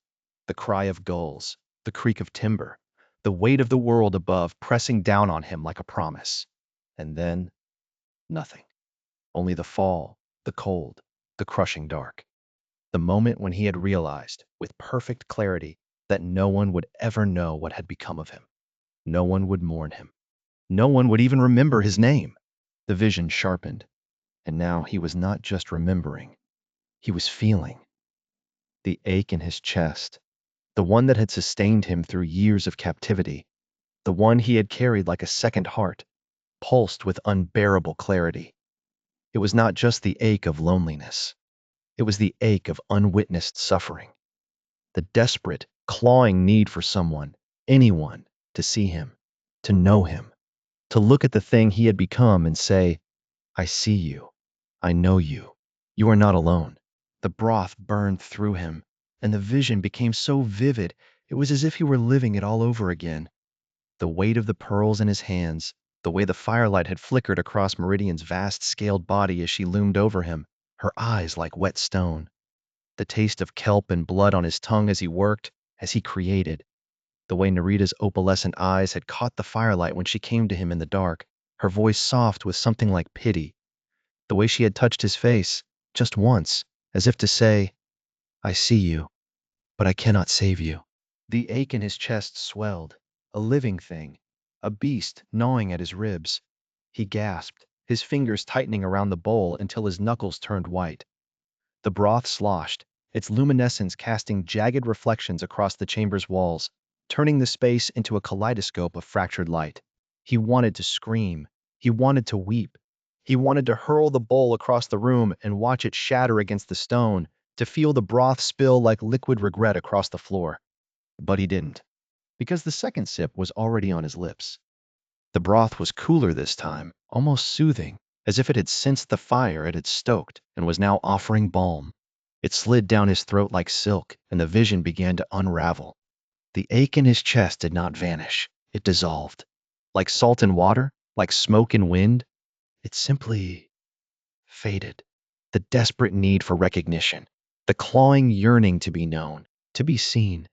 the cry of gulls, the creak of timber, the weight of the world above pressing down on him like a promise. And then, nothing. Only the fall, the cold, the crushing dark. The moment when he had realized, with perfect clarity, that no one would ever know what had become of him. No one would mourn him. No one would even remember his name. The vision sharpened, and now he was not just remembering. He was feeling. The ache in his chest, the one that had sustained him through years of captivity, the one he had carried like a second heart, pulsed with unbearable clarity. It was not just the ache of loneliness. It was the ache of unwitnessed suffering. The desperate, clawing need for someone, anyone, to see him, to know him, to look at the thing he had become and say, I see you. I know you. You are not alone. The broth burned through him, and the vision became so vivid it was as if he were living it all over again. The weight of the pearls in his hands, the way the firelight had flickered across Meridian's vast scaled body as she loomed over him, her eyes like wet stone. The taste of kelp and blood on his tongue as he worked, as he created. The way Narita's opalescent eyes had caught the firelight when she came to him in the dark, her voice soft with something like pity. The way she had touched his face, just once, as if to say, I see you, but I cannot save you. The ache in his chest swelled, a living thing, a beast gnawing at his ribs. He gasped, his fingers tightening around the bowl until his knuckles turned white. The broth sloshed, its luminescence casting jagged reflections across the chamber's walls, turning the space into a kaleidoscope of fractured light. He wanted to scream. He wanted to weep. He wanted to hurl the bowl across the room and watch it shatter against the stone, to feel the broth spill like liquid regret across the floor. But he didn't, because the second sip was already on his lips. The broth was cooler this time, almost soothing, as if it had sensed the fire it had stoked and was now offering balm. It slid down his throat like silk, and the vision began to unravel. The ache in his chest did not vanish. It dissolved. Like salt in water, like smoke in wind, it simply faded. The desperate need for recognition, the clawing yearning to be known, to be seen.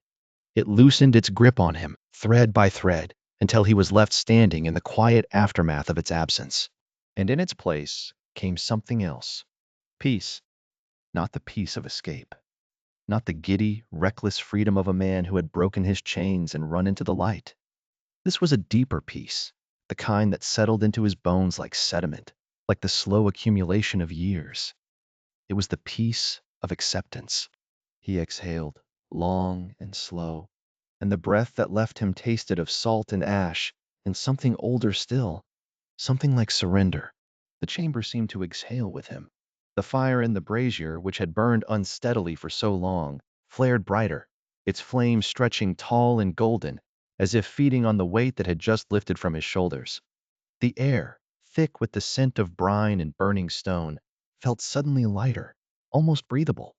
It loosened its grip on him, thread by thread, until he was left standing in the quiet aftermath of its absence. And in its place came something else. Peace. Not the peace of escape. Not the giddy, reckless freedom of a man who had broken his chains and run into the light. This was a deeper peace, the kind that settled into his bones like sediment, like the slow accumulation of years. It was the peace of acceptance. He exhaled, long and slow, and the breath that left him tasted of salt and ash, and something older still, something like surrender. The chamber seemed to exhale with him. The fire in the brazier, which had burned unsteadily for so long, flared brighter, its flames stretching tall and golden, as if feeding on the weight that had just lifted from his shoulders. The air, thick with the scent of brine and burning stone, felt suddenly lighter, almost breathable.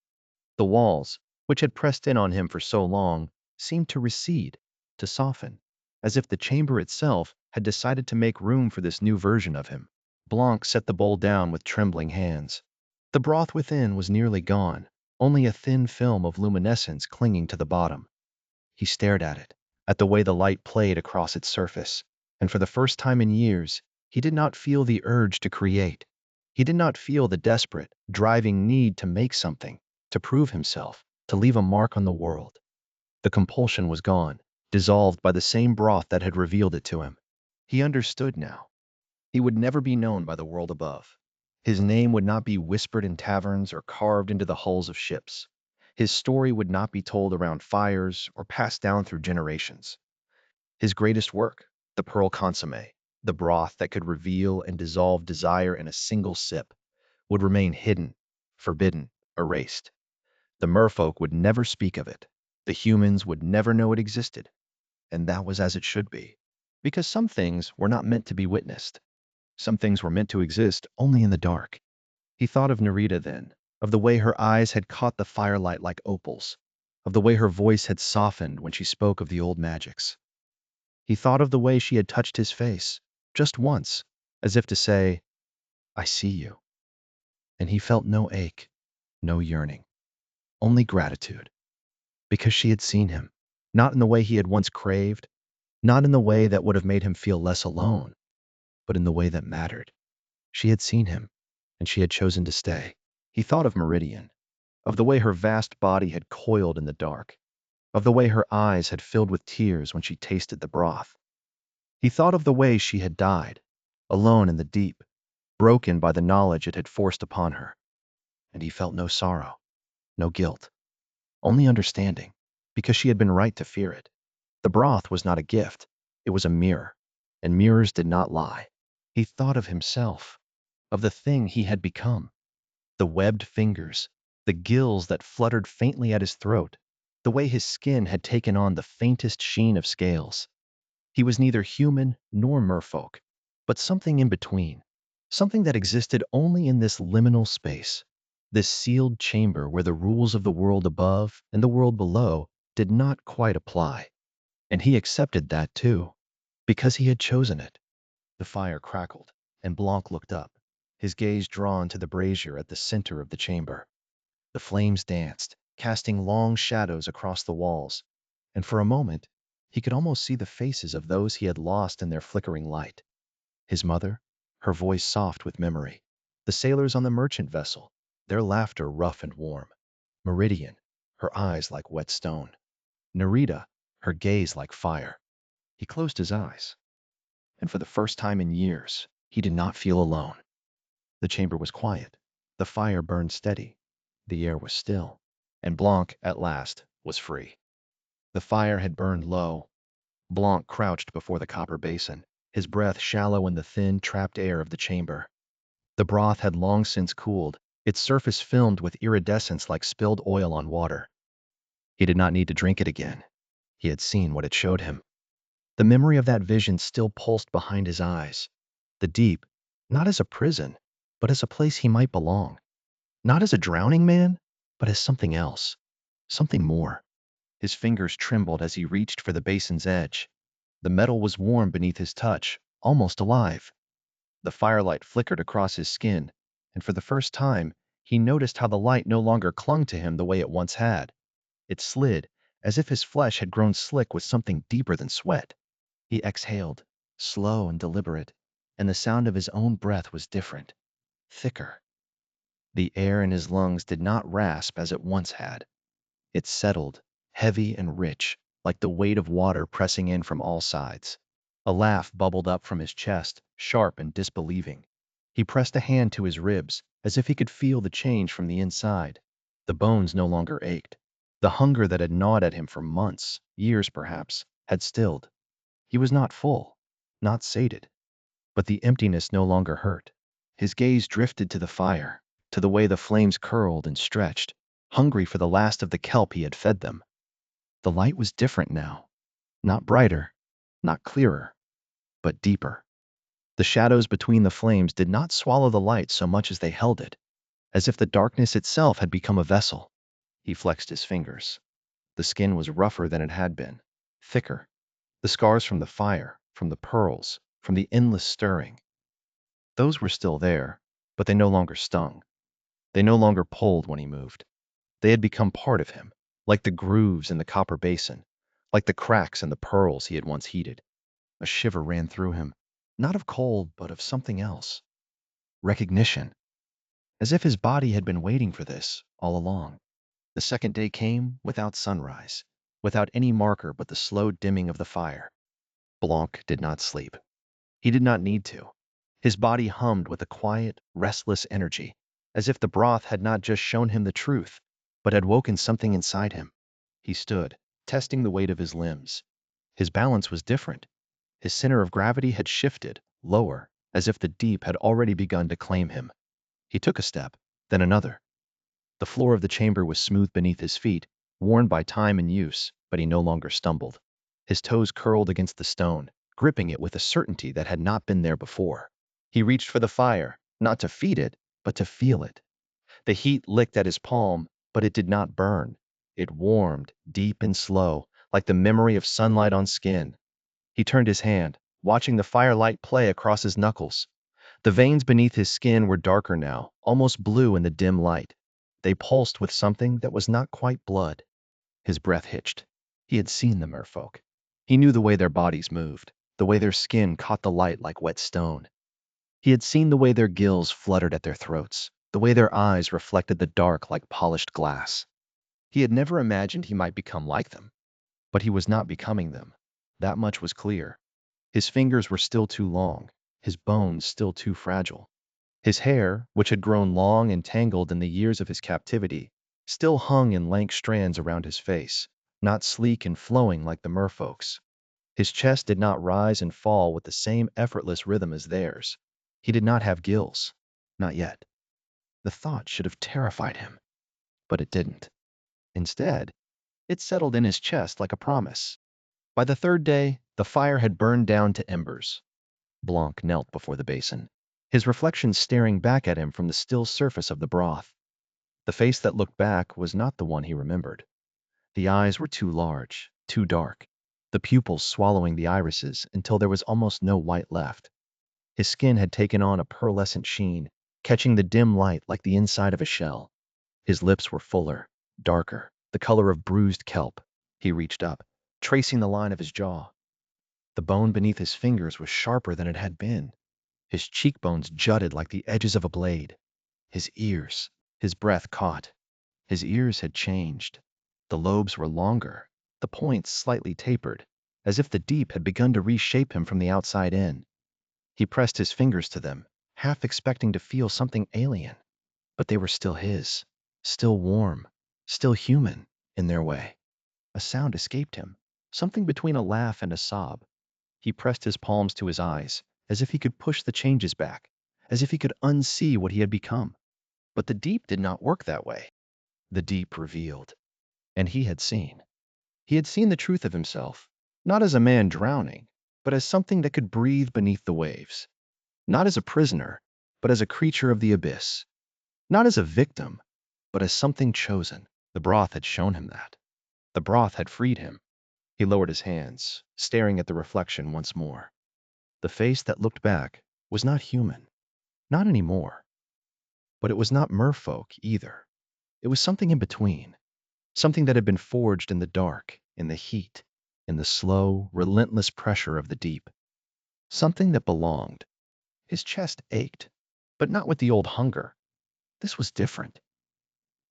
The walls, which had pressed in on him for so long, seemed to recede, to soften, as if the chamber itself had decided to make room for this new version of him. Blanc set the bowl down with trembling hands. The broth within was nearly gone, only a thin film of luminescence clinging to the bottom. He stared at the way the light played across its surface, and for the first time in years, he did not feel the urge to create. He did not feel the desperate, driving need to make something, to prove himself, to leave a mark on the world. The compulsion was gone, dissolved by the same broth that had revealed it to him. He understood now. He would never be known by the world above. His name would not be whispered in taverns or carved into the hulls of ships. His story would not be told around fires or passed down through generations. His greatest work, the pearl consommé, the broth that could reveal and dissolve desire in a single sip, would remain hidden, forbidden, erased. The merfolk would never speak of it. The humans would never know it existed. And that was as it should be. Because some things were not meant to be witnessed. Some things were meant to exist only in the dark. He thought of Narita then, of the way her eyes had caught the firelight like opals, of the way her voice had softened when she spoke of the old magics. He thought of the way she had touched his face, just once, as if to say, I see you. And he felt no ache, no yearning, only gratitude, because she had seen him, not in the way he had once craved, not in the way that would have made him feel less alone, but in the way that mattered. She had seen him, and she had chosen to stay. He thought of Meridian, of the way her vast body had coiled in the dark, of the way her eyes had filled with tears when she tasted the broth. He thought of the way she had died, alone in the deep, broken by the knowledge it had forced upon her. And he felt no sorrow, no guilt, only understanding, because she had been right to fear it. The broth was not a gift, it was a mirror, and mirrors did not lie. He thought of himself, of the thing he had become, the webbed fingers, the gills that fluttered faintly at his throat, the way his skin had taken on the faintest sheen of scales. He was neither human nor merfolk, but something in between, something that existed only in this liminal space, this sealed chamber where the rules of the world above and the world below did not quite apply. And he accepted that too, because he had chosen it. The fire crackled, and Blanc looked up, his gaze drawn to the brazier at the center of the chamber. The flames danced, casting long shadows across the walls, and for a moment he could almost see the faces of those he had lost in their flickering light. His mother, her voice soft with memory. The sailors on the merchant vessel, their laughter rough and warm. Meridian, her eyes like wet stone. Nerida, her gaze like fire. He closed his eyes, and for the first time in years, he did not feel alone. The chamber was quiet. The fire burned steady. The air was still. And Blanc, at last, was free. The fire had burned low. Blanc crouched before the copper basin, his breath shallow in the thin, trapped air of the chamber. The broth had long since cooled, its surface filmed with iridescence like spilled oil on water. He did not need to drink it again. He had seen what it showed him. The memory of that vision still pulsed behind his eyes. The deep, not as a prison, but as a place he might belong. Not as a drowning man, but as something else, something more. His fingers trembled as he reached for the basin's edge. The metal was warm beneath his touch, almost alive. The firelight flickered across his skin, and for the first time, he noticed how the light no longer clung to him the way it once had. It slid, as if his flesh had grown slick with something deeper than sweat. He exhaled, slow and deliberate, and the sound of his own breath was different, thicker. The air in his lungs did not rasp as it once had. It settled, heavy and rich, like the weight of water pressing in from all sides. A laugh bubbled up from his chest, sharp and disbelieving. He pressed a hand to his ribs, as if he could feel the change from the inside. The bones no longer ached. The hunger that had gnawed at him for months, years perhaps, had stilled. He was not full, not sated, but the emptiness no longer hurt. His gaze drifted to the fire, to the way the flames curled and stretched, hungry for the last of the kelp he had fed them. The light was different now, not brighter, not clearer, but deeper. The shadows between the flames did not swallow the light so much as they held it, as if the darkness itself had become a vessel. He flexed his fingers. The skin was rougher than it had been, thicker. The scars from the fire, from the pearls, from the endless stirring. Those were still there, but they no longer stung. They no longer pulled when he moved. They had become part of him, like the grooves in the copper basin, like the cracks in the pearls he had once heated. A shiver ran through him, not of cold, but of something else. Recognition. As if his body had been waiting for this all along. The second day came without sunrise, without any marker but the slow dimming of the fire. Blanc did not sleep. He did not need to. His body hummed with a quiet, restless energy, as if the broth had not just shown him the truth, but had woken something inside him. He stood, testing the weight of his limbs. His balance was different. His center of gravity had shifted, lower, as if the deep had already begun to claim him. He took a step, then another. The floor of the chamber was smooth beneath his feet, worn by time and use, but he no longer stumbled. His toes curled against the stone, gripping it with a certainty that had not been there before. He reached for the fire, not to feed it, but to feel it. The heat licked at his palm, but it did not burn. It warmed, deep and slow, like the memory of sunlight on skin. He turned his hand, watching the firelight play across his knuckles. The veins beneath his skin were darker now, almost blue in the dim light. They pulsed with something that was not quite blood. His breath hitched. He had seen the merfolk. He knew the way their bodies moved, the way their skin caught the light like wet stone. He had seen the way their gills fluttered at their throats, the way their eyes reflected the dark like polished glass. He had never imagined he might become like them, but he was not becoming them. That much was clear. His fingers were still too long, his bones still too fragile. His hair, which had grown long and tangled in the years of his captivity, still hung in lank strands around his face, not sleek and flowing like the merfolk's. His chest did not rise and fall with the same effortless rhythm as theirs. He did not have gills. Not yet. The thought should have terrified him, but it didn't. Instead, it settled in his chest like a promise. By the third day, the fire had burned down to embers. Blanc knelt before the basin, his reflection staring back at him from the still surface of the broth. The face that looked back was not the one he remembered. The eyes were too large, too dark, the pupils swallowing the irises until there was almost no white left. His skin had taken on a pearlescent sheen, catching the dim light like the inside of a shell. His lips were fuller, darker, the color of bruised kelp. He reached up, tracing the line of his jaw. The bone beneath his fingers was sharper than it had been. His cheekbones jutted like the edges of a blade. His ears, his breath caught. His ears had changed. The lobes were longer, the points slightly tapered, as if the deep had begun to reshape him from the outside in. He pressed his fingers to them, half expecting to feel something alien. But they were still his, still warm, still human, in their way. A sound escaped him, something between a laugh and a sob. He pressed his palms to his eyes, as if he could push the changes back, as if he could unsee what he had become. But the deep did not work that way. The deep revealed. And he had seen. He had seen the truth of himself, not as a man drowning, but as something that could breathe beneath the waves. Not as a prisoner, but as a creature of the abyss. Not as a victim, but as something chosen. The broth had shown him that. The broth had freed him. He lowered his hands, staring at the reflection once more. The face that looked back was not human. Not anymore. But it was not merfolk either. It was something in between. Something that had been forged in the dark, in the heat, in the slow, relentless pressure of the deep. Something that belonged. His chest ached, but not with the old hunger. This was different.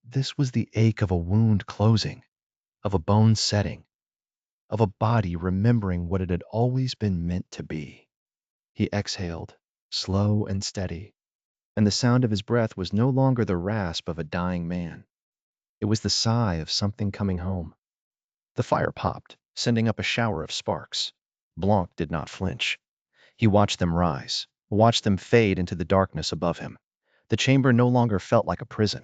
This was the ache of a wound closing, of a bone setting, of a body remembering what it had always been meant to be. He exhaled, slow and steady, and the sound of his breath was no longer the rasp of a dying man. It was the sigh of something coming home. The fire popped, sending up a shower of sparks. Blanc did not flinch. He watched them rise, watched them fade into the darkness above him. The chamber no longer felt like a prison.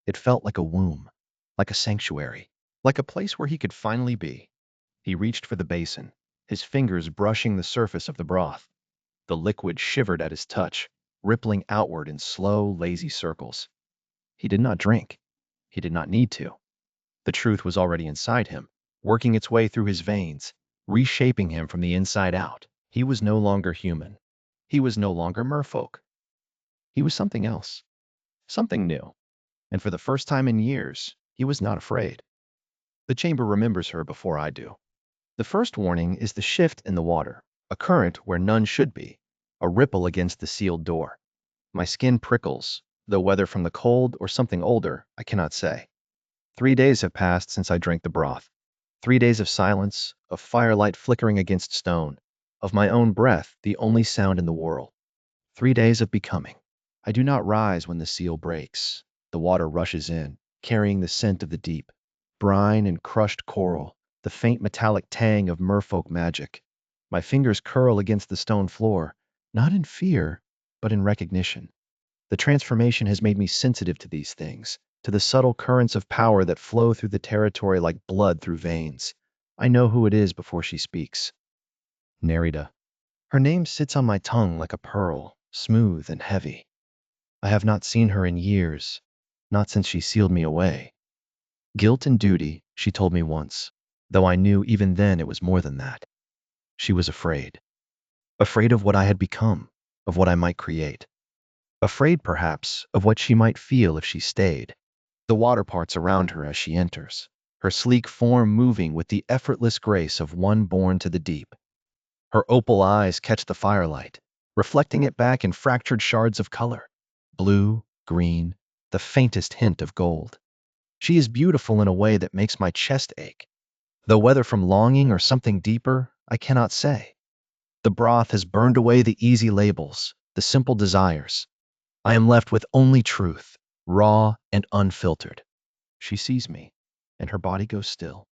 It felt like a womb, like a sanctuary, like a place where he could finally be. He reached for the basin, his fingers brushing the surface of the broth. The liquid shivered at his touch, rippling outward in slow, lazy circles. He did not drink. He did not need to. The truth was already inside him, working its way through his veins, reshaping him from the inside out. He was no longer human. He was no longer merfolk. He was something else, something new. And for the first time in years, he was not afraid. The chamber remembers her before I do. The first warning is the shift in the water, a current where none should be, a ripple against the sealed door. My skin prickles, though whether from the cold or something older, I cannot say. 3 days have passed since I drank the broth. 3 days of silence, of firelight flickering against stone, of my own breath, the only sound in the world. 3 days of becoming. I do not rise when the seal breaks. The water rushes in, carrying the scent of the deep, brine and crushed coral, the faint metallic tang of merfolk magic. My fingers curl against the stone floor, not in fear, but in recognition. The transformation has made me sensitive to these things, to the subtle currents of power that flow through the territory like blood through veins. I know who it is before she speaks. Nerida. Her name sits on my tongue like a pearl, smooth and heavy. I have not seen her in years, not since she sealed me away. Guilt and duty, she told me once, though I knew even then it was more than that. She was afraid. afraid of what I had become, of what I might create. Afraid, perhaps, of what she might feel if she stayed. The water parts around her as she enters, her sleek form moving with the effortless grace of one born to the deep. Her opal eyes catch the firelight, reflecting it back in fractured shards of color, blue, green, the faintest hint of gold. She is beautiful in a way that makes my chest ache, though whether from longing or something deeper, I cannot say. The broth has burned away the easy labels, the simple desires. I am left with only truth, raw and unfiltered. She sees me, and her body goes still.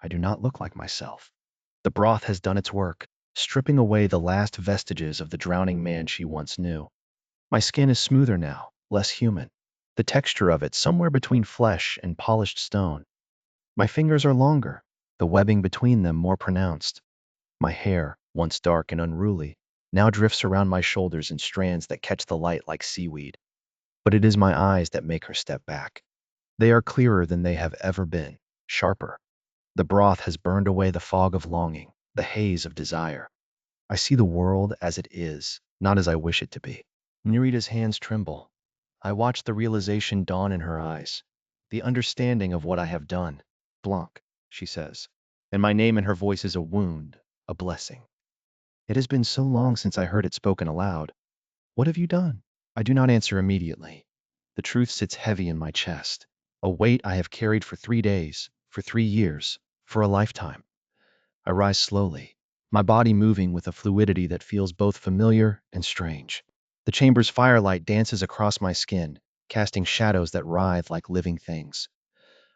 I do not look like myself. The broth has done its work, stripping away the last vestiges of the drowning man she once knew. My skin is smoother now, less human, the texture of it somewhere between flesh and polished stone. My fingers are longer, the webbing between them more pronounced. My hair, once dark and unruly, now drifts around my shoulders in strands that catch the light like seaweed. But it is my eyes that make her step back. They are clearer than they have ever been, sharper. The broth has burned away the fog of longing, the haze of desire. I see the world as it is, not as I wish it to be. Nerita's hands tremble. I watch the realization dawn in her eyes, the understanding of what I have done. Blanc, she says, and my name in her voice is a wound, a blessing. It has been so long since I heard it spoken aloud. What have you done? I do not answer immediately. The truth sits heavy in my chest, a weight I have carried for 3 days, for 3 years, for a lifetime. I rise slowly, my body moving with a fluidity that feels both familiar and strange. The chamber's firelight dances across my skin, casting shadows that writhe like living things.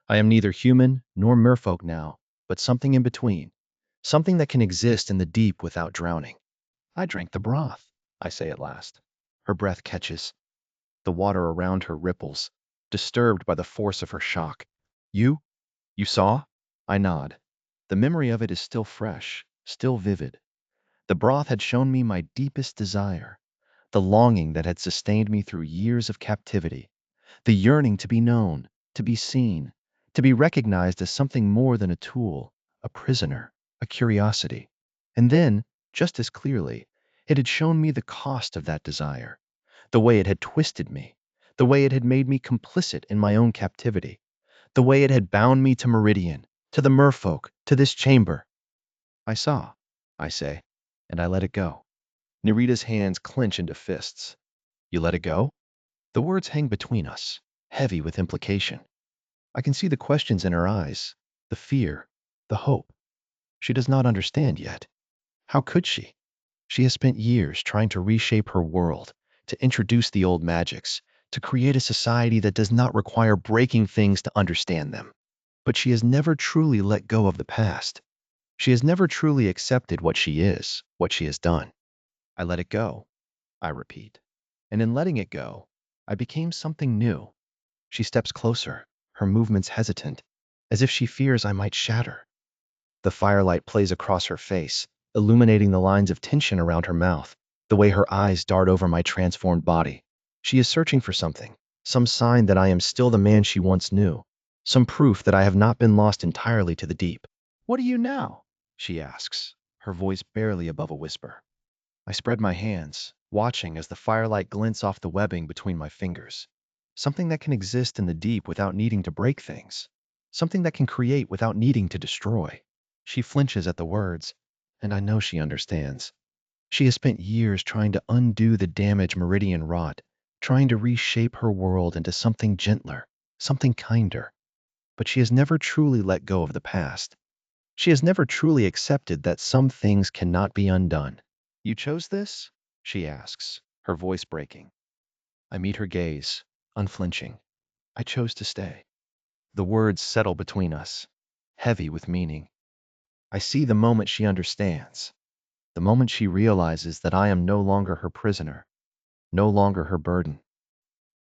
I am neither human nor merfolk now, but something in between, something that can exist in the deep without drowning. I drank the broth, I say at last. Her breath catches. The water around her ripples, disturbed by the force of her shock. You? You saw? I nod. The memory of it is still fresh, still vivid. The broth had shown me my deepest desire, the longing that had sustained me through years of captivity, the yearning to be known, to be seen, to be recognized as something more than a tool, a prisoner, a curiosity. And then, just as clearly, it had shown me the cost of that desire, the way it had twisted me, the way it had made me complicit in my own captivity, the way it had bound me to Meridian, to the merfolk, to this chamber. I saw, I say, and I let it go. Nerita's hands clench into fists. You let it go? The words hang between us, heavy with implication. I can see the questions in her eyes, the fear, the hope. She does not understand yet. How could she? She has spent years trying to reshape her world, to introduce the old magics, to create a society that does not require breaking things to understand them. But she has never truly let go of the past. She has never truly accepted what she is, what she has done. I let it go, I repeat. And in letting it go, I became something new. She steps closer, her movements hesitant, as if she fears I might shatter. The firelight plays across her face, illuminating the lines of tension around her mouth, the way her eyes dart over my transformed body. She is searching for something, some sign that I am still the man she once knew, some proof that I have not been lost entirely to the deep. What are you now? She asks, her voice barely above a whisper. I spread my hands, watching as the firelight glints off the webbing between my fingers. Something that can exist in the deep without needing to break things. Something that can create without needing to destroy. She flinches at the words, and I know she understands. She has spent years trying to undo the damage Meridian wrought, trying to reshape her world into something gentler, something kinder. But she has never truly let go of the past. She has never truly accepted that some things cannot be undone. You chose this? She asks, her voice breaking. I meet her gaze, unflinching. I chose to stay. The words settle between us, heavy with meaning. I see the moment she understands, the moment she realizes that I am no longer her prisoner, no longer her burden.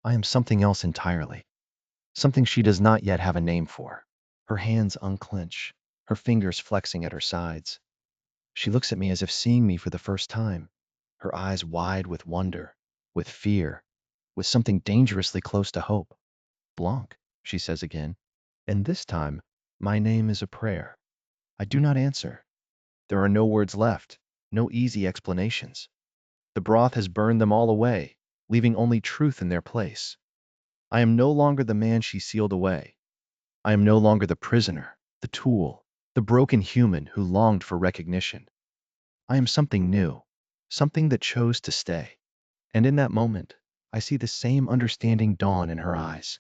I am something else entirely, something she does not yet have a name for. Her hands unclench, her fingers flexing at her sides. She looks at me as if seeing me for the first time, her eyes wide with wonder, with fear, with something dangerously close to hope. Blanc, she says again, and this time, my name is a prayer. I do not answer. There are no words left, no easy explanations. The broth has burned them all away, leaving only truth in their place. I am no longer the man she sealed away. I am no longer the prisoner, the tool, the broken human who longed for recognition. I am something new, something that chose to stay. And in that moment, I see the same understanding dawn in her eyes.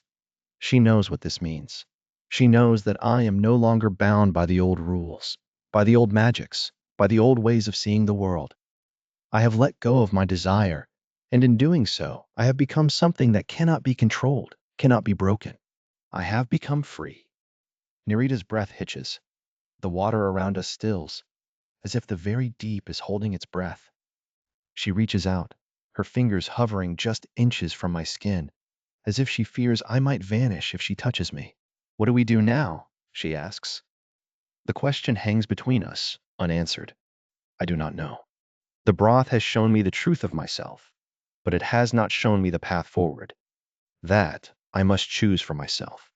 She knows what this means. She knows that I am no longer bound by the old rules, by the old magics, by the old ways of seeing the world. I have let go of my desire, and in doing so, I have become something that cannot be controlled, cannot be broken. I have become free. Nerita's breath hitches. The water around us stills, as if the very deep is holding its breath. She reaches out, her fingers hovering just inches from my skin, as if she fears I might vanish if she touches me. What do we do now? She asks. The question hangs between us, unanswered. I do not know. The broth has shown me the truth of myself, but it has not shown me the path forward. That I must choose for myself.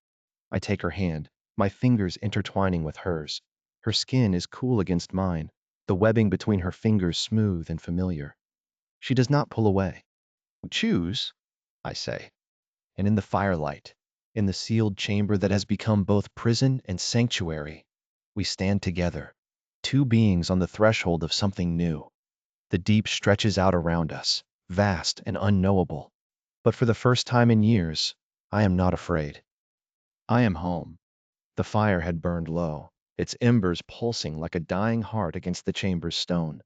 I take her hand, my fingers intertwining with hers. Her skin is cool against mine, the webbing between her fingers smooth and familiar. She does not pull away. Choose, I say. And in the firelight, in the sealed chamber that has become both prison and sanctuary, we stand together, two beings on the threshold of something new. The deep stretches out around us, vast and unknowable. But for the first time in years, I am not afraid. I am home. The fire had burned low, its embers pulsing like a dying heart against the chamber's stone.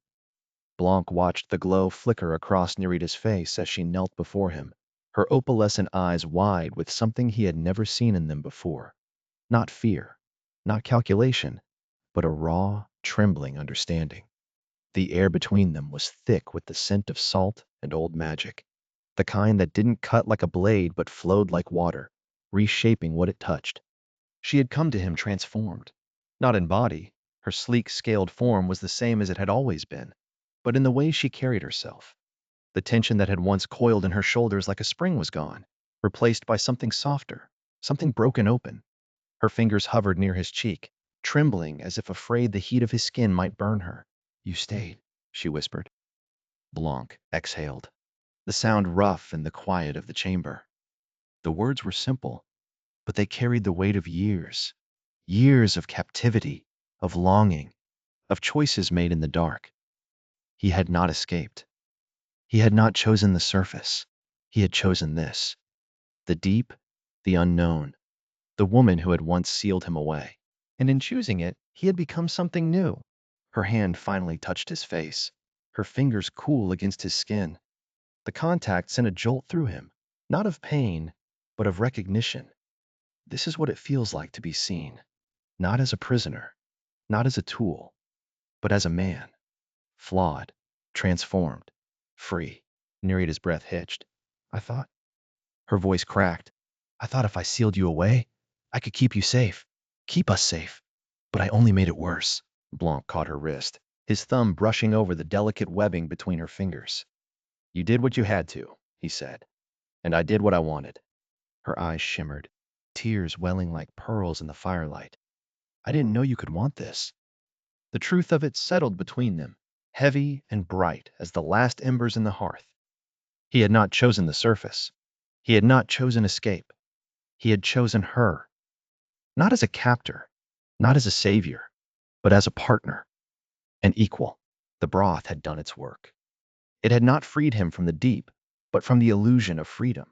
Blanc watched the glow flicker across Nerita's face as she knelt before him, her opalescent eyes wide with something he had never seen in them before. Not fear, not calculation, but a raw, trembling understanding. The air between them was thick with the scent of salt and old magic, the kind that didn't cut like a blade but flowed like water, reshaping what it touched. She had come to him transformed. Not in body, her sleek, scaled form was the same as it had always been, but in the way she carried herself. The tension that had once coiled in her shoulders like a spring was gone, replaced by something softer, something broken open. Her fingers hovered near his cheek, trembling as if afraid the heat of his skin might burn her. You stayed, she whispered. Blanc exhaled, the sound rough in the quiet of the chamber. The words were simple, but they carried the weight of years, years of captivity, of longing, of choices made in the dark. He had not escaped. He had not chosen the surface. He had chosen this, the deep, the unknown, the woman who had once sealed him away. And in choosing it, he had become something new. Her hand finally touched his face, her fingers cool against his skin. The contact sent a jolt through him, not of pain, but of recognition. This is what it feels like to be seen, not as a prisoner, not as a tool, but as a man, flawed, transformed, free. Nerita's breath hitched. I thought, her voice cracked, I thought if I sealed you away, I could keep you safe, keep us safe. But I only made it worse. Blanc caught her wrist, his thumb brushing over the delicate webbing between her fingers. You did what you had to, he said, and I did what I wanted. Her eyes shimmered, tears welling like pearls in the firelight. I didn't know you could want this. The truth of it settled between them, heavy and bright as the last embers in the hearth. He had not chosen the surface. He had not chosen escape. He had chosen her. Not as a captor, not as a savior, but as a partner, an equal. The broth had done its work. It had not freed him from the deep, but from the illusion of freedom.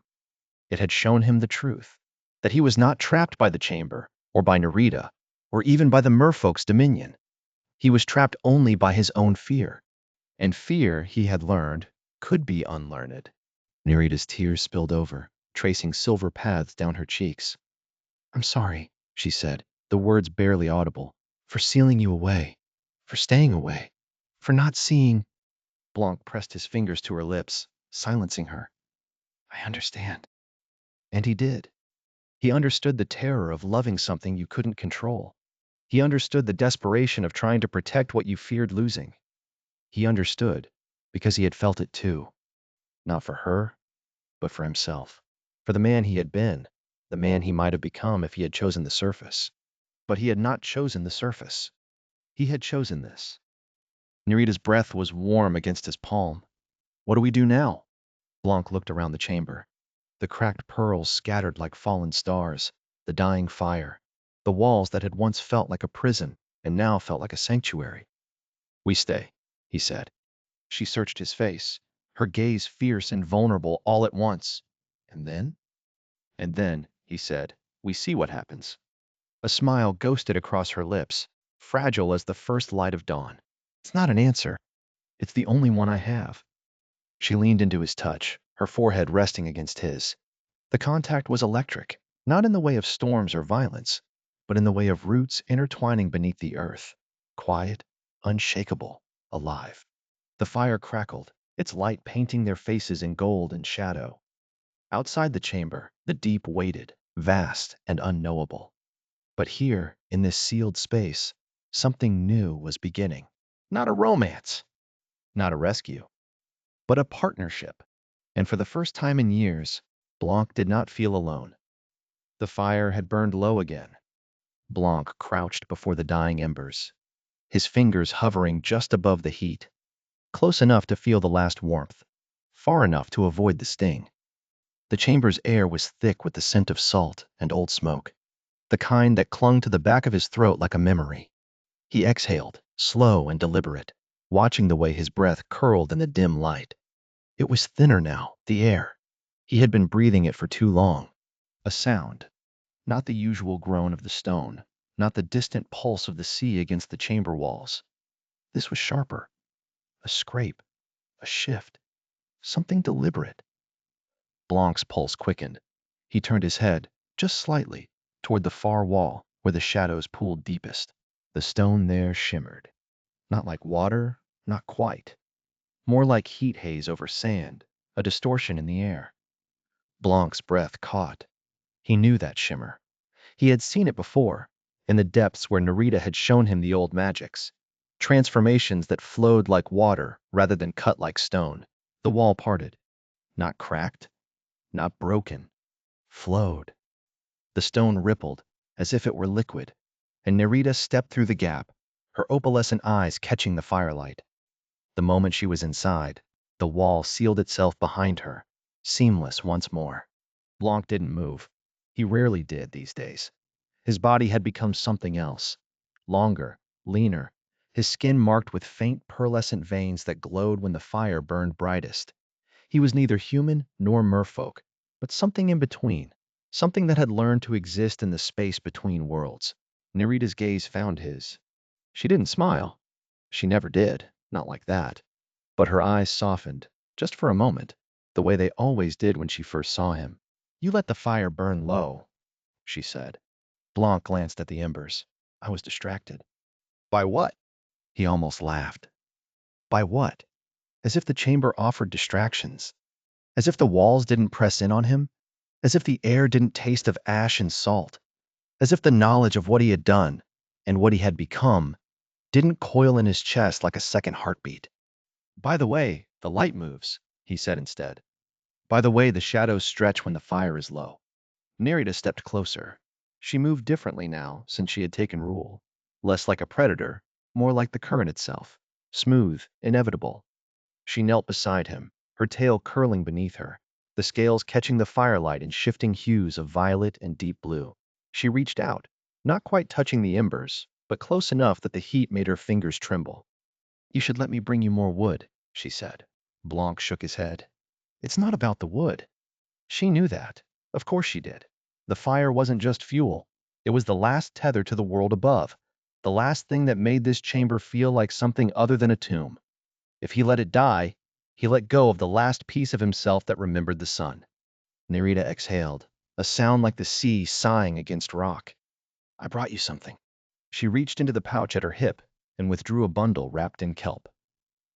It had shown him the truth, that he was not trapped by the chamber, or by Nerita, or even by the merfolk's dominion. He was trapped only by his own fear, and fear, he had learned, could be unlearned. Nerita's tears spilled over, tracing silver paths down her cheeks. I'm sorry, she said, the words barely audible, for sealing you away, for staying away, for not seeing. Blanc pressed his fingers to her lips, silencing her. I understand. And he did. He understood the terror of loving something you couldn't control. He understood the desperation of trying to protect what you feared losing. He understood, because he had felt it too. Not for her, but for himself. For the man he had been, the man he might have become if he had chosen the surface. But he had not chosen the surface. He had chosen this. Nerita's breath was warm against his palm. What do we do now? Blanc looked around the chamber. The cracked pearls scattered like fallen stars, the dying fire, the walls that had once felt like a prison and now felt like a sanctuary. We stay, he said. She searched his face, her gaze fierce and vulnerable all at once. And then? And then, he said, we see what happens. A smile ghosted across her lips, fragile as the first light of dawn. It's not an answer. It's the only one I have. She leaned into his touch, her forehead resting against his. The contact was electric, not in the way of storms or violence, but in the way of roots intertwining beneath the earth, quiet, unshakable, alive. The fire crackled, its light painting their faces in gold and shadow. Outside the chamber, the deep waited, vast and unknowable. But here, in this sealed space, something new was beginning. Not a romance, not a rescue, but a partnership. And for the first time in years, Blanc did not feel alone. The fire had burned low again. Blanc crouched before the dying embers, his fingers hovering just above the heat, close enough to feel the last warmth, far enough to avoid the sting. The chamber's air was thick with the scent of salt and old smoke, the kind that clung to the back of his throat like a memory. He exhaled, slow and deliberate, watching the way his breath curled in the dim light. It was thinner now, the air. He had been breathing it for too long. A sound, not the usual groan of the stone, not the distant pulse of the sea against the chamber walls. This was sharper. A scrape, a shift, something deliberate. Blanc's pulse quickened. He turned his head, just slightly, toward the far wall where the shadows pooled deepest. The stone there shimmered. Not like water, not quite. More like heat haze over sand, a distortion in the air. Blanc's breath caught. He knew that shimmer. He had seen it before, in the depths where Nerita had shown him the old magics. Transformations that flowed like water rather than cut like stone. The wall parted. Not cracked, not broken. Flowed. The stone rippled, as if it were liquid, and Nerita stepped through the gap, her opalescent eyes catching the firelight. The moment she was inside, the wall sealed itself behind her, seamless once more. Blanc didn't move. He rarely did these days. His body had become something else. Longer, leaner, his skin marked with faint pearlescent veins that glowed when the fire burned brightest. He was neither human nor merfolk, but something in between, something that had learned to exist in the space between worlds. Nerita's gaze found his. She didn't smile. She never did, not like that. But her eyes softened, just for a moment, the way they always did when she first saw him. You let the fire burn low, she said. Blanc glanced at the embers. I was distracted. By what? He almost laughed. By what? As if the chamber offered distractions. As if the walls didn't press in on him. As if the air didn't taste of ash and salt. As if the knowledge of what he had done, and what he had become, didn't coil in his chest like a second heartbeat. By the way, the light moves, he said instead. By the way, the shadows stretch when the fire is low. Nerita stepped closer. She moved differently now since she had taken rule. Less like a predator, more like the current itself. Smooth, inevitable. She knelt beside him, her tail curling beneath her, the scales catching the firelight in shifting hues of violet and deep blue. She reached out, not quite touching the embers, but close enough that the heat made her fingers tremble. You should let me bring you more wood, she said. Blanc shook his head. It's not about the wood. She knew that. Of course she did. The fire wasn't just fuel. It was the last tether to the world above, the last thing that made this chamber feel like something other than a tomb. If he let it die, he let go of the last piece of himself that remembered the sun. Nerita exhaled, a sound like the sea sighing against rock. I brought you something. She reached into the pouch at her hip and withdrew a bundle wrapped in kelp.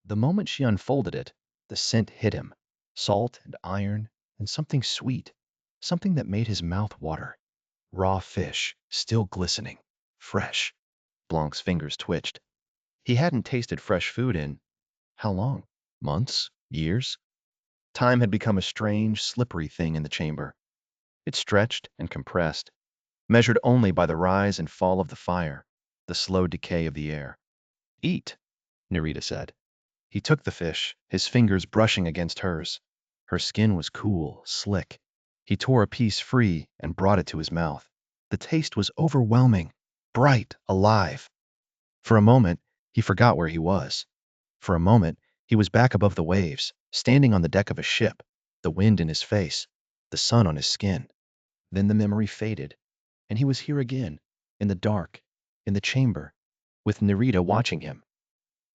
The moment she unfolded it, the scent hit him. Salt and iron and something sweet, something that made his mouth water. Raw fish, still glistening, fresh. Blanc's fingers twitched. He hadn't tasted fresh food in how long? Months? Years? Time had become a strange, slippery thing in the chamber. It stretched and compressed, measured only by the rise and fall of the fire, the slow decay of the air. Eat, Nerita said. He took the fish, his fingers brushing against hers. Her skin was cool, slick. He tore a piece free and brought it to his mouth. The taste was overwhelming, bright, alive. For a moment, he forgot where he was. For a moment, he was back above the waves, standing on the deck of a ship, the wind in his face, the sun on his skin. Then the memory faded, and he was here again, in the dark, in the chamber, with Nerita watching him.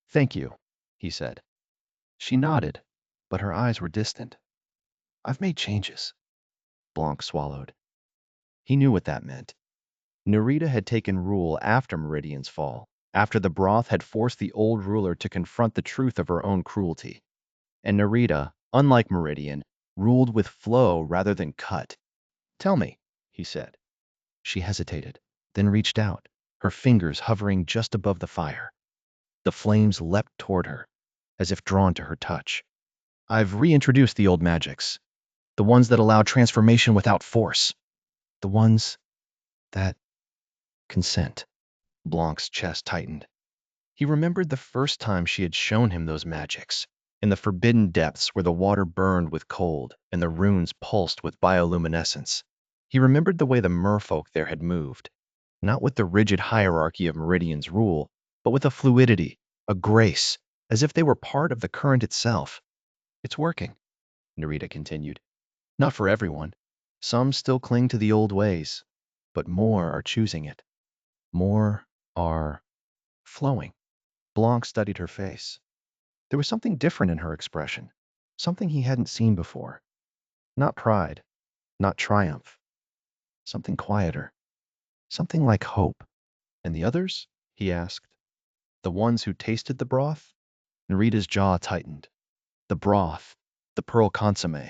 Thank you, he said. She nodded, but her eyes were distant. I've made changes. Blanc swallowed. He knew what that meant. Nerita had taken rule after Meridian's fall, after the broth had forced the old ruler to confront the truth of her own cruelty. And Nerita, unlike Meridian, ruled with flow rather than cut. Tell me, he said. She hesitated, then reached out, her fingers hovering just above the fire. The flames leapt toward her, as if drawn to her touch. I've reintroduced the old magics, the ones that allow transformation without force, the ones that consent. Blanc's chest tightened. He remembered the first time she had shown him those magics, in the forbidden depths where the water burned with cold and the runes pulsed with bioluminescence. He remembered the way the merfolk there had moved, not with the rigid hierarchy of Meridian's rule, but with a fluidity, a grace, as if they were part of the current itself. It's working, Nerita continued. Not for everyone. Some still cling to the old ways, but more are choosing it. More are flowing. Blanc studied her face. There was something different in her expression, something he hadn't seen before. Not pride, not triumph, something quieter, something like hope. And the others? He asked. The ones who tasted the broth? Nerita's jaw tightened. The broth, the pearl consomme,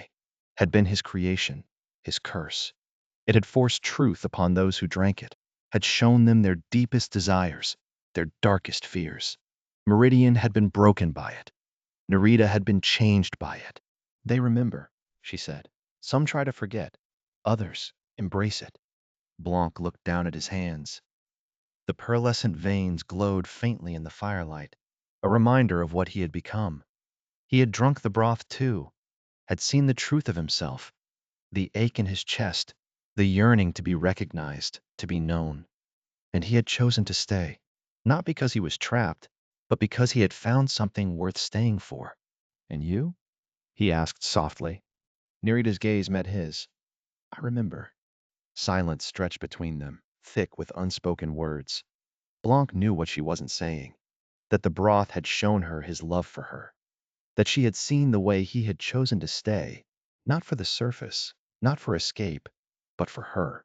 had been his creation, his curse. It had forced truth upon those who drank it, had shown them their deepest desires, their darkest fears. Meridian had been broken by it. Nerita had been changed by it. They remember, she said. Some try to forget. Others embrace it. Blanc looked down at his hands. The pearlescent veins glowed faintly in the firelight, a reminder of what he had become. He had drunk the broth too, had seen the truth of himself, the ache in his chest, the yearning to be recognized, to be known. And he had chosen to stay, not because he was trapped, but because he had found something worth staying for. And you? He asked softly. Nerita's gaze met his. I remember. Silence stretched between them, thick with unspoken words. Blanc knew what she wasn't saying, that the broth had shown her his love for her, that she had seen the way he had chosen to stay, not for the surface, not for escape, but for her,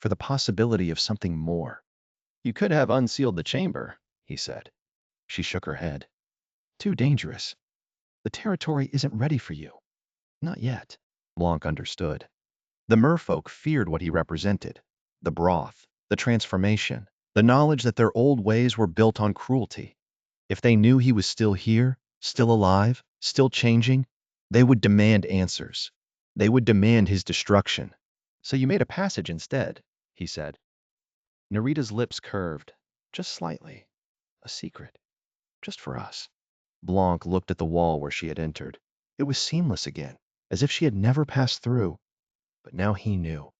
for the possibility of something more. You could have unsealed the chamber, he said. She shook her head. Too dangerous. The territory isn't ready for you. Not yet. Blanc understood. The merfolk feared what he represented, the broth, the transformation, the knowledge that their old ways were built on cruelty. If they knew he was still here, still alive, still changing, they would demand answers. They would demand his destruction. So you made a passage instead, he said. Nerita's lips curved, just slightly. A secret. Just for us. Blanc looked at the wall where she had entered. It was seamless again, as if she had never passed through. But now he knew.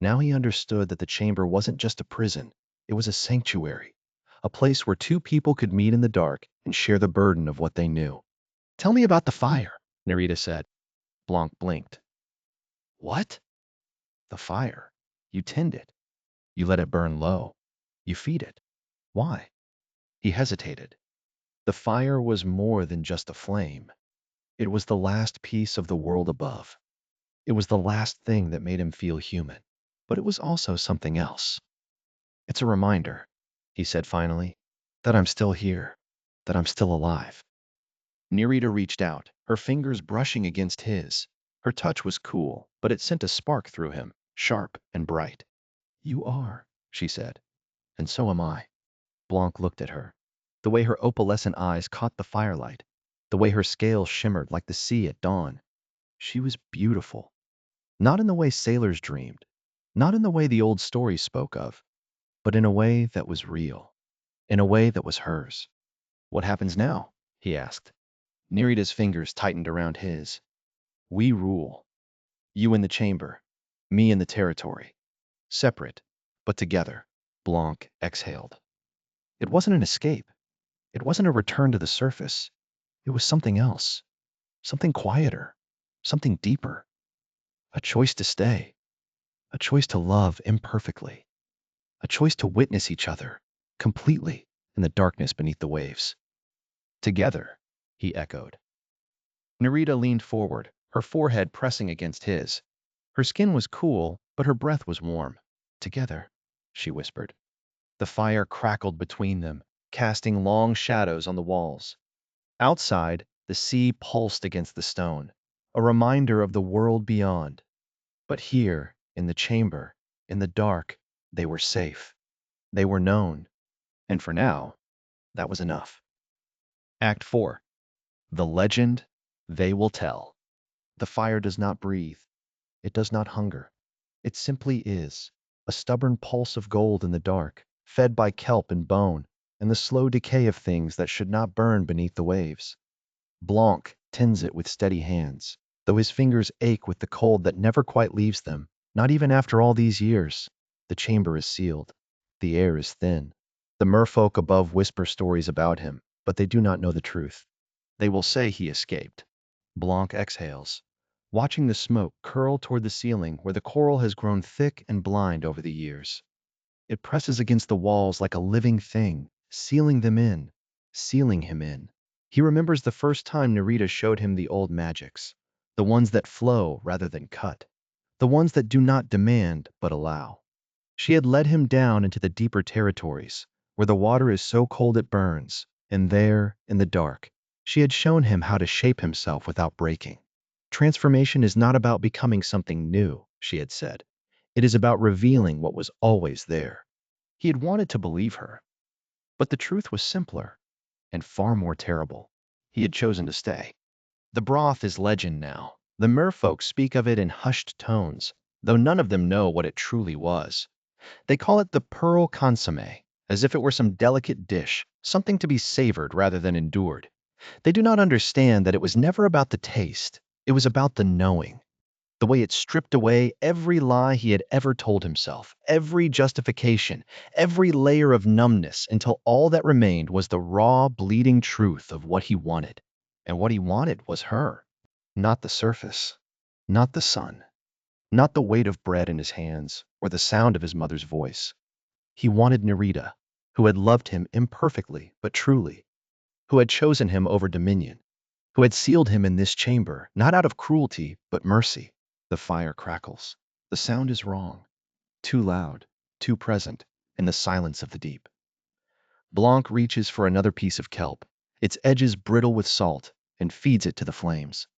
Now he understood that the chamber wasn't just a prison. It was a sanctuary, a place where two people could meet in the dark and share the burden of what they knew. Tell me about the fire, Nerita said. Blanc blinked. What? The fire. You tend it. You let it burn low. You feed it. Why? He hesitated. The fire was more than just a flame. It was the last piece of the world above. It was the last thing that made him feel human. But it was also something else. It's a reminder, he said finally, that I'm still here, that I'm still alive. Nerita reached out, her fingers brushing against his. Her touch was cool, but it sent a spark through him, sharp and bright. You are, she said, and so am I. Blanc looked at her. The way her opalescent eyes caught the firelight, the way her scales shimmered like the sea at dawn. She was beautiful. Not in the way sailors dreamed, not in the way the old stories spoke of, but in a way that was real, in a way that was hers. What happens now? He asked. Nerida's fingers tightened around his. We rule. You in the chamber, me in the territory. Separate, but together. Blanc exhaled. It wasn't an escape. It wasn't a return to the surface. It was something else. Something quieter. Something deeper. A choice to stay. A choice to love imperfectly. A choice to witness each other, completely, in the darkness beneath the waves. Together, he echoed. Nerida leaned forward, her forehead pressing against his. Her skin was cool, but her breath was warm. Together, she whispered. The fire crackled between them, casting long shadows on the walls. Outside, the sea pulsed against the stone, a reminder of the world beyond. But here, in the chamber, in the dark, they were safe. They were known. And for now, that was enough. Act 4. The legend they will tell. The fire does not breathe. It does not hunger. It simply is, a stubborn pulse of gold in the dark, fed by kelp and bone, and the slow decay of things that should not burn beneath the waves. Blanc tends it with steady hands, though his fingers ache with the cold that never quite leaves them, not even after all these years. The chamber is sealed. The air is thin. The merfolk above whisper stories about him, but they do not know the truth. They will say he escaped. Blanc exhales, watching the smoke curl toward the ceiling where the coral has grown thick and blind over the years. It presses against the walls like a living thing, sealing them in, sealing him in. He remembers the first time Nerida showed him the old magics, the ones that flow rather than cut, the ones that do not demand but allow. She had led him down into the deeper territories, where the water is so cold it burns, and there, in the dark, she had shown him how to shape himself without breaking. Transformation is not about becoming something new, she had said. It is about revealing what was always there. He had wanted to believe her, but the truth was simpler and far more terrible. He had chosen to stay. The broth is legend now. The merfolk speak of it in hushed tones, though none of them know what it truly was. They call it the pearl consommé, as if it were some delicate dish, something to be savored rather than endured. They do not understand that it was never about the taste. It was about the knowing. The way it stripped away every lie he had ever told himself, every justification, every layer of numbness until all that remained was the raw, bleeding truth of what he wanted. And what he wanted was her. Not the surface, not the sun, not the weight of bread in his hands or the sound of his mother's voice. He wanted Nerida, who had loved him imperfectly but truly, who had chosen him over dominion, who had sealed him in this chamber, not out of cruelty but mercy. The fire crackles. The sound is wrong, too loud, too present, in the silence of the deep. Blanc reaches for another piece of kelp, its edges brittle with salt, and feeds it to the flames.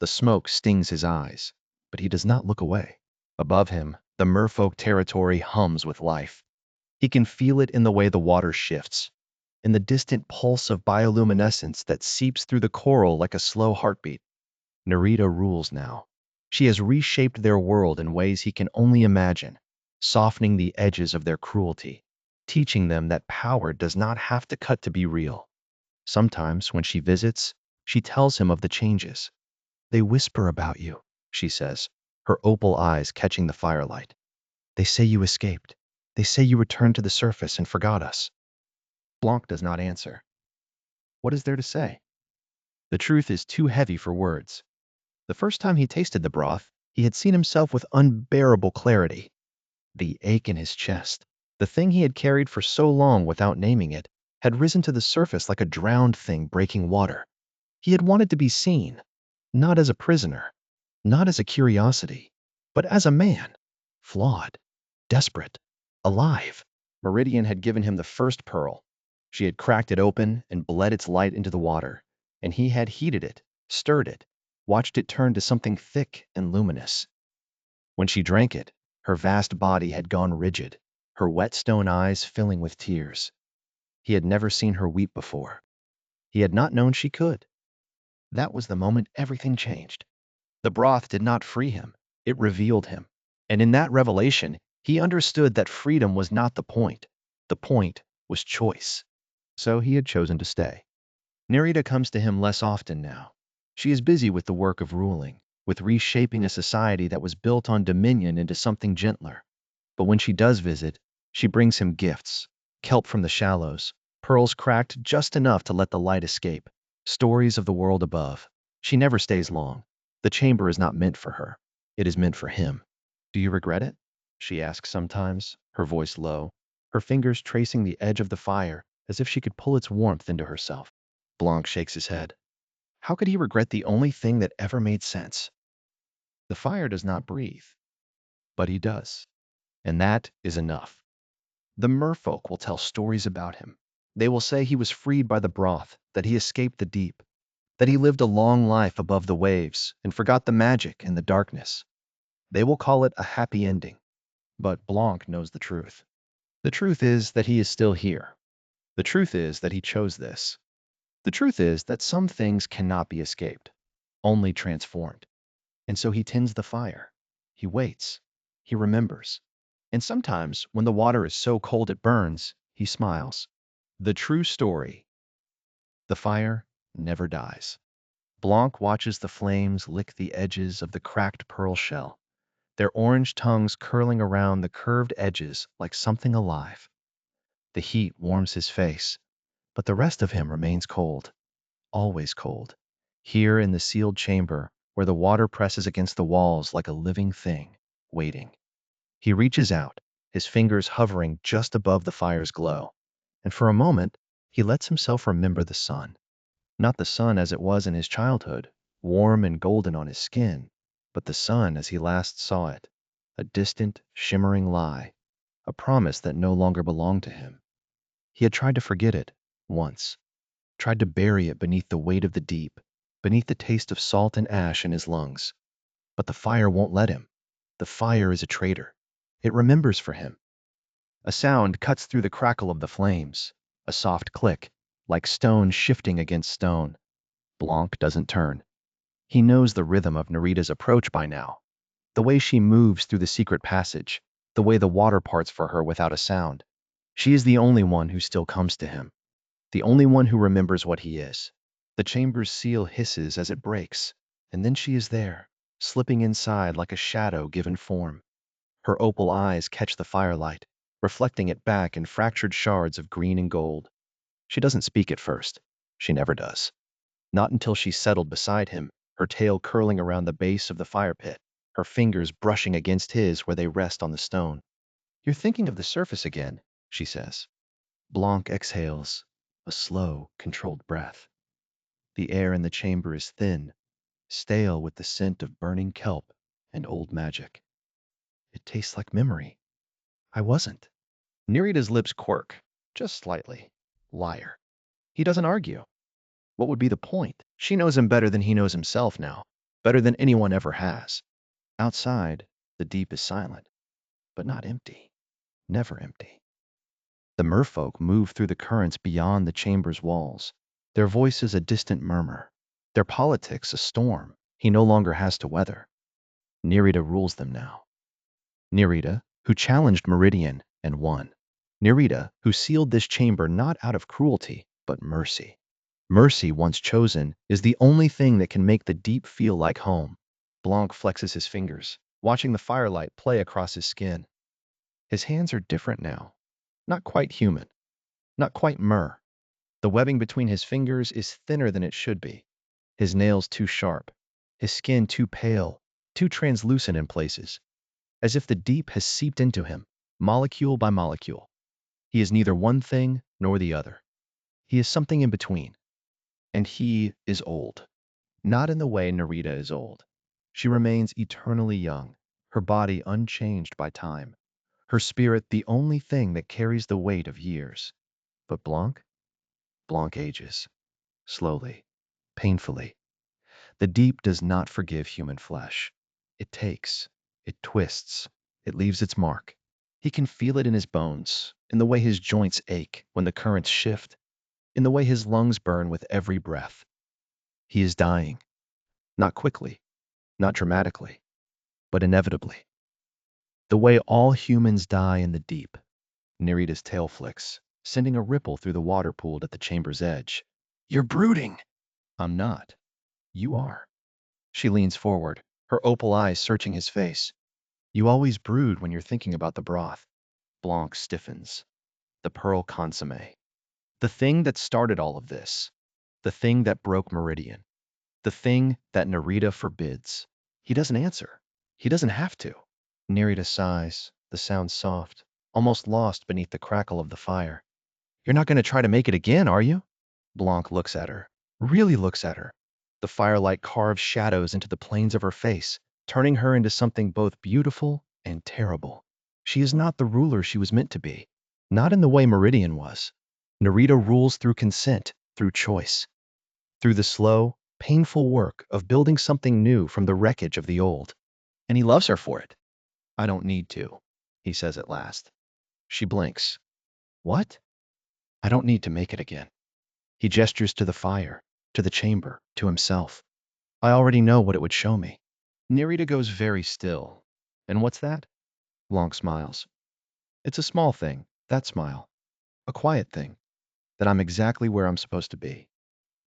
The smoke stings his eyes, but he does not look away. Above him, the merfolk territory hums with life. He can feel it in the way the water shifts, in the distant pulse of bioluminescence that seeps through the coral like a slow heartbeat. Nerida rules now. She has reshaped their world in ways he can only imagine, softening the edges of their cruelty, teaching them that power does not have to cut to be real. Sometimes, when she visits, she tells him of the changes. They whisper about you, she says, her opal eyes catching the firelight. They say you escaped. They say you returned to the surface and forgot us. Blanc does not answer. What is there to say? The truth is too heavy for words. The first time he tasted the broth, he had seen himself with unbearable clarity. The ache in his chest, the thing he had carried for so long without naming it, had risen to the surface like a drowned thing breaking water. He had wanted to be seen, not as a prisoner, not as a curiosity, but as a man, flawed, desperate, alive. Meridian had given him the first pearl. She had cracked it open and bled its light into the water, and he had heated it, stirred it, watched it turn to something thick and luminous. When she drank it, her vast body had gone rigid, her wet stone eyes filling with tears. He had never seen her weep before. He had not known she could. That was the moment everything changed. The broth did not free him, it revealed him. And in that revelation, he understood that freedom was not the point. The point was choice. So he had chosen to stay. Nerida comes to him less often now. She is busy with the work of ruling, with reshaping a society that was built on dominion into something gentler. But when she does visit, she brings him gifts, kelp from the shallows, pearls cracked just enough to let the light escape, stories of the world above. She never stays long. The chamber is not meant for her. It is meant for him. Do you regret it? She asks sometimes, her voice low, her fingers tracing the edge of the fire as if she could pull its warmth into herself. Blanc shakes his head. How could he regret the only thing that ever made sense? The fire does not breathe, but he does. And that is enough. The merfolk will tell stories about him. They will say he was freed by the broth, that he escaped the deep, that he lived a long life above the waves and forgot the magic and the darkness. They will call it a happy ending. But Blanc knows the truth. The truth is that he is still here. The truth is that he chose this. The truth is that some things cannot be escaped, only transformed. And so he tends the fire. He waits. He remembers. And sometimes, when the water is so cold it burns, he smiles. The true story. The fire never dies. Blanc watches the flames lick the edges of the cracked pearl shell, their orange tongues curling around the curved edges like something alive. The heat warms his face, but the rest of him remains cold, always cold. Here in the sealed chamber, where the water presses against the walls like a living thing, waiting. He reaches out, his fingers hovering just above the fire's glow, and for a moment, he lets himself remember the sun. Not the sun as it was in his childhood, warm and golden on his skin, but the sun as he last saw it, a distant, shimmering lie, a promise that no longer belonged to him. He had tried to forget it, once, tried to bury it beneath the weight of the deep, beneath the taste of salt and ash in his lungs. But the fire won't let him. The fire is a traitor. It remembers for him. A sound cuts through the crackle of the flames, a soft click, like stone shifting against stone. Blanc doesn't turn. He knows the rhythm of Nerida's approach by now, the way she moves through the secret passage, the way the water parts for her without a sound. She is the only one who still comes to him, the only one who remembers what he is. The chamber's seal hisses as it breaks, and then she is there, slipping inside like a shadow given form. Her opal eyes catch the firelight, reflecting it back in fractured shards of green and gold. She doesn't speak at first. She never does. Not until she's settled beside him, her tail curling around the base of the fire pit, her fingers brushing against his where they rest on the stone. You're thinking of the surface again, she says. Blanc exhales, a slow, controlled breath. The air in the chamber is thin, stale with the scent of burning kelp and old magic. It tastes like memory. I wasn't. Nerida's lips quirk, just slightly. Liar. He doesn't argue. What would be the point? She knows him better than he knows himself now, better than anyone ever has. Outside, the deep is silent, but not empty, never empty. The merfolk move through the currents beyond the chamber's walls, their voices a distant murmur, their politics a storm he no longer has to weather. Nerida rules them now. Nerida, who challenged Meridian and won. Nerida, who sealed this chamber not out of cruelty, but mercy. Mercy, once chosen, is the only thing that can make the deep feel like home. Blanc flexes his fingers, watching the firelight play across his skin. His hands are different now. Not quite human. Not quite mer. The webbing between his fingers is thinner than it should be. His nails too sharp. His skin too pale, too translucent in places. As if the deep has seeped into him, molecule by molecule. He is neither one thing nor the other. He is something in between. And he is old. Not in the way Nerida is old. She remains eternally young, her body unchanged by time, her spirit the only thing that carries the weight of years. But Blanc? Blanc ages. Slowly. Painfully. The deep does not forgive human flesh. It takes. It twists. It leaves its mark. He can feel it in his bones, in the way his joints ache when the currents shift, in the way his lungs burn with every breath. He is dying. Not quickly, not dramatically, but inevitably. The way all humans die in the deep. Nerida's tail flicks, sending a ripple through the water pooled at the chamber's edge. You're brooding. I'm not. You are. She leans forward, her opal eyes searching his face. You always brood when you're thinking about the broth. Blanc stiffens. The pearl consomme. The thing that started all of this. The thing that broke Meridian. The thing that Narita forbids. He doesn't answer. He doesn't have to. Narita sighs, the sound soft, almost lost beneath the crackle of the fire. You're not going to try to make it again, are you? Blanc looks at her, really looks at her. The firelight carves shadows into the planes of her face, turning her into something both beautiful and terrible. She is not the ruler she was meant to be, not in the way Meridian was. Narita rules through consent, through choice, through the slow, painful work of building something new from the wreckage of the old. And he loves her for it. I don't need to, he says at last. She blinks. What? I don't need to make it again. He gestures to the fire, to the chamber, to himself. I already know what it would show me. Nerita goes very still. And what's that? Blanc smiles. It's a small thing, that smile. A quiet thing. That I'm exactly where I'm supposed to be.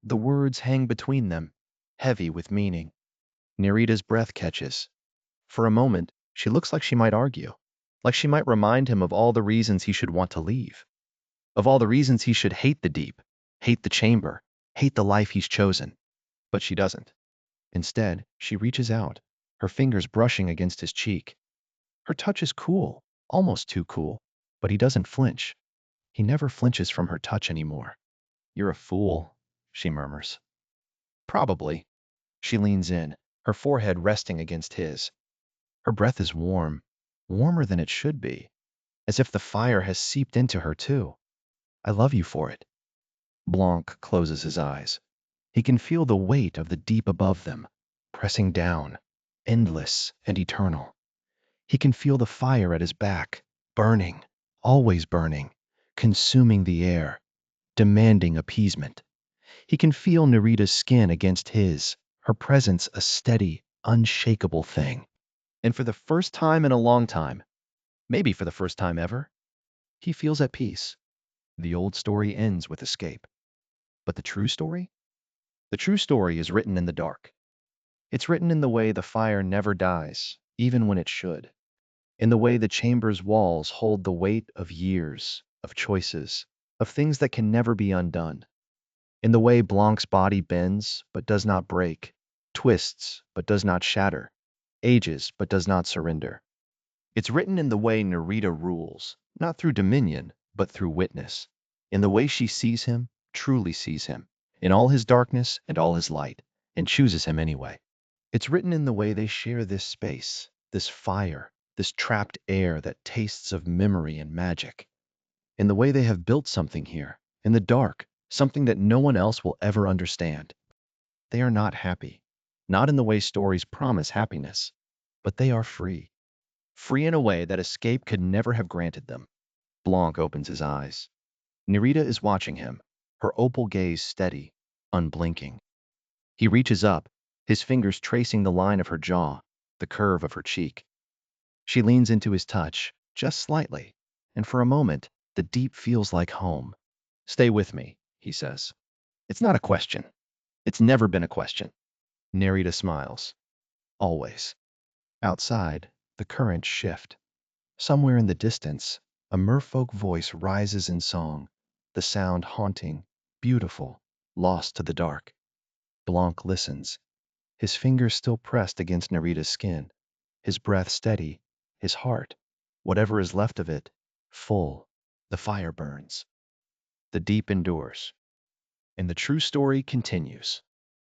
The words hang between them, heavy with meaning. Nerita's breath catches. For a moment, she looks like she might argue. Like she might remind him of all the reasons he should want to leave. Of all the reasons he should hate the deep, hate the chamber, hate the life he's chosen. But she doesn't. Instead, she reaches out, her fingers brushing against his cheek. Her touch is cool, almost too cool, but he doesn't flinch. He never flinches from her touch anymore. You're a fool, she murmurs. Probably. She leans in, her forehead resting against his. Her breath is warm, warmer than it should be, as if the fire has seeped into her too. I love you for it. Blanc closes his eyes. He can feel the weight of the deep above them, pressing down, endless and eternal. He can feel the fire at his back, burning, always burning, consuming the air, demanding appeasement. He can feel Narita's skin against his, her presence a steady, unshakable thing. And for the first time in a long time, maybe for the first time ever, he feels at peace. The old story ends with escape. But the true story? The true story is written in the dark. It's written in the way the fire never dies, even when it should. In the way the chamber's walls hold the weight of years, of choices, of things that can never be undone. In the way Blanc's body bends but does not break, twists but does not shatter, ages but does not surrender. It's written in the way Narita rules, not through dominion, but through witness. In the way she sees him, truly sees him, in all his darkness and all his light, and chooses him anyway. It's written in the way they share this space, this fire, this trapped air that tastes of memory and magic. In the way they have built something here, in the dark, something that no one else will ever understand. They are not happy, not in the way stories promise happiness, but they are free. Free in a way that escape could never have granted them. Blanc opens his eyes. Nerita is watching him, her opal gaze steady, unblinking. He reaches up, his fingers tracing the line of her jaw, the curve of her cheek. She leans into his touch, just slightly, and for a moment, the deep feels like home. Stay with me, he says. It's not a question. It's never been a question. Nerita smiles. Always. Outside, the currents shift. Somewhere in the distance, a merfolk voice rises in song, the sound haunting, beautiful, lost to the dark. Blanc listens, his fingers still pressed against Nerita's skin, his breath steady, his heart, whatever is left of it, full. The fire burns. The deep endures. And the true story continues.